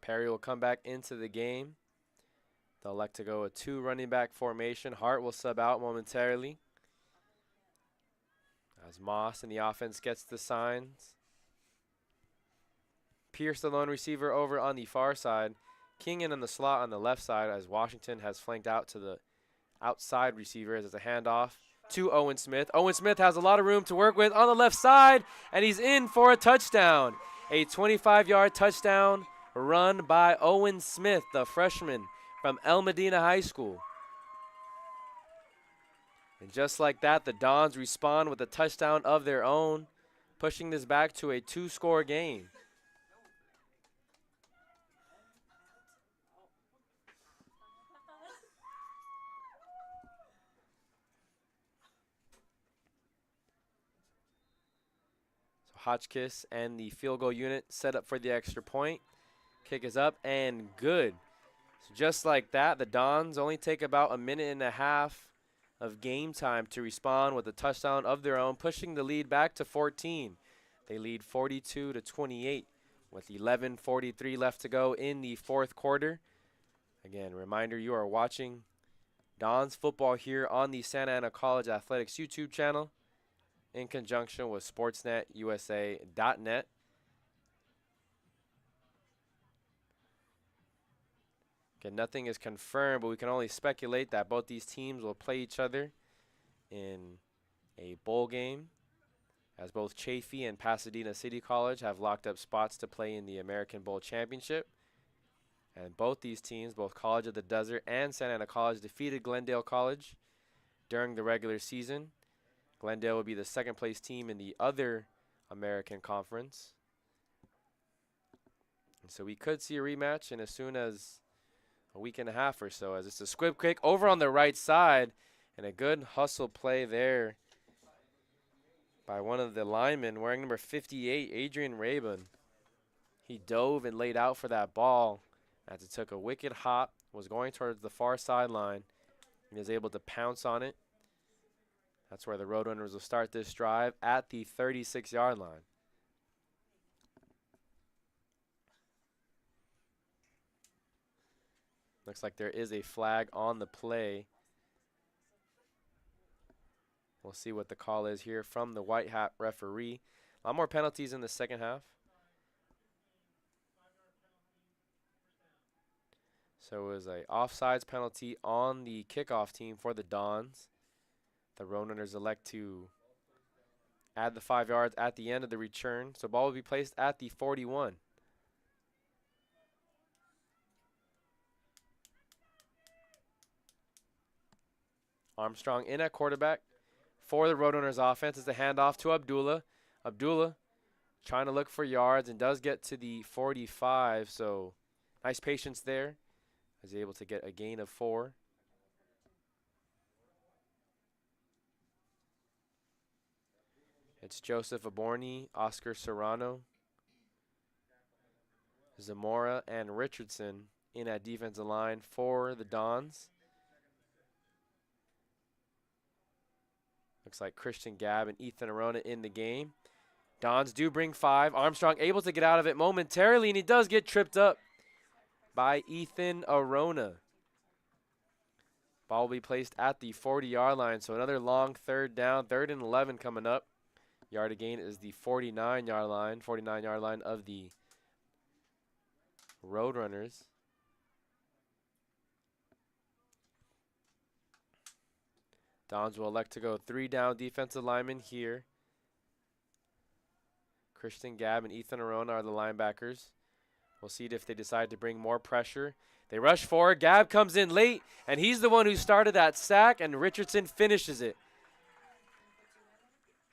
Perry will come back into the game. They'll elect to go a 2 running back formation. Hart will sub out momentarily as Moss in the offense gets the signs. Pierce, the lone receiver, over on the far side. King in on the slot on the left side as Washington has flanked out to the outside receiver as it's a handoff to Owen Smith. Owen Smith has a lot of room to work with on the left side, and he's in for a touchdown. A 25-yard touchdown run by Owen Smith, the freshman from El Medina High School. And just like that, the Dons respond with a touchdown of their own, pushing this back to a 2-score game. Hotchkiss and the field goal unit set up for the extra point. Kick is up and good. So just like that, the Dons only take about a minute and a half of game time to respond with a touchdown of their own, pushing the lead back to 14. They lead 42-28 with 11:43 left to go in the fourth quarter. Again, reminder, you are watching Dons football here on the Santa Ana College Athletics YouTube channel, in conjunction with sportsnetusa.net. Again, nothing is confirmed, but we can only speculate that both these teams will play each other in a bowl game, as both Chaffee and Pasadena City College have locked up spots to play in the American Bowl Championship. And both these teams, both College of the Desert and Santa Ana College, defeated Glendale College during the regular season. Glendale will be the second-place team in the other American Conference. And so we could see a rematch in as soon as a week and a half or so, as it's a squib kick over on the right side, and a good hustle play there by one of the linemen wearing number 58, Adrian Rabin. He dove and laid out for that ball as it took a wicked hop, was going towards the far sideline, and was able to pounce on it. That's where the Roadrunners will start this drive at the 36-yard line. Looks like there is a flag on the play. We'll see what the call is here from the white hat referee. A lot more penalties in the second half. So it was a offsides penalty on the kickoff team for the Dons. The Roadrunners elect to add the 5 yards at the end of the return. So ball will be placed at the 41. Armstrong in at quarterback for the Roadrunners offense. Is the handoff to Abdullah. Abdullah trying to look for yards and does get to the 45. So nice patience there. Is able to get a gain of 4. It's Joseph Aborni, Oscar Serrano, Zamora, and Richardson in at defensive line for the Dons. Looks like Christian Gabb and Ethan Arona in the game. Dons do bring 5. Armstrong able to get out of it momentarily, and he does get tripped up by Ethan Arona. Ball will be placed at the 40-yard line, so another long third down, 3rd and 11 coming up. Yard of gain is the 49-yard line of the Roadrunners. Dons will elect to go 3 down defensive linemen here. Christian Gabb and Ethan Arona are the linebackers. We'll see if they decide to bring more pressure. They rush forward. Gab comes in late, and he's the one who started that sack, and Richardson finishes it.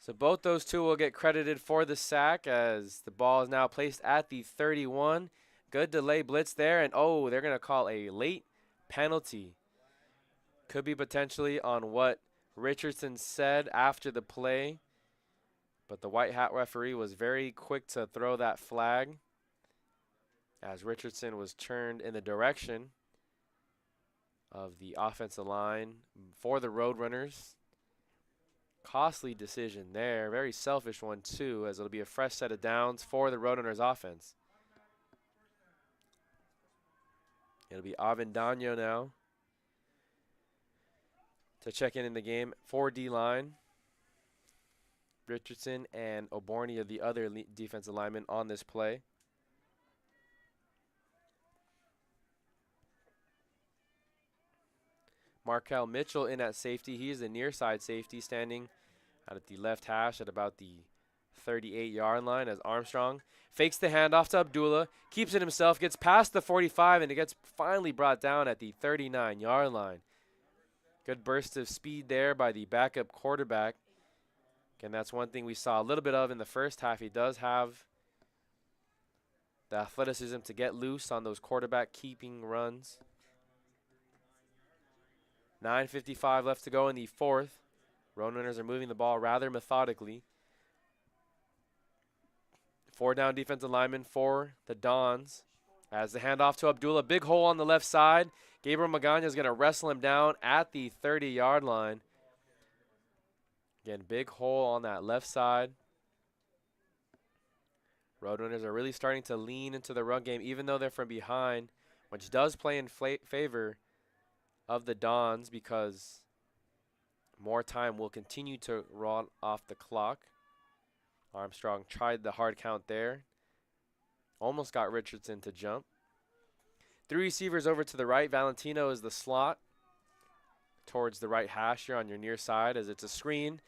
So both those two will get credited for the sack as the ball is now placed at the 31. Good delay blitz there, and oh, they're going to call a late penalty. Could be potentially on what Richardson said after the play, but the white hat referee was very quick to throw that flag as Richardson was turned in the direction of the offensive line for the Roadrunners. Costly decision there. Very selfish one, too, as it'll be a fresh set of downs for the Roadrunners offense. It'll be Avendano now to check in the game for D-line. Richardson and Oborny are the other defensive linemen on this play. Markel Mitchell in at safety. He is the near side safety, standing out at the left hash at about the 38-yard line as Armstrong fakes the handoff to Abdullah, keeps it himself, gets past the 45, and it gets finally brought down at the 39-yard line. Good burst of speed there by the backup quarterback. Again, that's one thing we saw a little bit of in the first half. He does have the athleticism to get loose on those quarterback keeping runs. 9:55 left to go in the fourth. Roadrunners are moving the ball rather methodically. 4 down defensive linemen for the Dons. As the handoff to Abdullah, big hole on the left side. Gabriel Magana is going to wrestle him down at the 30-yard line. Again, big hole on that left side. Roadrunners are really starting to lean into the run game, even though they're from behind, which does play in favor of the Dons because more time will continue to run off the clock. Armstrong tried the hard count there. Almost got Richardson to jump. 3 receivers over to the right. Valentino is the slot towards the right hash here on your near side as it's a screen.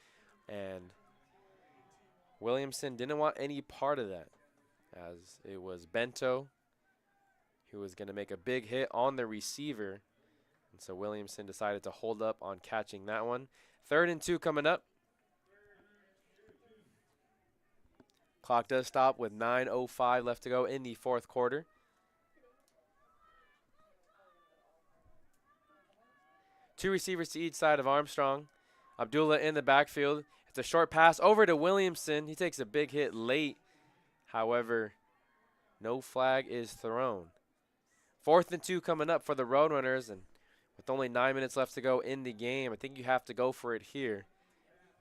And Williamson didn't want any part of that as it was Bento who was going to make a big hit on the receiver. And so Williamson decided to hold up on catching that one. 3rd and 2 coming up. Clock does stop with 9:05 left to go in the fourth quarter. Two receivers to each side of Armstrong. Abdullah in the backfield. It's a short pass over to Williamson. He takes a big hit late. However, no flag is thrown. 4th and 2 coming up for the Roadrunners, and with only 9 minutes left to go in the game, I think you have to go for it here.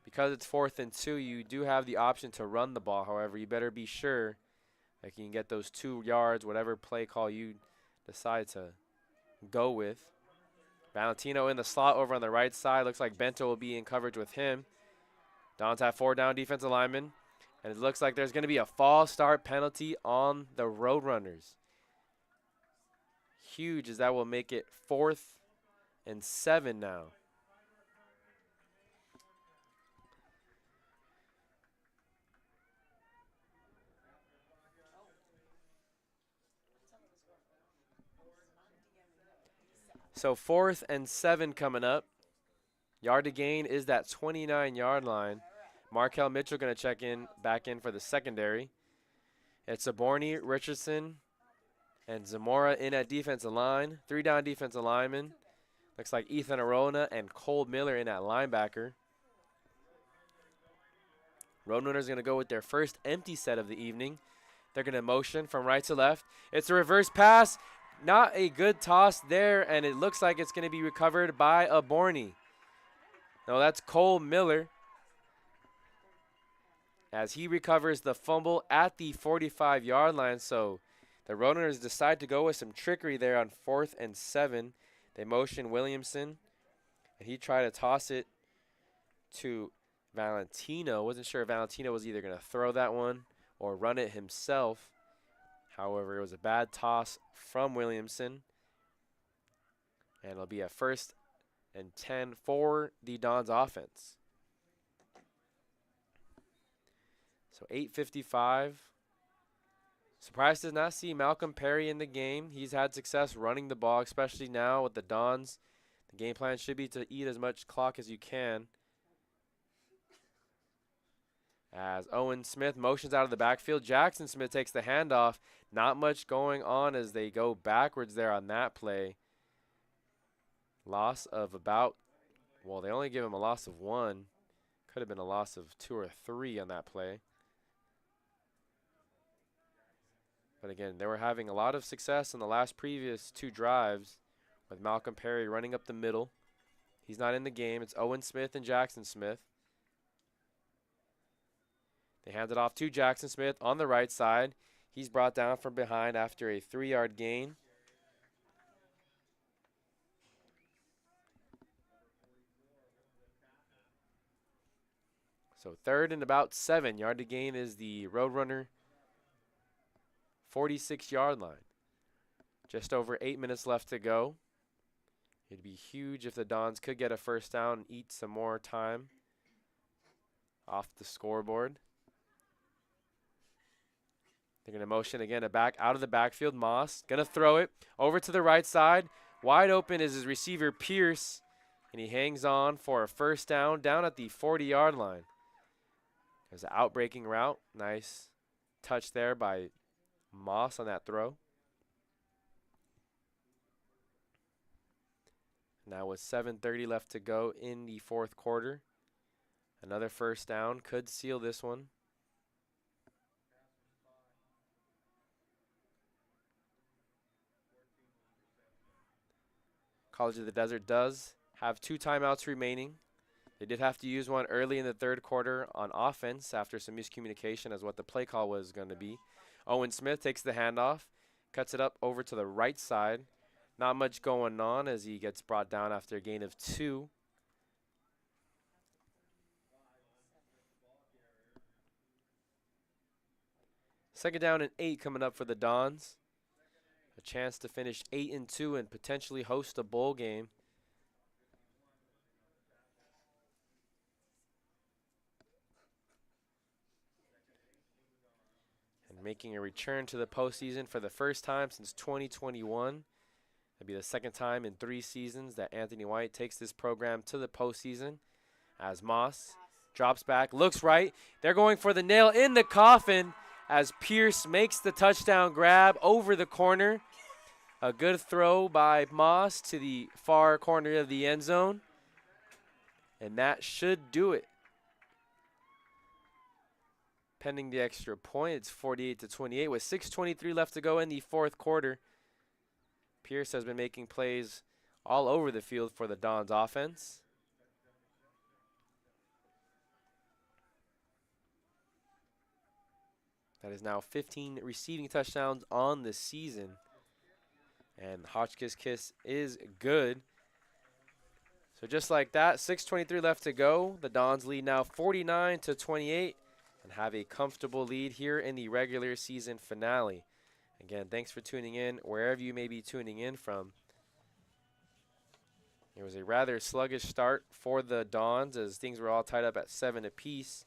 Because it's 4th and 2, you do have the option to run the ball. However, you better be sure that you can get those 2 yards, whatever play call you decide to go with. Valentino in the slot over on the right side. Looks like Bento will be in coverage with him. Dons have 4 down defensive linemen. And it looks like there's going to be a false start penalty on the Roadrunners. Huge, as that will make it 4th and 7 now. So 4th and 7 coming up. Yard to gain is that 29-yard line. Markel Mitchell going to check in, back in for the secondary. It's Oborny, Richardson, and Zamora in at defensive line. 3 down defensive linemen. Looks like Ethan Arona and Cole Miller in at linebacker. Roadrunners going to go with their first empty set of the evening. They're going to motion from right to left. It's a reverse pass. Not a good toss there, and it looks like it's going to be recovered by Oborny. No, that's Cole Miller as he recovers the fumble at the 45-yard line. So the Roadrunners decide to go with some trickery there on 4th and 7. They motion Williamson, and he tried to toss it to Valentino. Wasn't sure if Valentino was either going to throw that one or run it himself. However, it was a bad toss from Williamson. And it'll be a 1st and 10 for the Dons offense. So 8:55 Surprised to not see Malcolm Perry in the game. He's had success running the ball, especially now with the Dons. The game plan should be to eat as much clock as you can. As Owen Smith motions out of the backfield, Jackson Smith takes the handoff. Not much going on as they go backwards there on that play. Loss of about, well, they only give him a loss of 1. Could have been a loss of 2 or 3 on that play. But again, they were having a lot of success in the last previous 2 drives with Malcolm Perry running up the middle. He's not in the game. It's Owen Smith and Jackson Smith. They hand it off to Jackson Smith on the right side. He's brought down from behind after a 3-yard gain. So 3rd and about 7. Yard to gain is the Roadrunner 46-yard line. Just over 8 minutes left to go. It'd be huge if the Dons could get a first down and eat some more time off the scoreboard. They're going to motion again a back out of the backfield. Moss going to throw it over to the right side. Wide open is his receiver Pierce, and he hangs on for a first down at the 40-yard line. There's an outbreaking route. Nice touch there by Moss on that throw. Now with 7:30 left to go in the 4th quarter, another first down could seal this one. College of the Desert does have 2 timeouts remaining. They did have to use one early in the 3rd quarter on offense after some miscommunication as what the play call was going to be. Owen Smith takes the handoff, cuts it up over to the right side. Not much going on as he gets brought down after a gain of 2. Second down and 8 coming up for the Dons. A chance to finish 8-2 and potentially host a bowl game. And making a return to the postseason for the first time since 2021. It'll be the 2nd time in 3 seasons that Anthony White takes this program to the postseason. As Moss drops back, looks right. They're going for the nail in the coffin as Pierce makes the touchdown grab over the corner. A good throw by Moss to the far corner of the end zone. And that should do it. Pending the extra point, it's 48-28 with 6:23 left to go in the 4th quarter. Pierce has been making plays all over the field for the Dons offense. That is now 15 receiving touchdowns on the season. And Hotchkiss Kiss is good. So just like that, 6:23 left to go. The Dons lead now 49-28 and have a comfortable lead here in the regular season finale. Again, thanks for tuning in, wherever you may be tuning in from. It was a rather sluggish start for the Dons as things were all tied up at 7 apiece.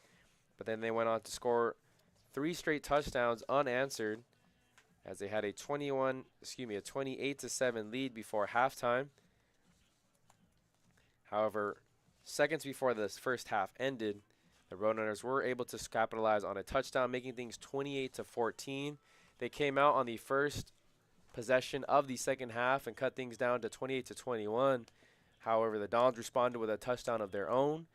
But then they went on to score 3 straight touchdowns unanswered as they had a 28-7 lead before halftime. However, seconds before this first half ended, the Roadrunners were able to capitalize on a touchdown, making things 28-14. They came out on the first possession of the second half and cut things down to 28-21. However, the Dons responded with a touchdown of their own.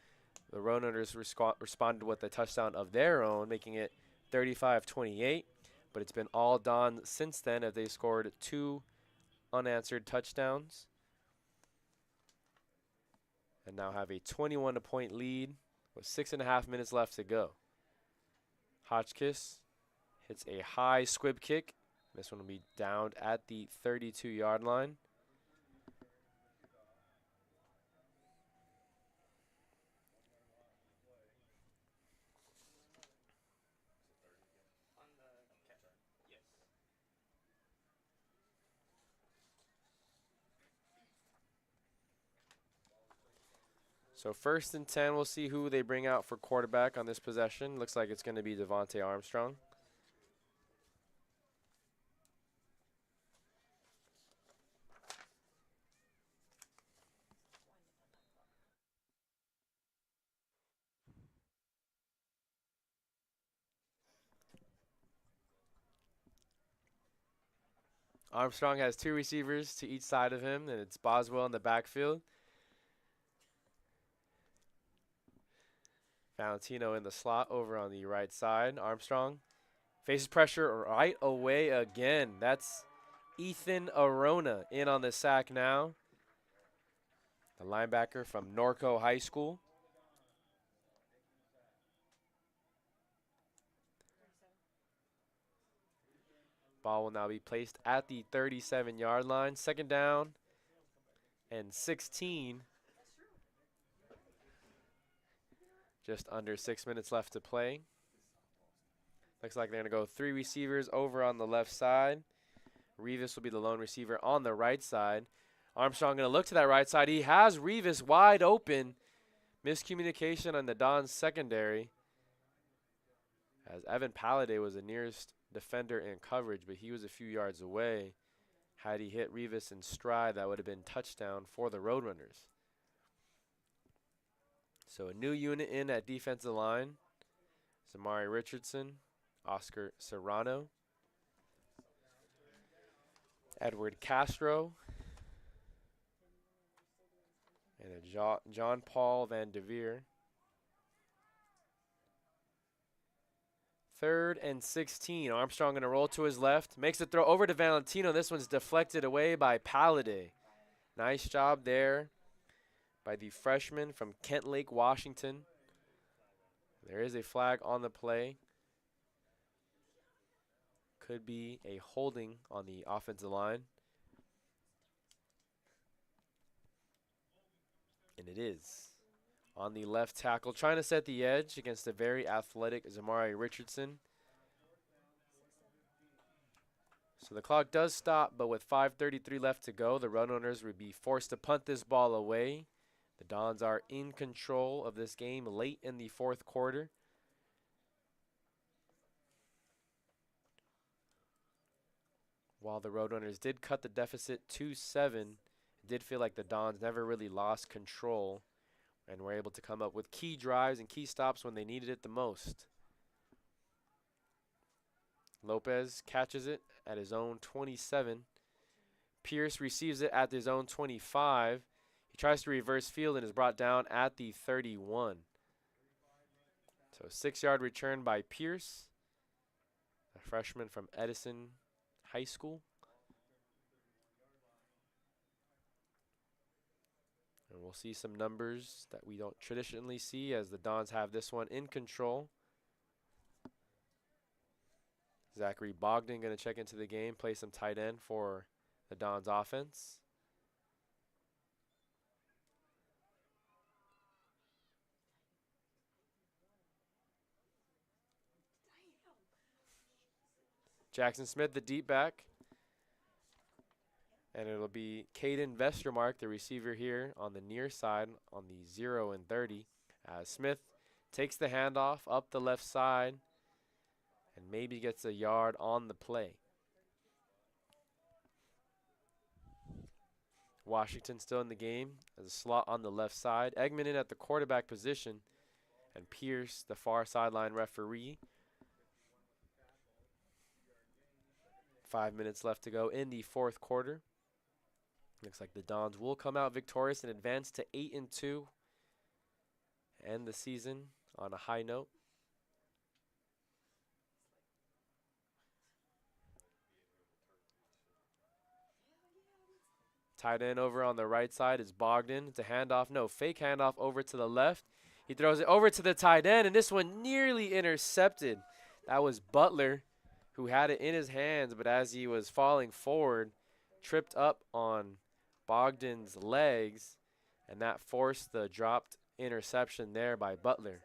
The Roadrunners responded with a touchdown of their own, making it 35-28. But it's been all Dons since then as they scored 2 unanswered touchdowns. And now have a 21-point lead with 6.5 minutes left to go. Hotchkiss hits a high squib kick. This one will be downed at the 32-yard line. So 1st and 10, we'll see who they bring out for quarterback on this possession. Looks like it's going to be Devontae Armstrong. Armstrong has 2 receivers to each side of him, and it's Boswell in the backfield. Valentino in the slot over on the right side. Armstrong faces pressure right away again. That's Ethan Arona in on the sack now. The linebacker from Norco High School. Ball will now be placed at the 37-yard line. 2nd down and 16. Just under 6 minutes left to play. Looks like they're going to go 3 receivers over on the left side. Revis will be the lone receiver on the right side. Armstrong going to look to that right side. He has Revis wide open. Miscommunication on the Dons secondary, as Evan Palladay was the nearest defender in coverage, but he was a few yards away. Had he hit Revis in stride, that would have been touchdown for the Roadrunners. So a new unit in at defensive line. Zamari Richardson, Oscar Serrano, Edward Castro, and a John Paul Van Devere. 3rd and 16. Armstrong going to roll to his left. Makes a throw over to Valentino. This one's deflected away by Palladay. Nice job there by the freshman from Kent Lake, Washington. There is a flag on the play. Could be a holding on the offensive line. And it is. On the left tackle, trying to set the edge against a very athletic Zamari Richardson. So the clock does stop, but with 5:33 left to go, the Roadrunners would be forced to punt this ball away. The Dons are in control of this game late in the 4th quarter. While the Roadrunners did cut the deficit to 7, it did feel like the Dons never really lost control and were able to come up with key drives and key stops when they needed it the most. Lopez catches it at his own 27. Pierce receives it at his own 25. He tries to reverse field and is brought down at the 31. So 6-yard return by Pierce, a freshman from Edison High School. And we'll see some numbers that we don't traditionally see as the Dons have this one in control. Zachary Bogdan going to check into the game, play some tight end for the Dons offense. Jackson Smith, the deep back. And it'll be Caden Vestermark, the receiver here on the near side on the 0 and 30. As Smith takes the handoff up the left side and maybe gets a yard on the play. Washington still in the game as a slot on the left side. Eggman in at the quarterback position, and Pierce, the far sideline referee. 5 minutes left to go in the 4th quarter. Looks like the Dons will come out victorious and advance to 8-2. End the season on a high note. Tight end over on the right side is Bogdan. It's a handoff. No, fake handoff over to the left. He throws it over to the tight end, and this one nearly intercepted. That was Butler, who had it in his hands, but as he was falling forward, tripped up on Bogdan's legs, and that forced the dropped interception there by Butler.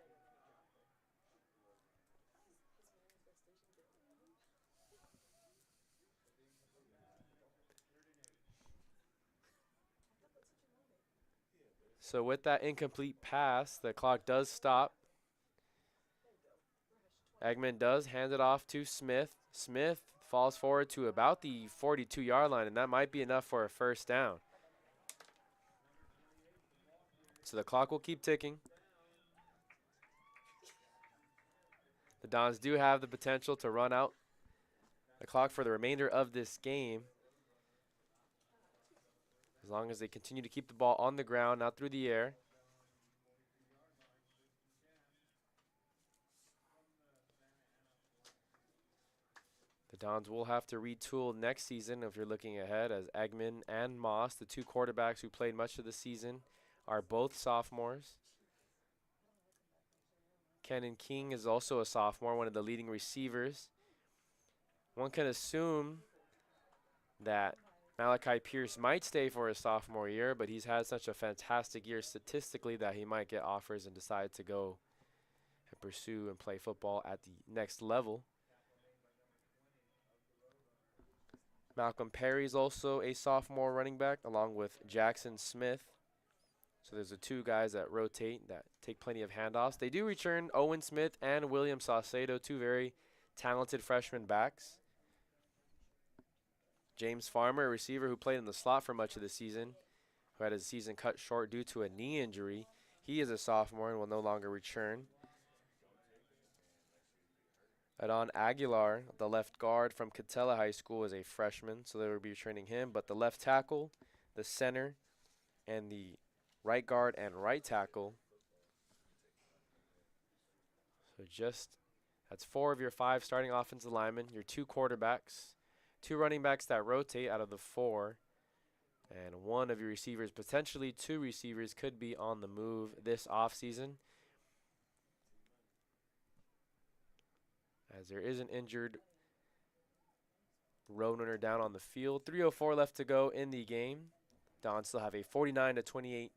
So with that incomplete pass, the clock does stop. Eggman does hand it off to Smith. Smith falls forward to about the 42-yard line, and that might be enough for a first down. So the clock will keep ticking. The Dons do have the potential to run out the clock for the remainder of this game. as long as they continue to keep the ball on the ground, not through the air. The Dons will have to retool next season if you're looking ahead, as Eggman and Moss, the two quarterbacks who played much of the season, are both sophomores. Kenan King is also a sophomore, one of the leading receivers. One can assume that Malachi Pierce might stay for his sophomore year, but he's had such a fantastic year statistically that he might get offers and decide to go and pursue and play football at the next level. Malcolm Perry is also a sophomore running back, along with Jackson Smith. So there's the two guys that rotate, that take plenty of handoffs. They do return Owen Smith and William Saucedo, two very talented freshman backs. James Farmer, a receiver who played in the slot for much of the season, who had his season cut short due to a knee injury. He is a sophomore and will no longer return. Adon Aguilar, the left guard from Catella High School, is a freshman, so they will be returning him. But the left tackle, the center, and the right guard and right tackle. So that's 4 of your 5 starting offensive linemen, your 2 quarterbacks, 2 running backs that rotate out of the 4, and 1 of your receivers, potentially 2 receivers, could be on the move this offseason, as there is an injured Roadrunner down on the field. 3:04 left to go in the game. Dons still have a 49-28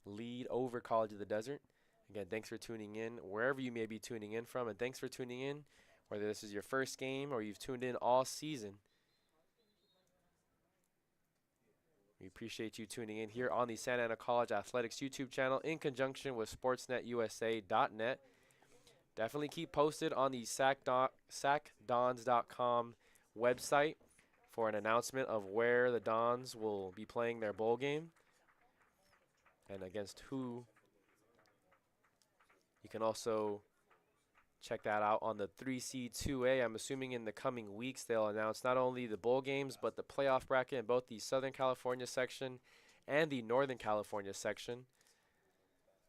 lead over College of the Desert. Again, thanks for tuning in wherever you may be tuning in from, and thanks for tuning in, whether this is your first game or you've tuned in all season. We appreciate you tuning in here on the Santa Ana College Athletics YouTube channel in conjunction with sportsnetusa.net. Definitely keep posted on the sacdons.com website for an announcement of where the Dons will be playing their bowl game and against who. You can also check that out on the 3C2A. I'm assuming in the coming weeks they'll announce not only the bowl games but the playoff bracket in both the Southern California section and the Northern California section.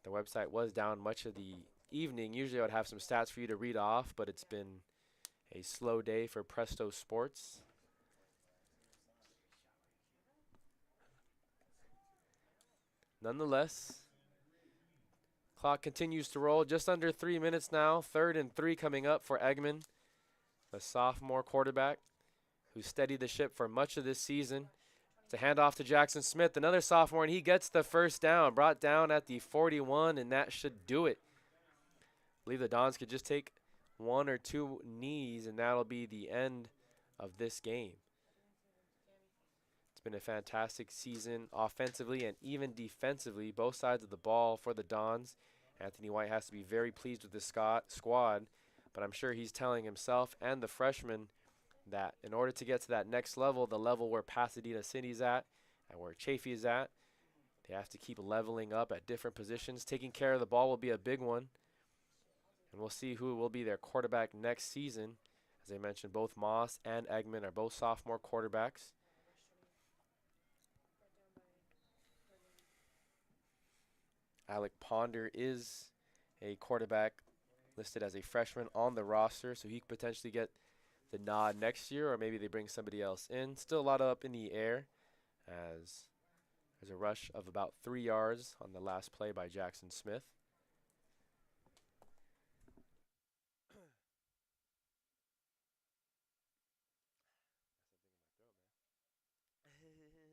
The website was down much of the evening. Usually I would have some stats for you to read off, but it's been a slow day for Presto Sports. Nonetheless, clock continues to roll. Just under 3 minutes now. 3rd and 3 coming up for Eggman, the sophomore quarterback who steadied the ship for much of this season. It's a handoff to Jackson Smith, another sophomore, and he gets the first down. Brought down at the 41, and that should do it. I believe the Dons could just take 1 or 2 knees, and that'll be the end of this game. It's been a fantastic season offensively and even defensively, both sides of the ball for the Dons. Anthony White has to be very pleased with the squad, but I'm sure he's telling himself and the freshmen that in order to get to that next level, the level where Pasadena City's at and where Chaffee is at, they have to keep leveling up at different positions. Taking care of the ball will be a big one. And we'll see who will be their quarterback next season. As I mentioned, both Moss and Eggman are both sophomore quarterbacks. Alec Ponder is a quarterback listed as a freshman on the roster, so he could potentially get the nod next year, or maybe they bring somebody else in. Still a lot up in the air, as there's a rush of about 3 yards on the last play by Jackson Smith. Excuse me for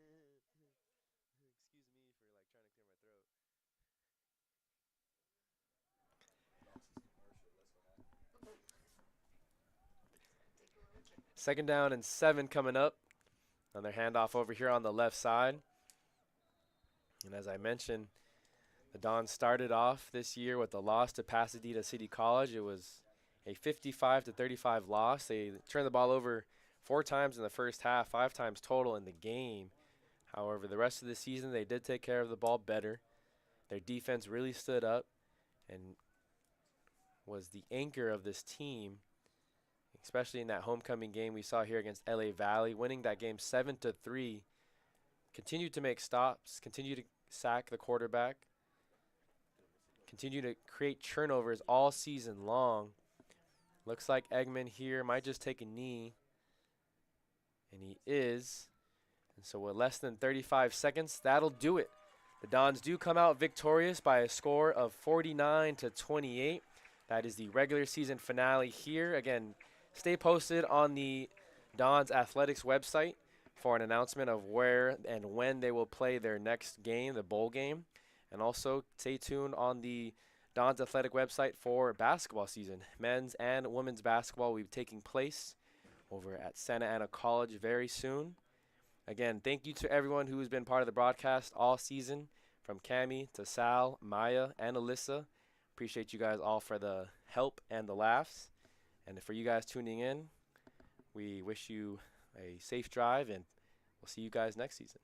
like trying to clear my throat. Second down and 7 coming up. Another handoff over here on the left side. And as I mentioned, the Dons started off this year with a loss to Pasadena City College. It was a 55-35 loss. They turned the ball over 4 times in the first half, 5 times total in the game. However, the rest of the season, they did take care of the ball better. Their defense really stood up and was the anchor of this team, especially in that homecoming game we saw here against LA Valley, winning that game 7-3. continue to make stops, continue to sack the quarterback, continue to create turnovers all season long. Looks like Eggman here might just take a knee, and he is. And so with less than 35 seconds, that'll do it. The Dons do come out victorious by a score of 49-28. That is the regular season finale here. Again, stay posted on the Dons Athletics website for an announcement of where and when they will play their next game, the bowl game. And also stay tuned on the Dons Athletic website for basketball season. Men's and women's basketball will be taking place over at Santa Ana College very soon. Again, thank you to everyone who has been part of the broadcast all season, from Cammie to Sal, Maya, and Alyssa. Appreciate you guys all for the help and the laughs. And for you guys tuning in, we wish you a safe drive, and we'll see you guys next season.